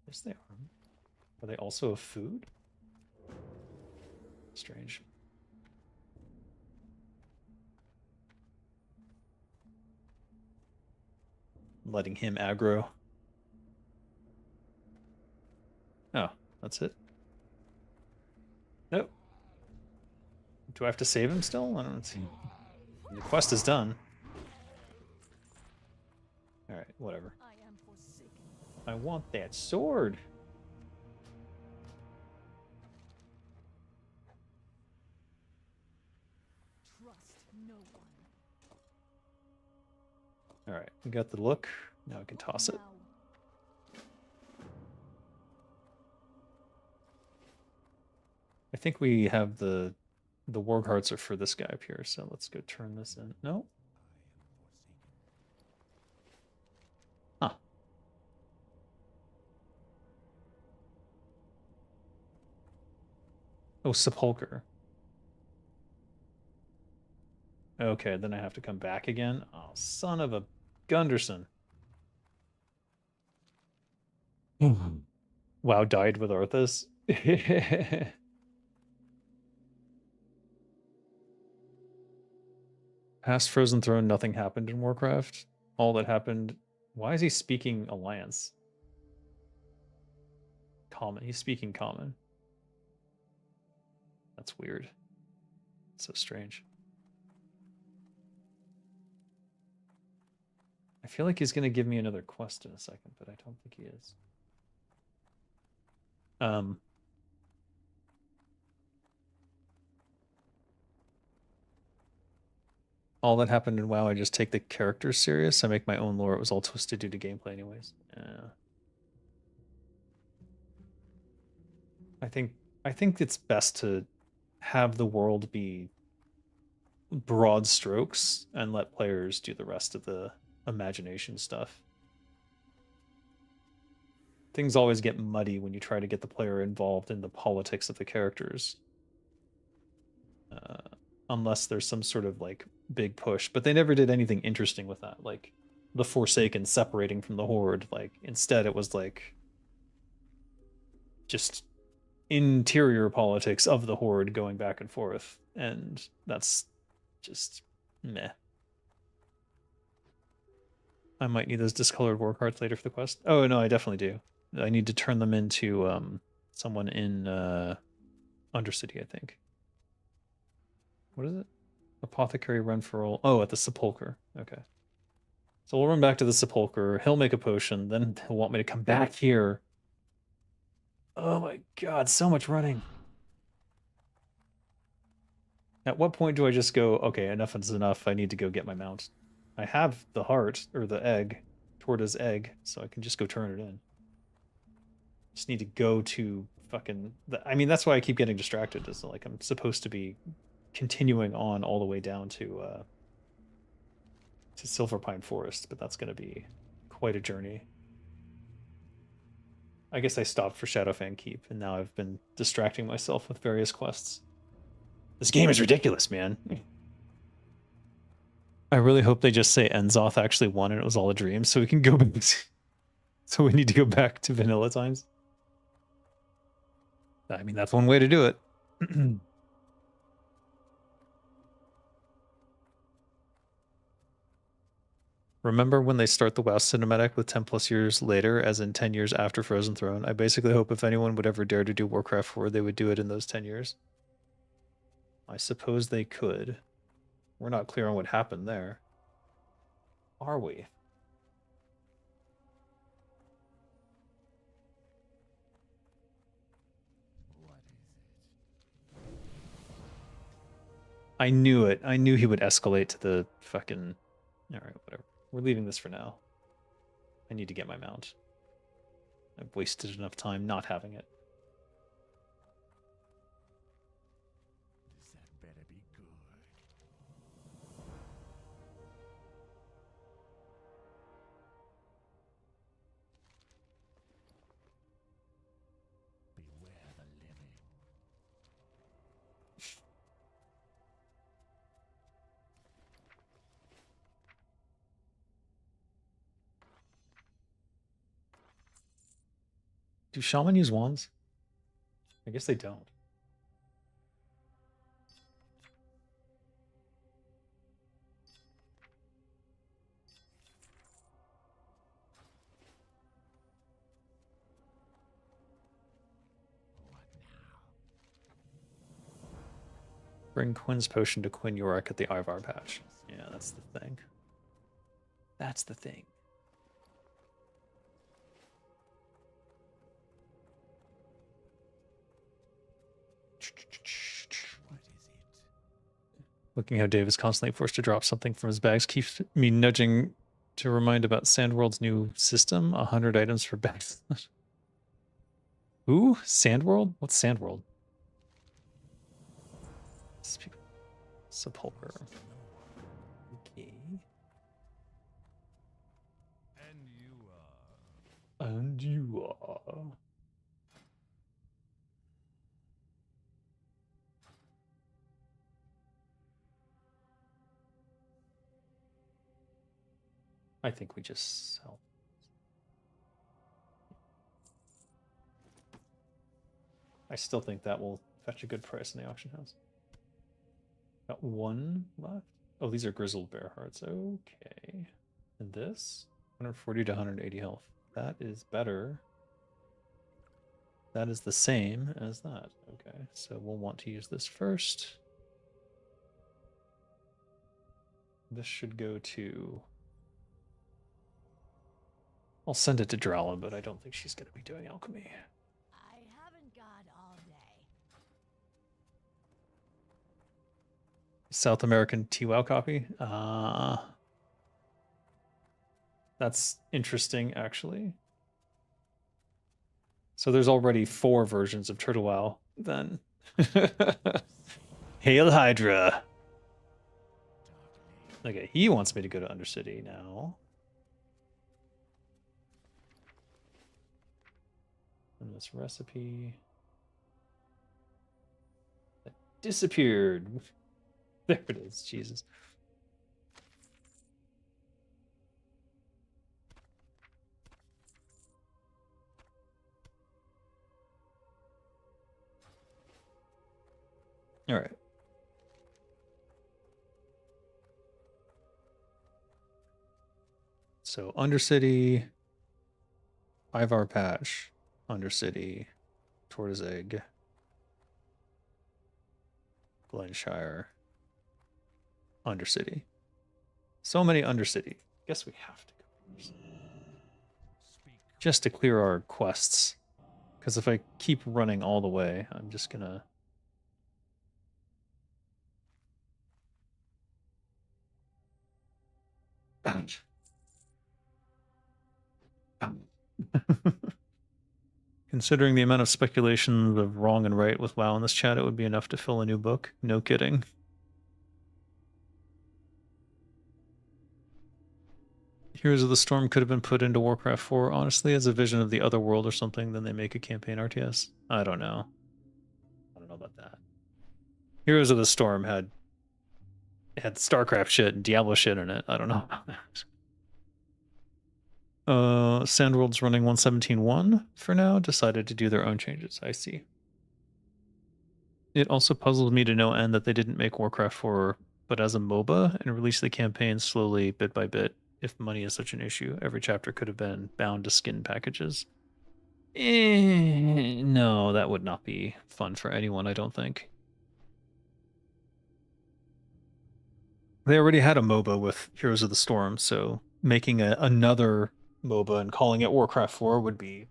Yes, they are. Are they also a food? Strange. Letting him aggro. Oh, that's it. Nope. Do I have to save him still? I don't see. The quest is done. Alright, whatever. I am forsaken. I want that sword. Trust no one. Alright, we got the look. Now we can toss it. Now, I think we have the warg hearts are for this guy up here, so let's go turn this in. No? Huh. Oh, sepulcher. Okay, then I have to come back again. Oh, son of a Gunderson. Wow, died with Arthas. Past Frozen Throne, nothing happened in Warcraft. All that happened... Why is he speaking Alliance? Common. He's speaking Common. That's weird. So strange. I feel like he's going to give me another quest in a second, but I don't think he is. All that happened in WoW, I just take the characters serious. I make my own lore. It was all twisted due to gameplay anyways. I think it's best to have the world be broad strokes and let players do the rest of the imagination stuff. Things always get muddy when you try to get the player involved in the politics of the characters. Unless there's some sort of like big push, but they never did anything interesting with that, like the Forsaken separating from the Horde. Like instead it was like just interior politics of the Horde going back and forth, and that's just meh. I might need those discolored war cards later for the quest. Oh no, I definitely do. I need to turn them into someone in Undercity, I think. What is it? Apothecary run for all. Oh, at the Sepulcher. Okay. So we'll run back to the Sepulcher. He'll make a potion. Then he'll want me to come back here. Oh my god, so much running. At what point do I just go, okay, enough is enough. I need to go get my mount. I have the heart, or the egg, Torta's egg, so I can just go turn it in. Just need to go to fucking... I mean, that's why I keep getting distracted. Is like I'm supposed to be continuing on all the way down to Silverpine Forest, but that's going to be quite a journey. I guess I stopped for Shadowfang Keep, and now I've been distracting myself with various quests. This game is ridiculous, man. I really hope they just say Enzoth actually won and it was all a dream, so we can go back. So we need to go back to vanilla times. I mean, that's one way to do it. Remember when they start the WoW cinematic with 10 plus years later, as in 10 years after Frozen Throne? I basically hope if anyone would ever dare to do Warcraft 4, they would do it in those 10 years. I suppose they could. We're not clear on what happened there. Are we? What is it? I knew it. I knew he would escalate to the fucking... Alright, whatever. We're leaving this for now. I need to get my mount. I've wasted enough time not having it. That better be good. Beware the living. Do shaman use wands? I guess they don't. What now? Bring Quinn's potion to Quinn Yorick at the Ivar patch. Yeah, that's the thing. That's the thing. What is it? Looking how Dave is constantly forced to drop something from his bags keeps me nudging to remind about Sandworld's new system. 100 items for bags. Who? Sandworld? What's Sandworld? Sepulcher. Okay. And you are. And you are. I think we just sell. I still think that will fetch a good price in the auction house. Got one left. Oh, these are grizzled bear hearts. Okay. And this? 140 to 180 health. That is better. That is the same as that. Okay, so we'll want to use this first. This should go to... I'll send it to Drala, but I don't think she's going to be doing alchemy. I haven't got all day. South American TWOW copy? That's interesting, actually. So there's already 4 versions of Turtle WoW, then. Hail Hydra! Okay, he wants me to go to Undercity now. And this recipe... That disappeared! There it is, Jesus. All right. So Undercity, Ivar Patch, Undercity, Tortoise Egg, Glenshire, Undercity. So many Undercity. Guess we have to go Undercity. Just to clear our quests. Because if I keep running all the way, I'm just gonna... Ouch. Considering the amount of speculations of wrong and right with WoW in this chat, it would be enough to fill a new book. No kidding. Heroes of the Storm could have been put into Warcraft 4, honestly, as a vision of the other world or something, then they make a campaign RTS. I don't know. I don't know about that. Heroes of the Storm had StarCraft shit and Diablo shit in it. I don't know about that. Sandworld's running 117.1 for now. Decided to do their own changes. I see. It also puzzles me to no end that they didn't make Warcraft 4 but as a MOBA and release the campaign slowly, bit by bit. If money is such an issue, every chapter could have been bound to skin packages. No, that would not be fun for anyone, I don't think. They already had a MOBA with Heroes of the Storm, so making another MOBA and calling it Warcraft 4 would be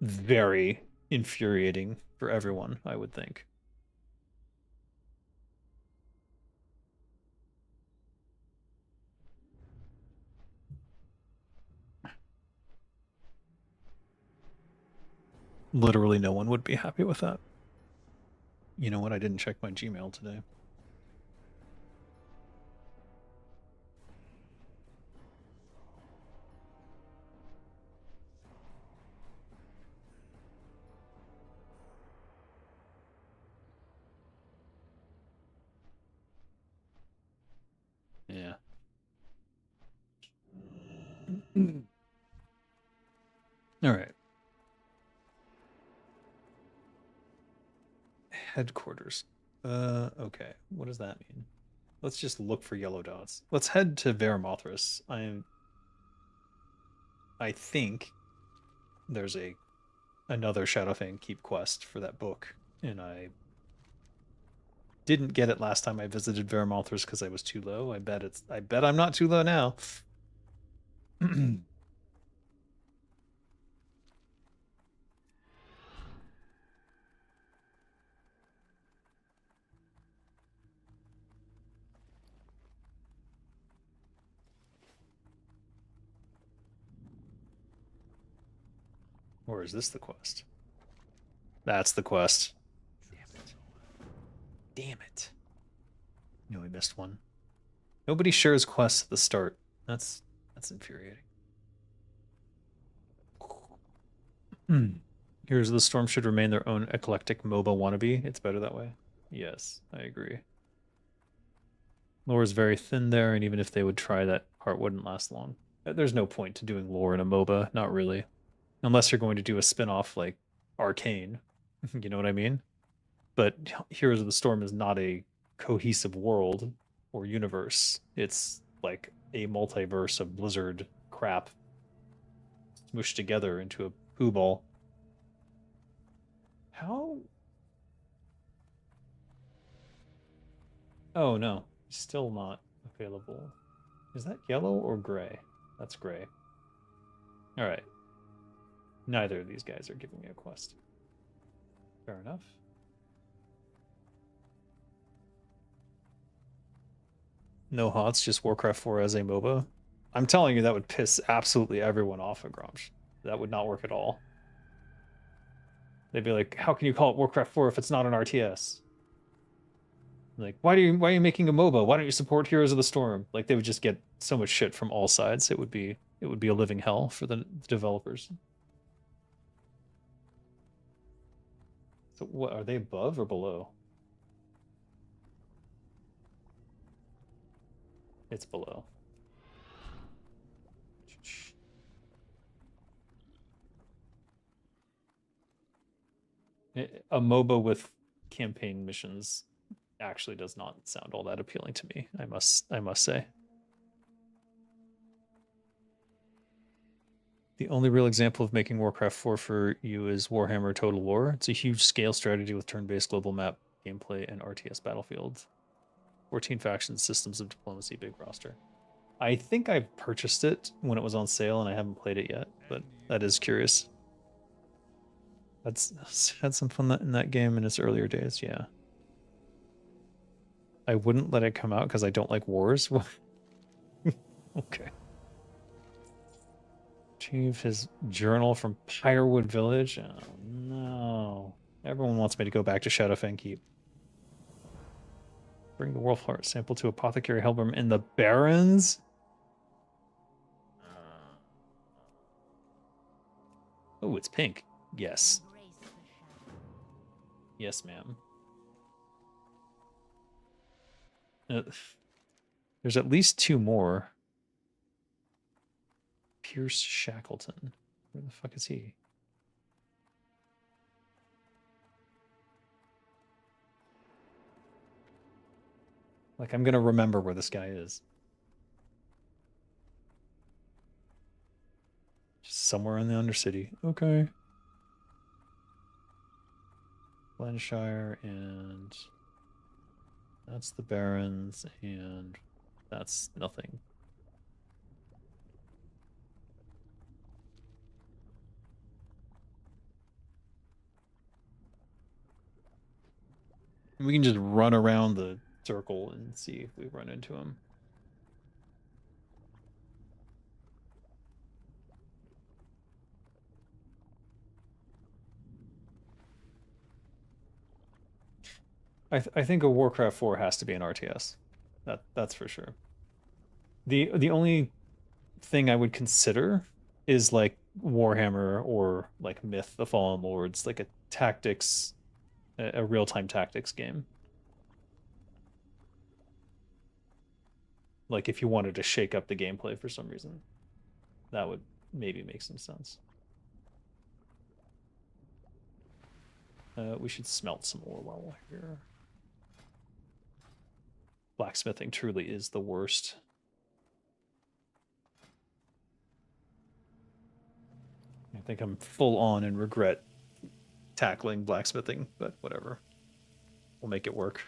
very infuriating for everyone, I would think. Literally no one would be happy with that. You know what? I didn't check my Gmail today. Yeah. All right. Headquarters. Okay. What does that mean? Let's just look for yellow dots. Let's head to Veramothras. I think there's another Shadowfang Keep quest for that book, and I didn't get it last time I visited Veramothras because I was too low. I bet I'm not too low now. Or is this the quest? That's the quest. Damn it. Damn it. No, we missed one. Nobody shares quests at the start. That's infuriating. Heroes of the Storm should remain their own eclectic MOBA wannabe. It's better that way. Yes, I agree. Lore is very thin there, and even if they would try, that part wouldn't last long. There's no point to doing lore in a MOBA, not really. Unless you're going to do a spin-off like Arcane. You know what I mean? But Heroes of the Storm is not a cohesive world or universe. It's like a multiverse of Blizzard crap smooshed together into a poo ball. How? Oh no, still not available. Is that yellow or gray? That's gray. All right. Neither of these guys are giving me a quest. Fair enough. No HOTS, just Warcraft 4 as a MOBA. I'm telling you, that would piss absolutely everyone off at Gromsh. That would not work at all. They'd be like, how can you call it Warcraft 4 if it's not an RTS? Like, why are you making a MOBA? Why don't you support Heroes of the Storm? Like, they would just get so much shit from all sides. It would be a living hell for the developers. So what, are they above or below? It's below. A MOBA with campaign missions actually does not sound all that appealing to me, I must say. The only real example of making Warcraft 4 for you is Warhammer Total War. It's a huge scale strategy with turn-based global map gameplay and RTS battlefield. 14 factions, systems of diplomacy, big roster. I think I purchased it when it was on sale and I haven't played it yet, but that is curious. That's had some fun in that game in its earlier days, yeah. I wouldn't let it come out because I don't like wars. Okay. Achieve his journal from Pyrewood Village. Oh no. Everyone wants me to go back to Shadowfang Keep. Bring the Wolf Heart sample to Apothecary Helbram in the Barrens? Ooh, it's pink. Yes. Embrace the shadow. Yes, ma'am. There's at least 2 more. Pierce Shackleton. Where the fuck is he? Like, I'm gonna remember where this guy is. Just somewhere in the Undercity. Okay. Glenshire, and that's the Barrens, and that's nothing. We can just run around the circle and see if we run into him. I think a Warcraft 4 has to be an RTS. That's for sure. The only thing I would consider is like Warhammer or like Myth: The Fallen Lords, like a tactics, a real-time tactics game. Like if you wanted to shake up the gameplay for some reason, that would maybe make some sense. We should smelt some more while we're here. Blacksmithing truly is the worst. I think I'm full on and regret tackling blacksmithing, but whatever. We'll make it work.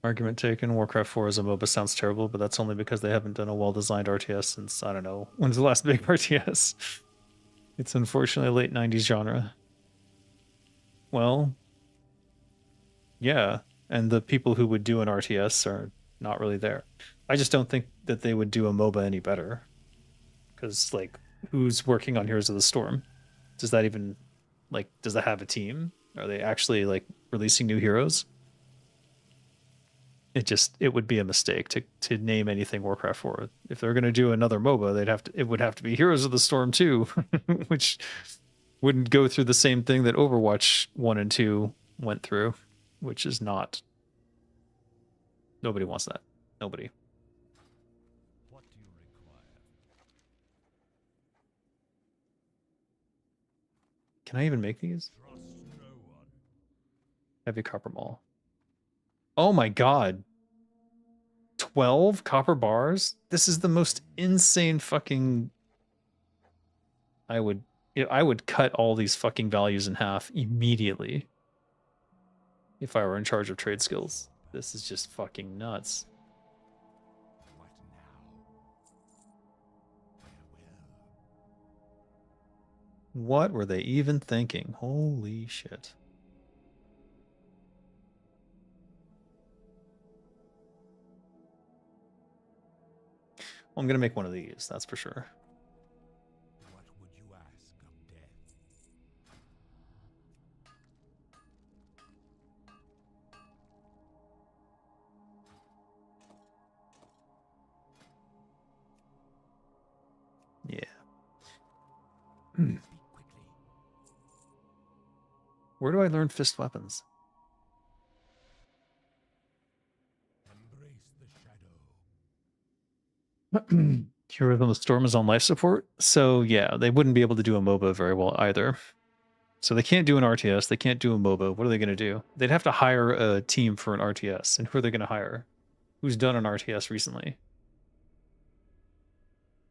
Argument taken. Warcraft 4 as a MOBA sounds terrible, but that's only because they haven't done a well-designed RTS since, I don't know, when's the last big RTS? It's unfortunately a late 90s genre. Well, yeah, and the people who would do an RTS are not really there. I just don't think that they would do a MOBA any better. Because, like, who's working on Heroes of the Storm? Does that even, like, does that have a team? Are they actually, like, releasing new heroes? It would be a mistake to name anything Warcraft 4. If they're going to do another MOBA, it would have to be Heroes of the Storm 2, which wouldn't go through the same thing that Overwatch 1 and 2 went through, which is not. Nobody wants that. Nobody. What do you require? Can I even make these? Trust no one. Heavy copper maul. Oh my god. 12 copper bars? This is the most insane fucking... I would cut all these fucking values in half immediately if I were in charge of trade skills. This is just fucking nuts. What now? Farewell. What were they even thinking? Holy shit. Well, I'm gonna make one of these, that's for sure. What would you ask of death? Yeah. Speak quickly. Where do I learn fist weapons? Embrace the shadow. Heroes of the Storm is on life support, so yeah, they wouldn't be able to do a MOBA very well either. So they can't do an RTS, they can't do a MOBA. What are they going to do? They'd have to hire a team for an RTS, and who are they going to hire? Who's done an RTS recently?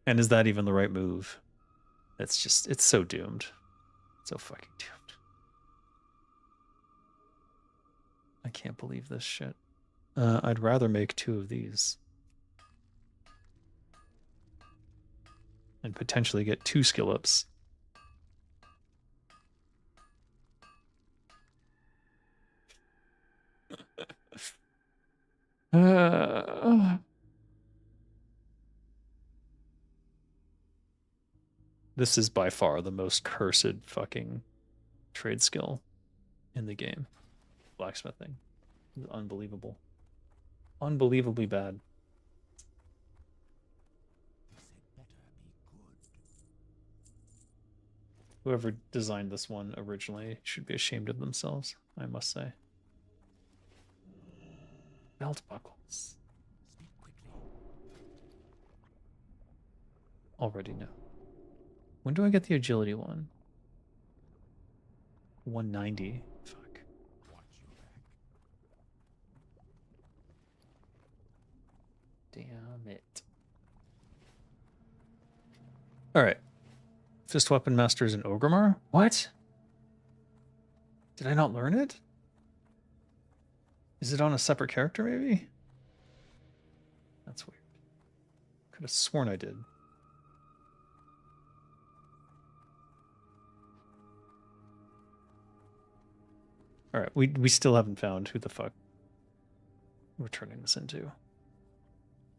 And is that even the right move? It's so doomed. So fucking doomed. I can't believe this shit. I'd rather make 2 of these. And potentially get 2 skill ups. This is by far the most cursed fucking trade skill in the game. Blacksmithing. It's unbelievable. Unbelievably bad. Whoever designed this one originally should be ashamed of themselves, I must say. Belt buckles. Speak quickly. Already know. When do I get the agility one? 190. Fuck. Watch your back. Damn it. Alright. Fist Weapon Masters in Orgrimmar? What? Did I not learn it? Is it on a separate character, maybe? That's weird. Could have sworn I did. Alright, we still haven't found who the fuck we're turning this into.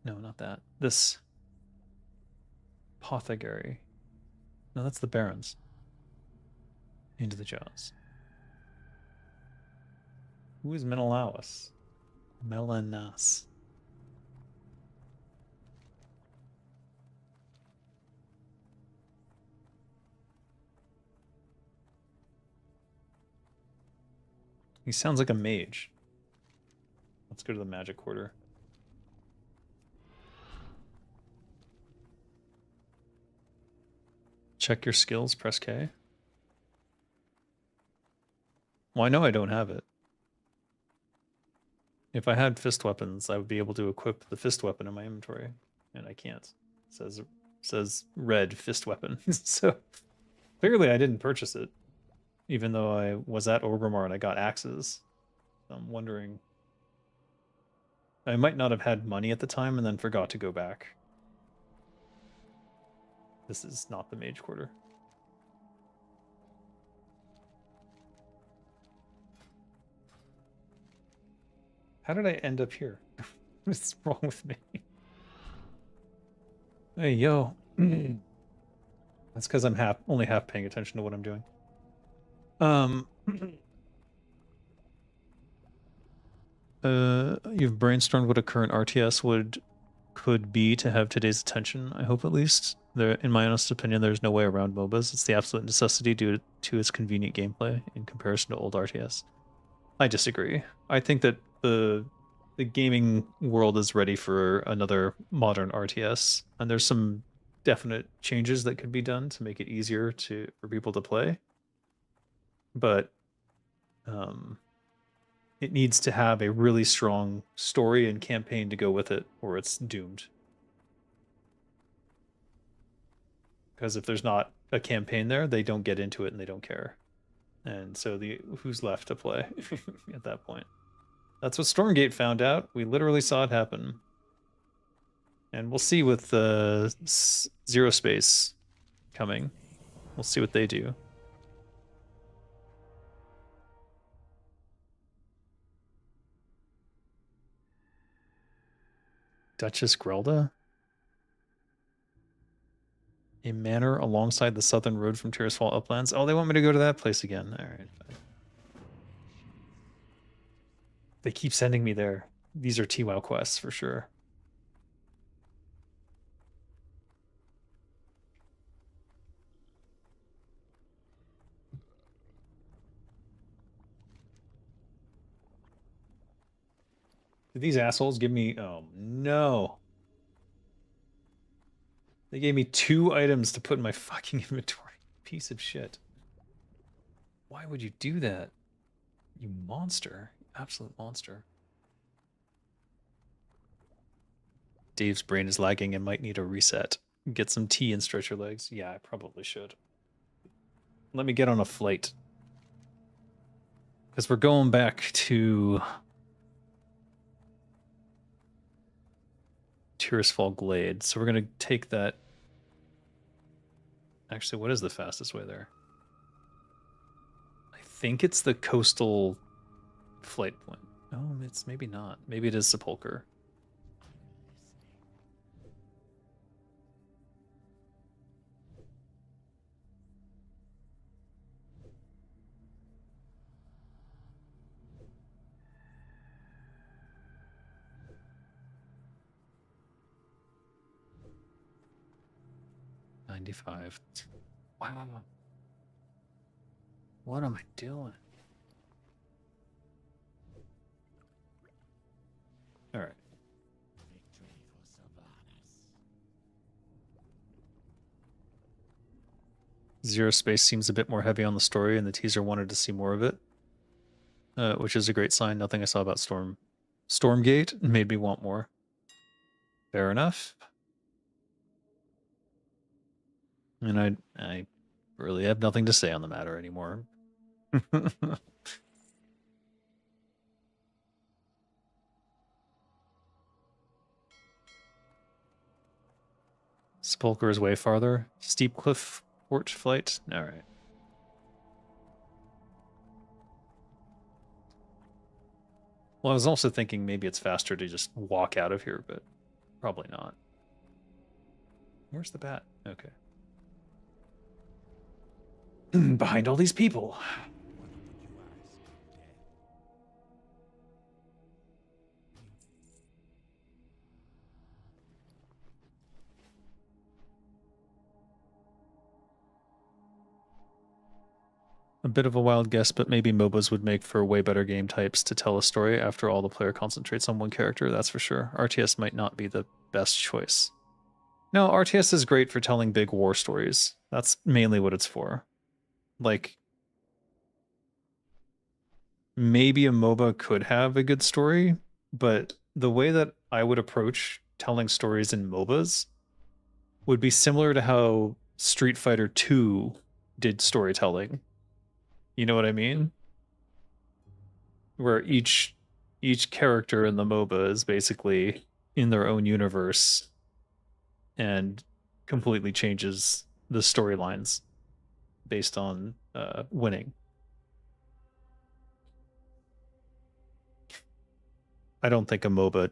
No, not that. This Apothecary. No, that's the Barons. Into the Jaws. Who is Menelaus? Melanas. He sounds like a mage. Let's go to the magic quarter. Check your skills, press K. Well, I know I don't have it. If I had fist weapons, I would be able to equip the fist weapon in my inventory, and I can't. It says red fist weapon. So clearly I didn't purchase it, even though I was at Orgrimmar and I got axes. I'm wondering, I might not have had money at the time and then forgot to go back. This is not the mage quarter. How did I end up here? What's wrong with me? Hey, yo. That's because I'm only half paying attention to what I'm doing. You've brainstormed what a current RTS could be to have today's attention, I hope at least. In my honest opinion, there's no way around MOBAs. It's the absolute necessity due to its convenient gameplay in comparison to old RTS. I disagree. I think that the gaming world is ready for another modern RTS, and there's some definite changes that could be done to make it easier for people to play. But it needs to have a really strong story and campaign to go with it, or it's doomed. Because if there's not a campaign there, they don't get into it and they don't care. And so who's left to play at that point? That's what Stormgate found out. We literally saw it happen. And we'll see with Zero Space coming. We'll see what they do. Duchess Grelda? A manor alongside the southern road from Tirisfal Uplands. Oh, they want me to go to that place again. All right. Fine. They keep sending me there. These are TWoW quests for sure. Did these assholes give me... Oh, no. They gave me 2 items to put in my fucking inventory. Piece of shit. Why would you do that? You monster. Absolute monster. Dave's brain is lagging and might need a reset. Get some tea and stretch your legs. Yeah, I probably should. Let me get on a flight. Because we're going back to Tirisfal Glade. So we're going to take that. Actually, what is the fastest way there? I think it's the coastal flight point. Oh, it's maybe not. Maybe it is Sepulchre. $95. Wow. What am I doing? All right. Victory for Sylvanas. Zero Space seems a bit more heavy on the story, and the teaser wanted to see more of it, which is a great sign. Nothing I saw about Stormgate made me want more. Fair enough. And I really have nothing to say on the matter anymore. Sepulchre is way farther. Steep cliff port flight. All right. Well, I was also thinking maybe it's faster to just walk out of here, but probably not. Where's the bat? Okay. Behind all these people. What would you ask of death? A bit of a wild guess, but maybe MOBAs would make for way better game types to tell a story after all the player concentrates on one character, that's for sure. RTS might not be the best choice. No, RTS is great for telling big war stories. That's mainly what it's for. Like, maybe a MOBA could have a good story, but the way that I would approach telling stories in MOBAs would be similar to how Street Fighter 2 did storytelling. You know what I mean? Where each character in the MOBA is basically in their own universe and completely changes the storylines based on winning. I don't think a MOBA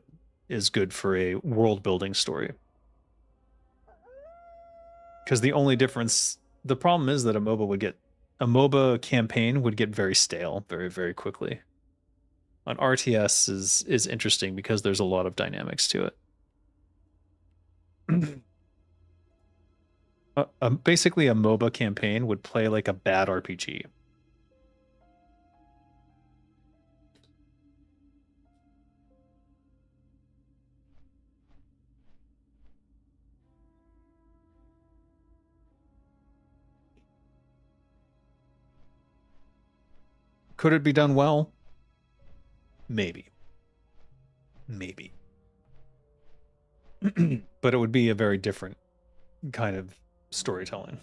is good for a world building story. Because the problem is that a MOBA campaign would get very stale very, very quickly. An RTS is interesting because there's a lot of dynamics to it. Basically, a MOBA campaign would play like a bad RPG. Could it be done well? Maybe. Maybe. But it would be a very different kind of storytelling.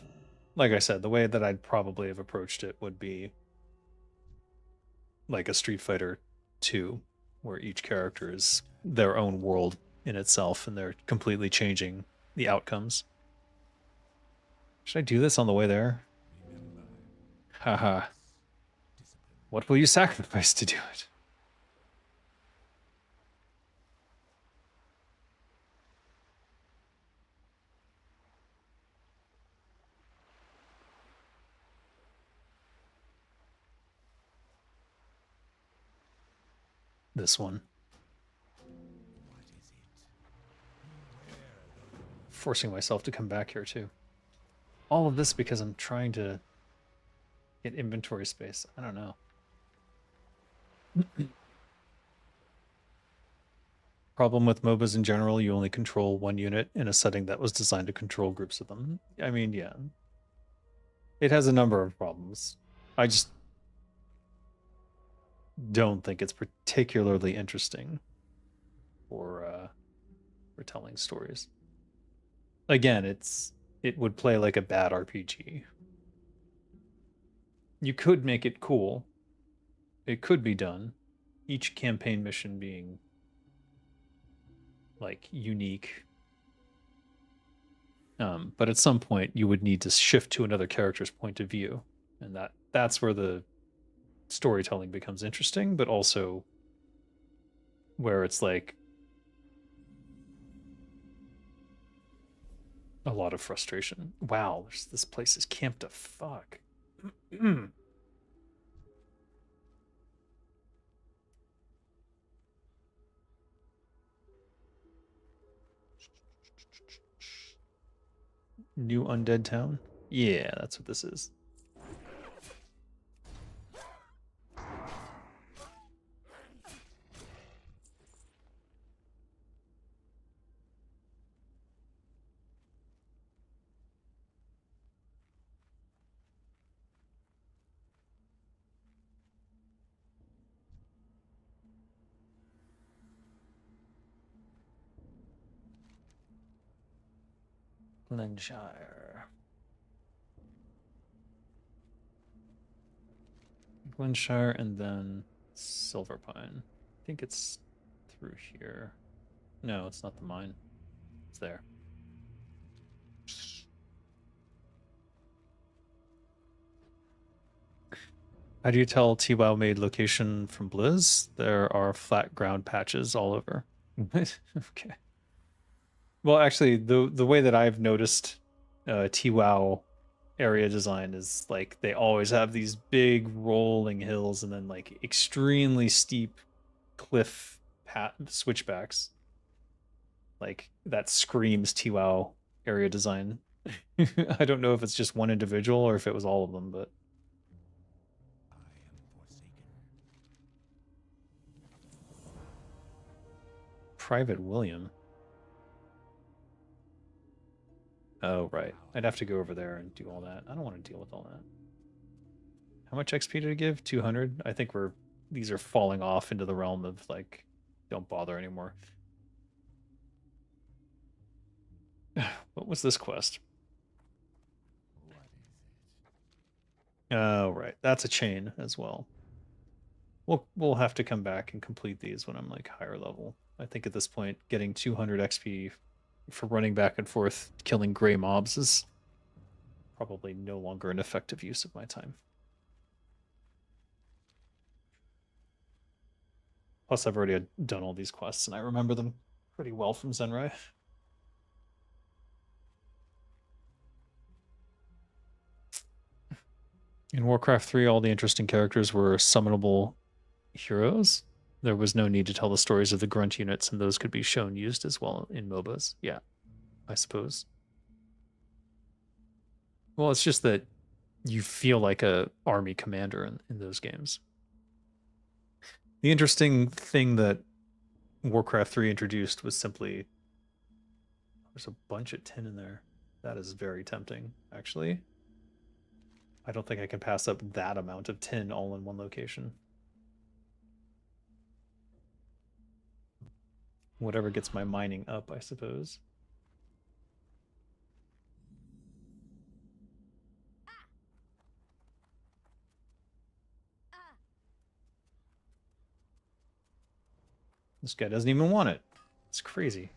Like I said, the way that I'd probably have approached it would be like a Street Fighter 2, where each character is their own world in itself and they're completely changing the outcomes. Should I do this on the way there? Remember, Haha. discipline. What will you sacrifice to do it? This one. What is it? Forcing myself to come back here too. All of this because I'm trying to get inventory space. I don't know. Problem with MOBAs in general, you only control one unit in a setting that was designed to control groups of them. I mean, yeah. It has a number of problems. I just don't think it's particularly interesting for telling stories. Again, it would play like a bad RPG. You could make it cool. It could be done. Each campaign mission being like unique. But at some point you would need to shift to another character's point of view. And that's where the storytelling becomes interesting, but also where it's like a lot of frustration. Wow, this place is camped to fuck. New Undead Town? Yeah, that's what this is. Glenshire. Glenshire and then Silverpine. I think it's through here. No, it's not the mine. It's there. How do you tell TWoW made location from Blizz? There are flat ground patches all over. Okay. Well, actually, the way that I've noticed TWoW area design is like they always have these big rolling hills and then like extremely steep cliff switchbacks. Like that screams TWoW area design. I don't know if it's just one individual or if it was all of them, but I am forsaken. Private William. Oh, right. I'd have to go over there and do all that. I don't want to deal with all that. How much XP did it give? 200? I think these are falling off into the realm of like, don't bother anymore. What was this quest? What is it? Oh, right. That's a chain as well. We'll have to come back and complete these when I'm like higher level. I think at this point, getting 200 XP for running back and forth killing gray mobs is probably no longer an effective use of my time. Plus, I've already done all these quests and I remember them pretty well from Zenrai. In Warcraft 3, all the interesting characters were summonable heroes. There was no need to tell the stories of the grunt units, and those could be shown used as well in MOBAs. Yeah, I suppose. Well, it's just that you feel like a army commander in those games. The interesting thing that Warcraft 3 introduced was simply there's a bunch of tin in there. That is very tempting, actually. I don't think I can pass up that amount of tin all in one location. Whatever gets my mining up, I suppose. This guy doesn't even want it. It's crazy.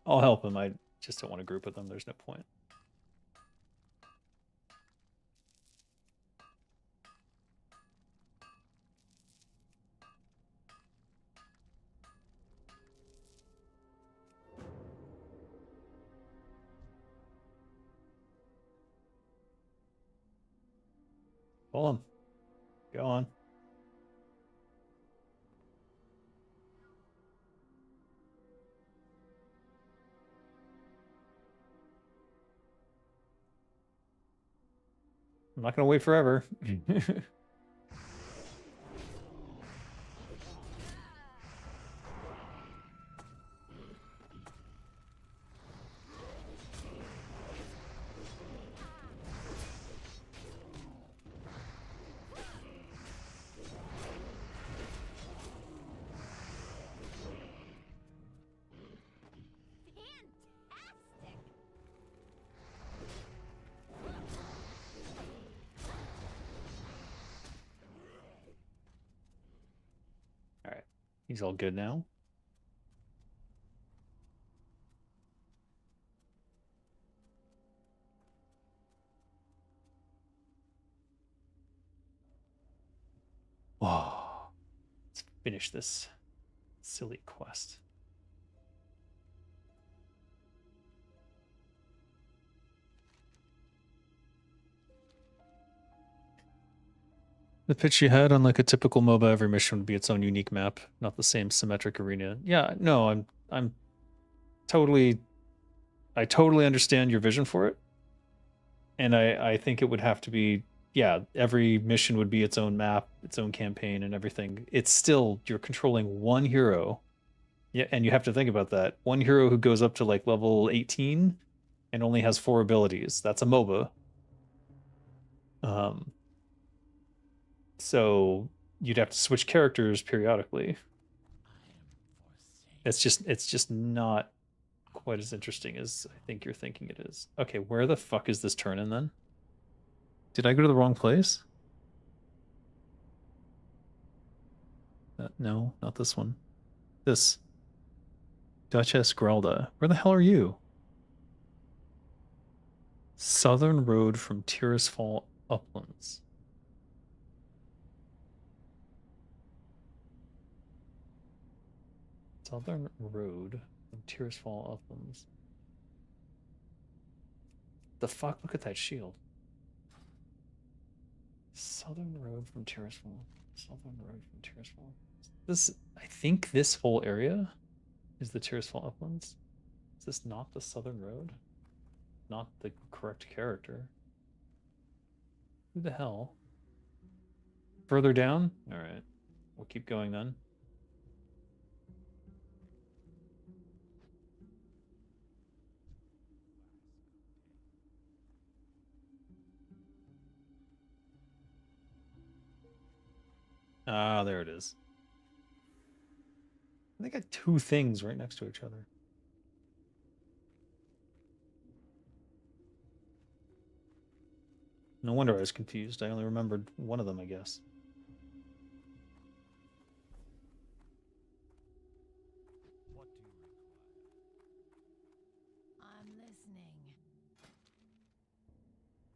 I'll help him. I just don't want to group with them. There's no point. Pull him. Go on. I'm not going to wait forever. Fantastic! All right. He's all good now. Whoa. Let's finish this silly quest. The pitch you had on like a typical MOBA, every mission would be its own unique map, not the same symmetric arena. Yeah, no, I'm totally I totally understand your vision for it. And I think it would have to be, yeah, every mission would be its own map, its own campaign and everything. It's still you're controlling one hero. Yeah, and you have to think about that. One hero who goes up to like level 18 and only has 4 abilities. That's a MOBA. Um so you'd have to switch characters periodically. It's just not quite as interesting as I think you're thinking it is. Okay, where the fuck is this turn in then? Did I go to the wrong place? No, not this one. This. Duchess Grelda. Where the hell are you? Southern Road from Tirisfal Uplands. Southern Road from Tirisfal Uplands. The fuck? Look at that shield. Southern Road from Tirisfal. Southern Road from Tirisfal. This, I think this whole area is the Tirisfal Uplands. Is this not the Southern Road? Not the correct character. Who the hell? Further down? Alright. We'll keep going then. Ah, there it is. They got 2 things right next to each other. No wonder I was confused. I only remembered one of them, I guess. What do you require? I'm listening.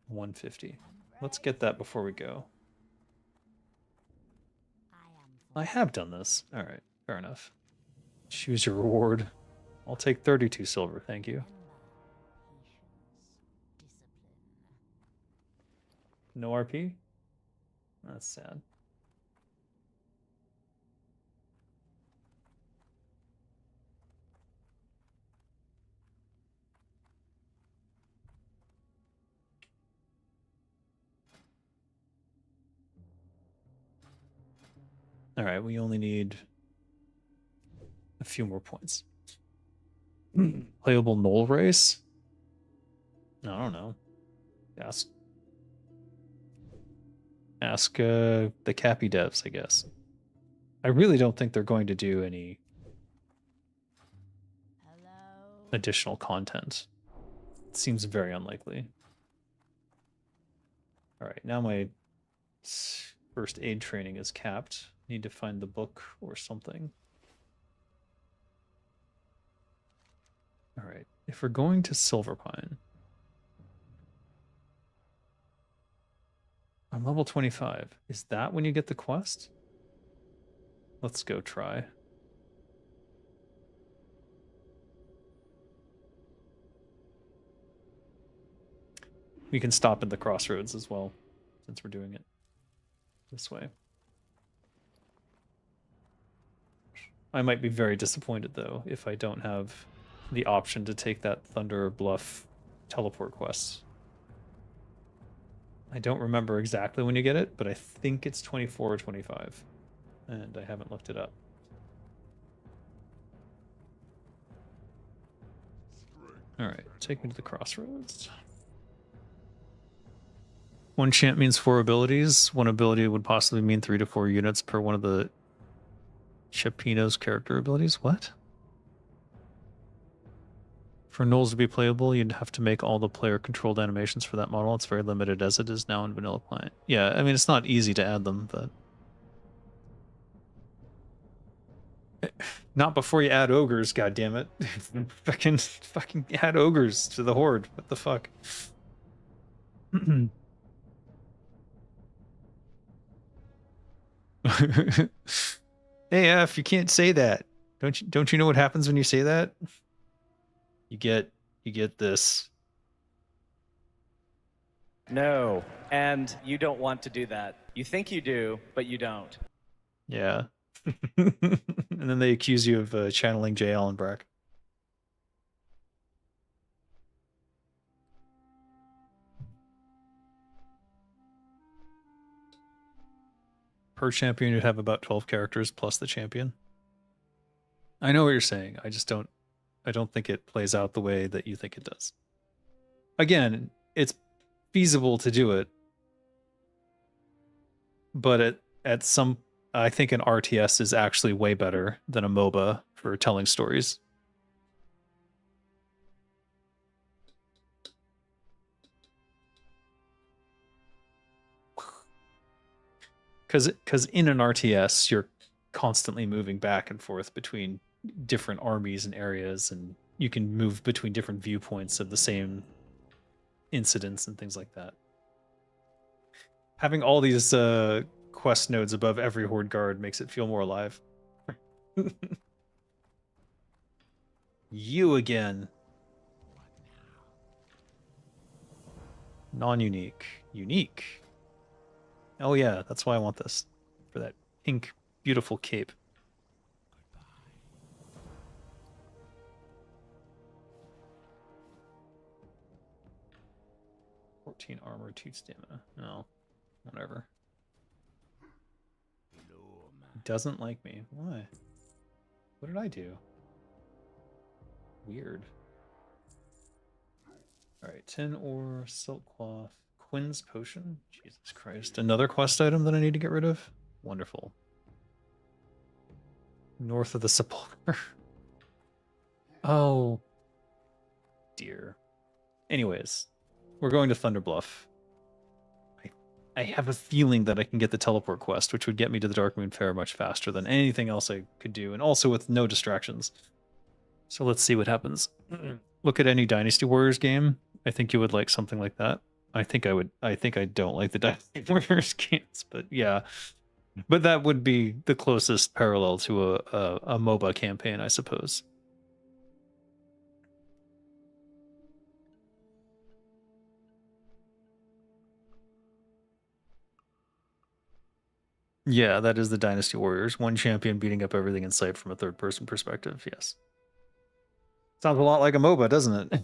150. Let's get that before we go. I am I have done this. All right, fair enough. Choose your reward. I'll take 32 silver, thank you. No RP? That's sad. All right, we only need a few more points. Playable null race? I don't know. Ask the Cappy devs, I guess. I really don't think they're going to do any Hello. additional content. It seems very unlikely. All right, now my first aid training is capped. Need to find the book or something. All right, if we're going to Silverpine, I'm level 25. Is that when you get the quest? Let's go try. We can stop at the crossroads as well, since we're doing it this way. I might be very disappointed, though, if I don't have the option to take that Thunder Bluff teleport quest. I don't remember exactly when you get it, but I think it's 24 or 25. And I haven't looked it up. Alright, take me to the crossroads. 1 chant means 4 abilities. 1 ability would possibly mean 3 to 4 units per one of the Chapino's character abilities. What? For Knolls to be playable, you'd have to make all the player-controlled animations for that model. It's very limited as it is now in Vanilla Client. Yeah, I mean, it's not easy to add them, but... Not before you add ogres, goddammit. fucking add ogres to the horde. What the fuck? Hey, F, you can't say that. Don't you know what happens when you say that? You get this. No, and you don't want to do that. You think you do, but you don't. Yeah. And then they accuse you of channeling J. Allen Brack. Per champion, you'd have about 12 characters plus the champion. I know what you're saying. I don't think it plays out the way that you think it does. Again, it's feasible to do it, but I think an RTS is actually way better than a MOBA for telling stories. Because in an RTS, you're constantly moving back and forth between different armies and areas, and you can move between different viewpoints of the same incidents and things like that. Having all these quest nodes above every horde guard makes it feel more alive. You again. Non-unique. Unique. Oh yeah, that's why I want this. For that pink, beautiful cape. 14 armor, 2 stamina. No. Whatever. He doesn't like me. Why? What did I do? Weird. Alright, 10 ore, silk cloth, Quinn's potion. Jesus Christ. Another quest item that I need to get rid of? Wonderful. North of the sepulcher. Oh. Dear. Anyways, we're going to Thunder Bluff. I have a feeling that I can get the teleport quest, which would get me to the Darkmoon Fair much faster than anything else I could do, and also with no distractions. So let's see what happens. Look at any Dynasty Warriors game. I think you would like something like that. I think I don't like the Dynasty Warriors games, but yeah. But that would be the closest parallel to a MOBA campaign, I suppose. Yeah, that is the Dynasty Warriors. One champion beating up everything in sight from a third-person perspective, yes. Sounds a lot like a MOBA, doesn't it?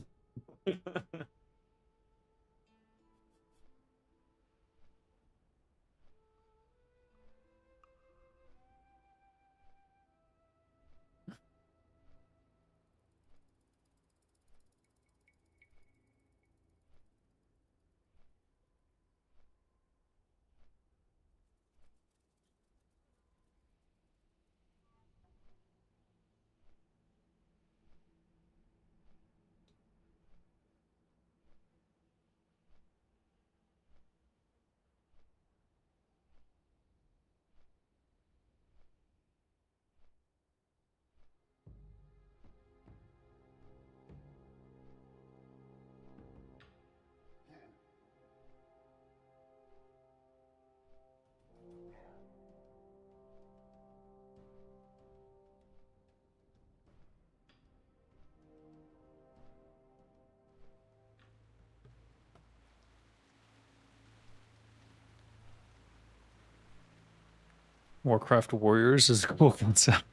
Warcraft Warriors is a cool concept.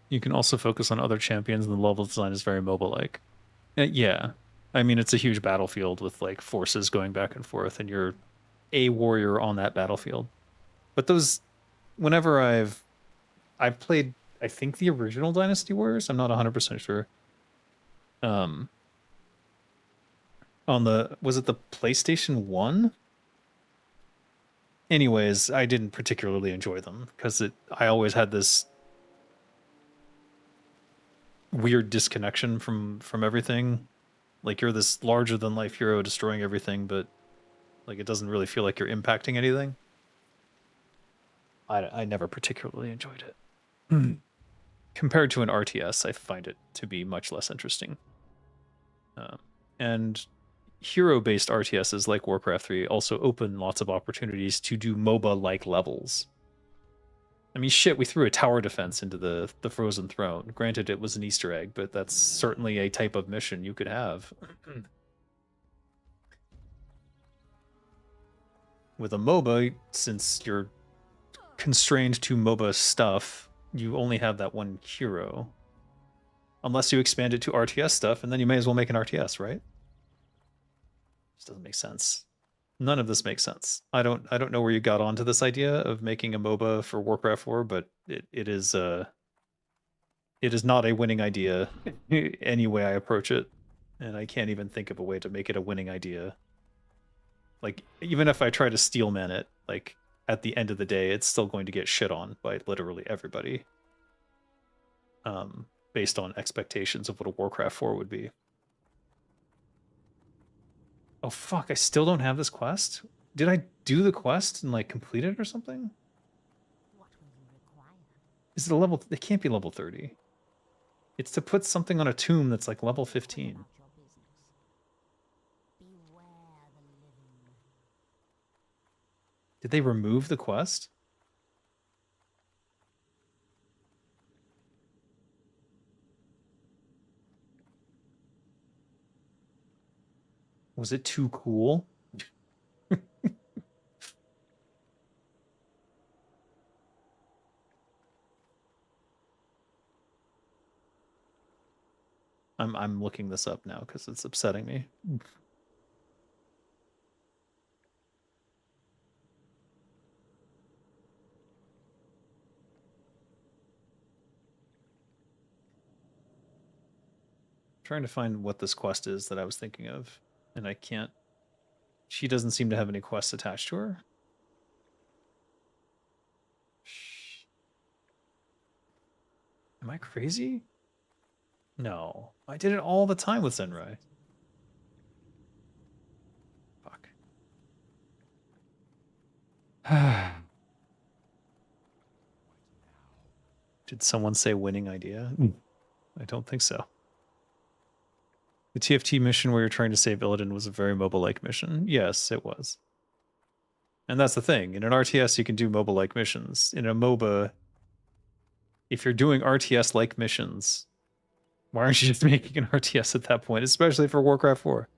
You can also focus on other champions, and the level design is very MOBA-like. Yeah. I mean, it's a huge battlefield with, like, forces going back and forth, and you're a warrior on that battlefield. But those... Whenever I've played, I think, the original Dynasty Warriors. I'm not 100% sure. On the... Was it the PlayStation 1? Anyways, I didn't particularly enjoy them, because I always had this weird disconnection from everything. Like, you're this larger than life hero destroying everything, but like, it doesn't really feel like you're impacting anything. I never particularly enjoyed it. Compared to an RTS, I find it to be much less interesting. And hero-based RTSs like Warcraft 3 also open lots of opportunities to do MOBA-like levels. I mean, shit, we threw a tower defense into the Frozen Throne. Granted, it was an Easter egg, but that's certainly a type of mission you could have. With a MOBA, since you're constrained to MOBA stuff, you only have that one hero. Unless you expand it to RTS stuff, and then you may as well make an RTS, right? This doesn't make sense. None of this makes sense. I don't know where you got onto this idea of making a MOBA for Warcraft 4, but it is not a winning idea any way I approach it. And I can't even think of a way to make it a winning idea. Like, even if I try to steelman it, like, at the end of the day, it's still going to get shit on by literally everybody. Based on expectations of what a Warcraft 4 would be. Oh fuck, I still don't have this quest? Did I do the quest and like complete it or something? What will you require? Is it a level? It can't be level 30. It's to put something on a tomb that's like level 15. About your business. Beware the living. Did they remove the quest? Was it too cool? I'm looking this up now because it's upsetting me. Trying to find what this quest is that I was thinking of, and I can't. She doesn't seem to have any quests attached to her. Am I crazy? No, I did it all the time with Zenrai. Fuck. Did someone say winning idea? I don't think so. The TFT mission where you're trying to save Illidan was a very MOBA-like mission. Yes, it was. And that's the thing. In an RTS, you can do MOBA-like missions. In a MOBA, if you're doing RTS-like missions, why aren't you just making an RTS at that point? Especially for Warcraft 4.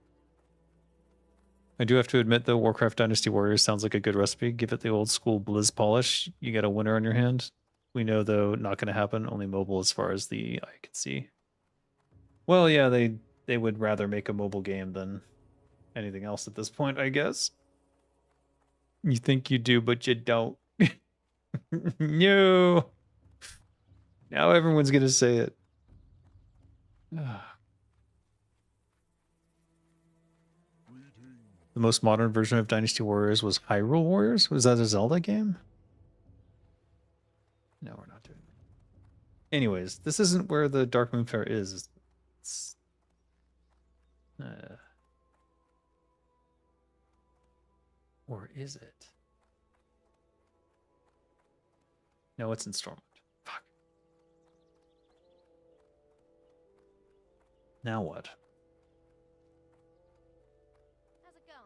I do have to admit, though, Warcraft Dynasty Warriors sounds like a good recipe. Give it the old school Blizz polish. You get a winner on your hand. We know, though, not going to happen. Only mobile as far as the eye can see. Well, yeah, they would rather make a mobile game than anything else at this point, I guess. You think you do, but you don't. No. Now everyone's going to say it. The most modern version of Dynasty Warriors was Hyrule Warriors? Was that a Zelda game? No, we're not doing it. Anyways, this isn't where the Dark Moon Fair is. It's... Or is it? No, it's in Stormwind. Fuck. Now what? How's it going?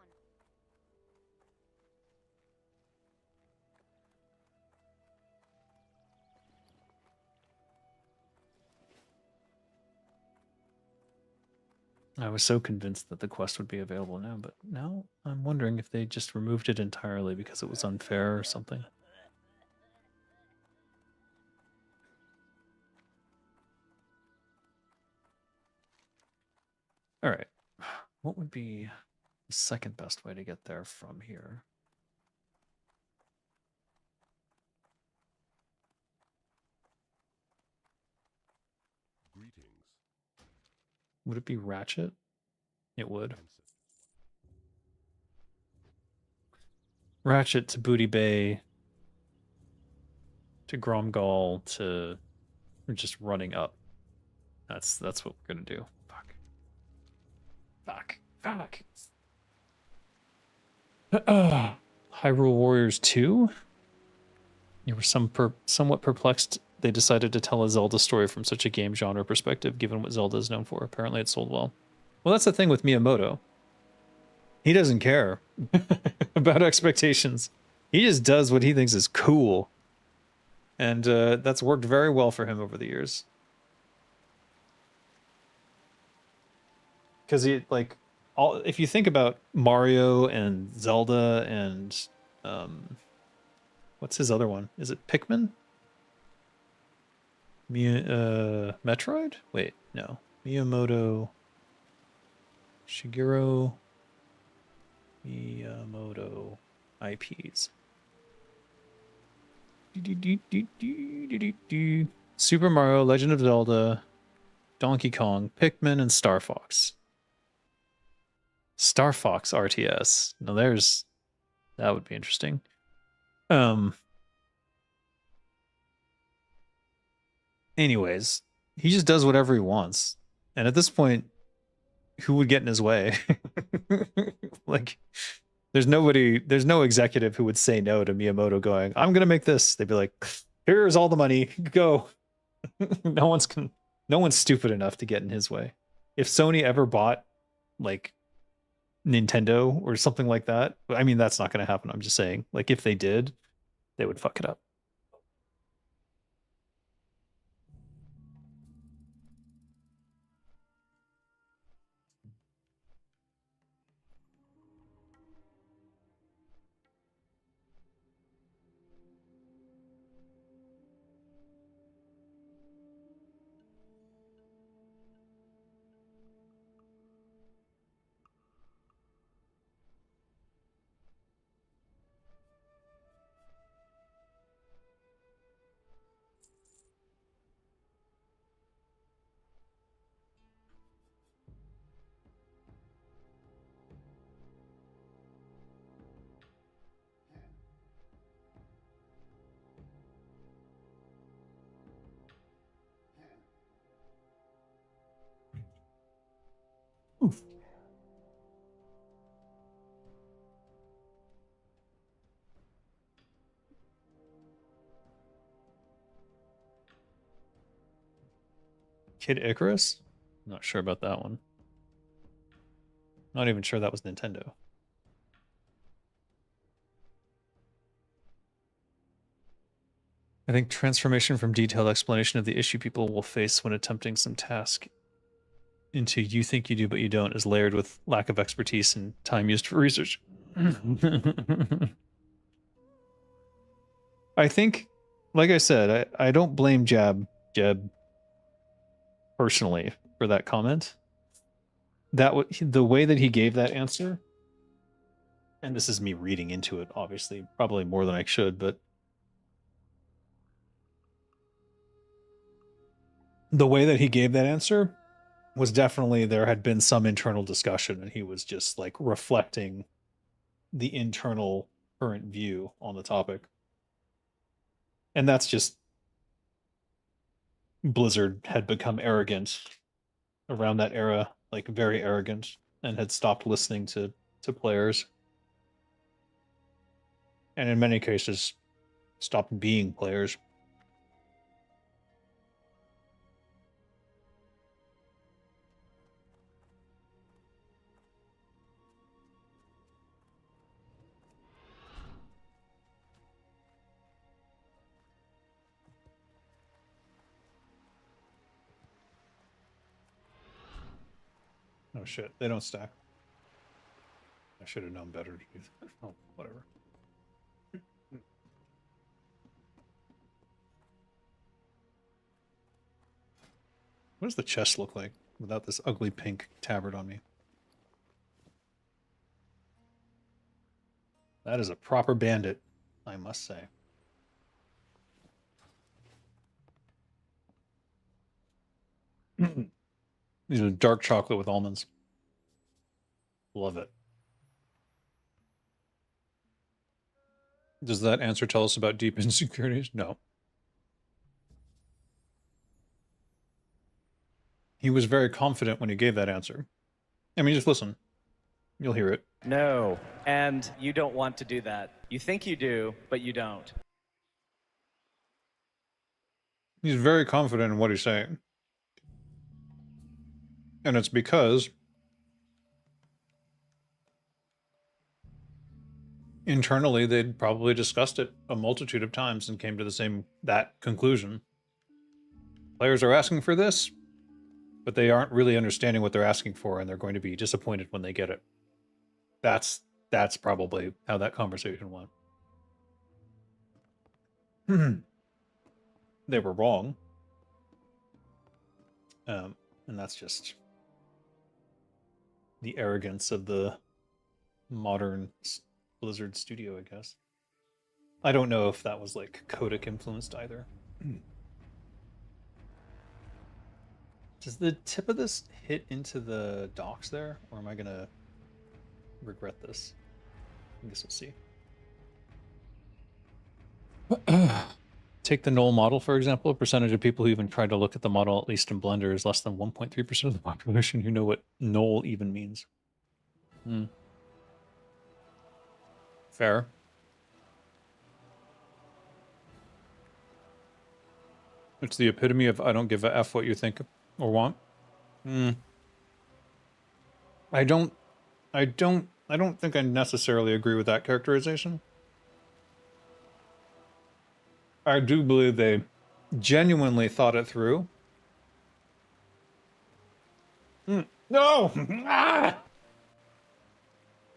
I was so convinced that the quest would be available now, but now I'm wondering if they just removed it entirely because it was unfair or something. All right. What would be the second best way to get there from here? Greetings. Would it be Ratchet? It would. Ratchet to Booty Bay to Gromgal to just running up. That's what we're gonna do. Fuck. Fuck. Fuck. Hyrule Warriors 2? You were somewhat perplexed they decided to tell a Zelda story from such a game genre perspective, given what Zelda is known for. Apparently it sold well. Well, that's the thing with Miyamoto. He doesn't care about expectations. He just does what he thinks is cool. And that's worked very well for him over the years. Because he like all if you think about Mario and Zelda and um what's his other one? Is it Pikmin? Metroid? Wait, no. Miyamoto Shigeru Miyamoto IPs. Super Mario, Legend of Zelda, Donkey Kong, Pikmin, and Star Fox. Star Fox RTS. Now that would be interesting. Anyways, he just does whatever he wants. And at this point, who would get in his way? Like there's no executive who would say no to Miyamoto going, "I'm going to make this." They'd be like, "Here's all the money. Go." no one's stupid enough to get in his way. If Sony ever bought like Nintendo or something like that, I mean that's not going to happen. I'm just saying, like if they did, they would fuck it up. Kid Icarus? Not sure about that one. Not even sure that was Nintendo. I think transformation from detailed explanation of the issue people will face when attempting some task into you think you do but you don't is layered with lack of expertise and time used for research. I think, like I said, I don't blame Jeb personally for that comment. The way that he gave that answer, and this is me reading into it, obviously, probably more than I should, but the way that he gave that answer was definitely there had been some internal discussion and he was just like reflecting the internal current view on the topic. And that's just Blizzard had become arrogant around that era, like very arrogant, and had stopped listening to players. And in many cases stopped being players. Oh shit, they don't stack. I should have known better to use that. Oh, whatever. What does the chest look like without this ugly pink tabard on me? That is a proper bandit, I must say. These are dark chocolate with almonds. Love it. Does that answer tell us about deep insecurities? No. He was very confident when he gave that answer. I mean, just listen. You'll hear it. No, and you don't want to do that. You think you do, but you don't. He's very confident in what he's saying. And it's because internally they'd probably discussed it a multitude of times and came to the same conclusion. Players are asking for this, but they aren't really understanding what they're asking for, and they're going to be disappointed when they get it. That's probably how that conversation went. They were wrong. And that's just the arrogance of the modern Blizzard studio, I guess. I don't know if that was like Kodak influenced either. Does the tip of this hit into the docks there, or am I gonna regret this? I guess we'll see. Take the null model, for example. A percentage of people who even try to look at the model, at least in Blender, is less than 1.3% of the population who know what null even means. Fair. It's the epitome of I don't give a F what you think or want. I don't think I necessarily agree with that characterization. I do believe they genuinely thought it through. No! Ah!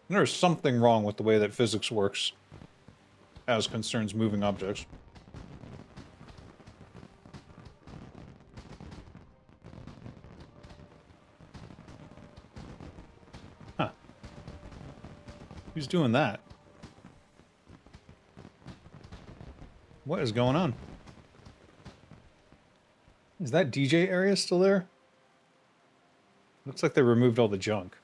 There's something wrong with the way that physics works as concerns moving objects. Huh. Who's doing that? What is going on? Is that DJ area still there? Looks like they removed all the junk.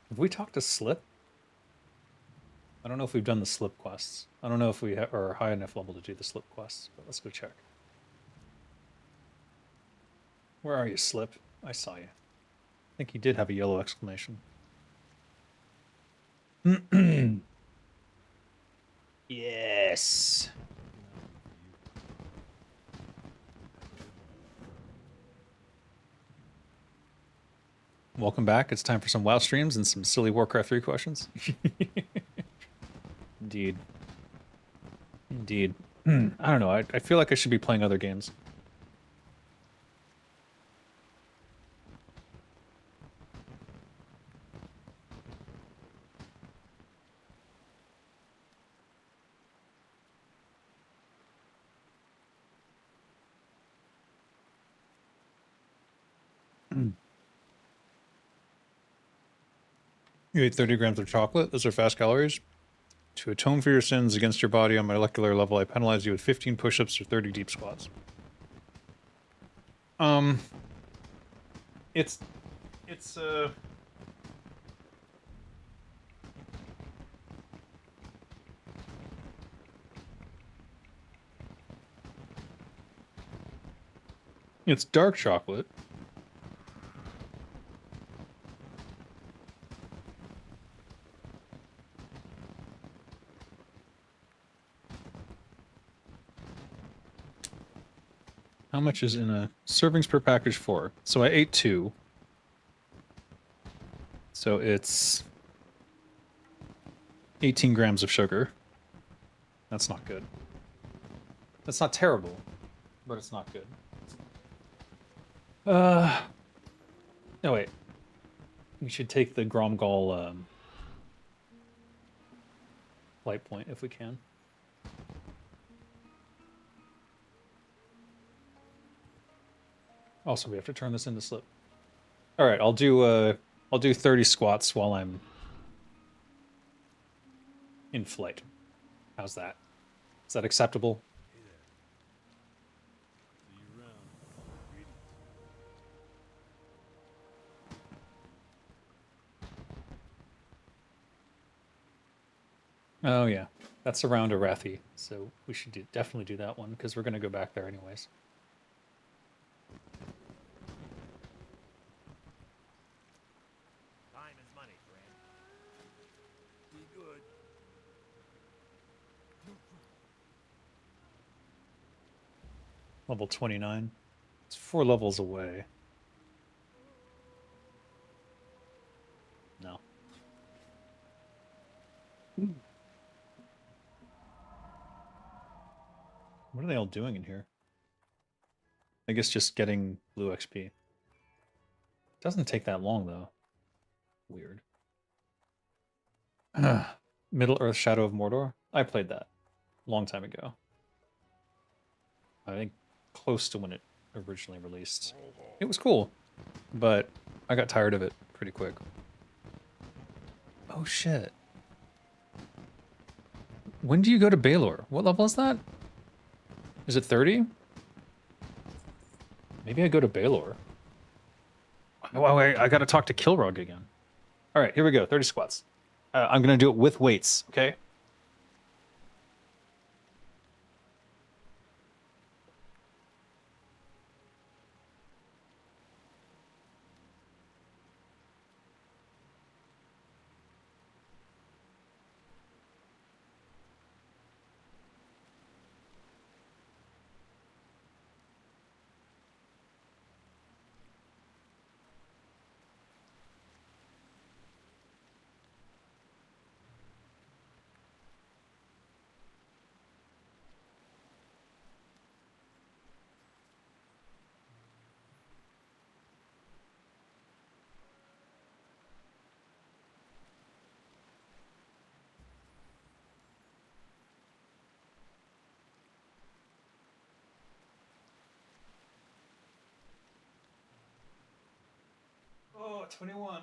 Have we talked to Slip? I don't know if we've done the Slip quests. I don't know if we are high enough level to do the Slip quests, but let's go check. Where are you, Slip? I saw you. I think he did have a yellow exclamation. Yes. Welcome back. It's time for some WoW streams and some silly Warcraft 3 questions. Indeed. Indeed. I don't know. I feel like I should be playing other games. You ate 30 grams of chocolate. Those are fast calories. To atone for your sins against your body on molecular level, I penalize you with 15 push-ups or 30 deep squats. It's it's dark chocolate. How much is in a servings per package? 4. So I ate 2. So it's 18 grams of sugar. That's not good. That's not terrible, but it's not good. Oh wait. We should take the Gromgall light point if we can. Also, we have to turn this into Slip. All right, I'll do 30 squats while I'm in flight. How's that? Is that acceptable? Oh yeah, that's around Arathi, so we should definitely do that one because we're gonna go back there anyways. Time is money, friend. Be good. Level 29. It's 4 levels away. No. What are they all doing in here? I guess just getting blue XP. Doesn't take that long, though. Weird. Middle Earth Shadow of Mordor? I played that a long time ago. I think close to when it originally released. It was cool, but I got tired of it pretty quick. Oh shit. When do you go to Baelor? What level is that? Is it 30? Maybe I go to Baelor. Oh, wait, I gotta talk to Kilrog again. All right, here we go. 30 squats. I'm gonna do it with weights, okay? Oh, 21.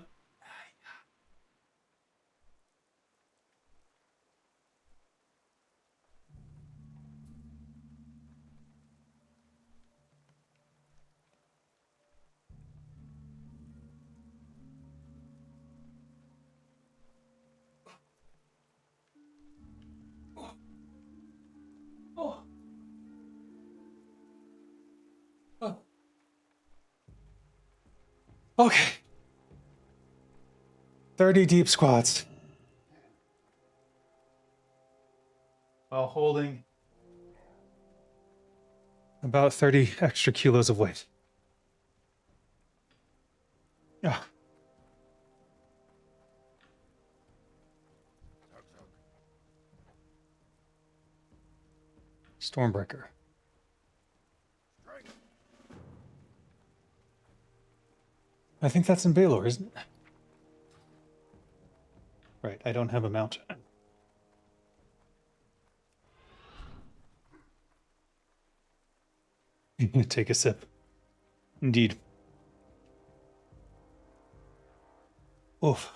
Oh. Oh. Okay. 30 deep squats. While holding about 30 extra kilos of weight. Yeah. Stormbreaker. I think that's in Baelor, isn't it? Right, I don't have a mount. Take a sip. Indeed. Oof.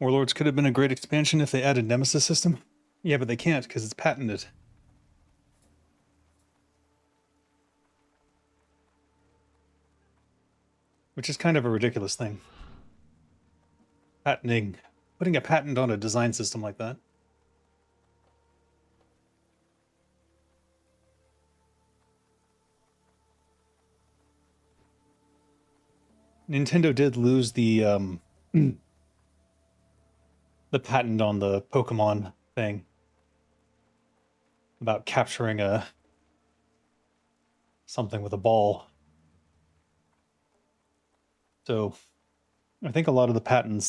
Warlords could have been a great expansion if they added Nemesis system. Yeah, but they can't because it's patented. Which is kind of a ridiculous thing. Putting a patent on a design system like that. Nintendo did lose the patent on the Pokemon thing about capturing something with a ball. So I think a lot of the patents that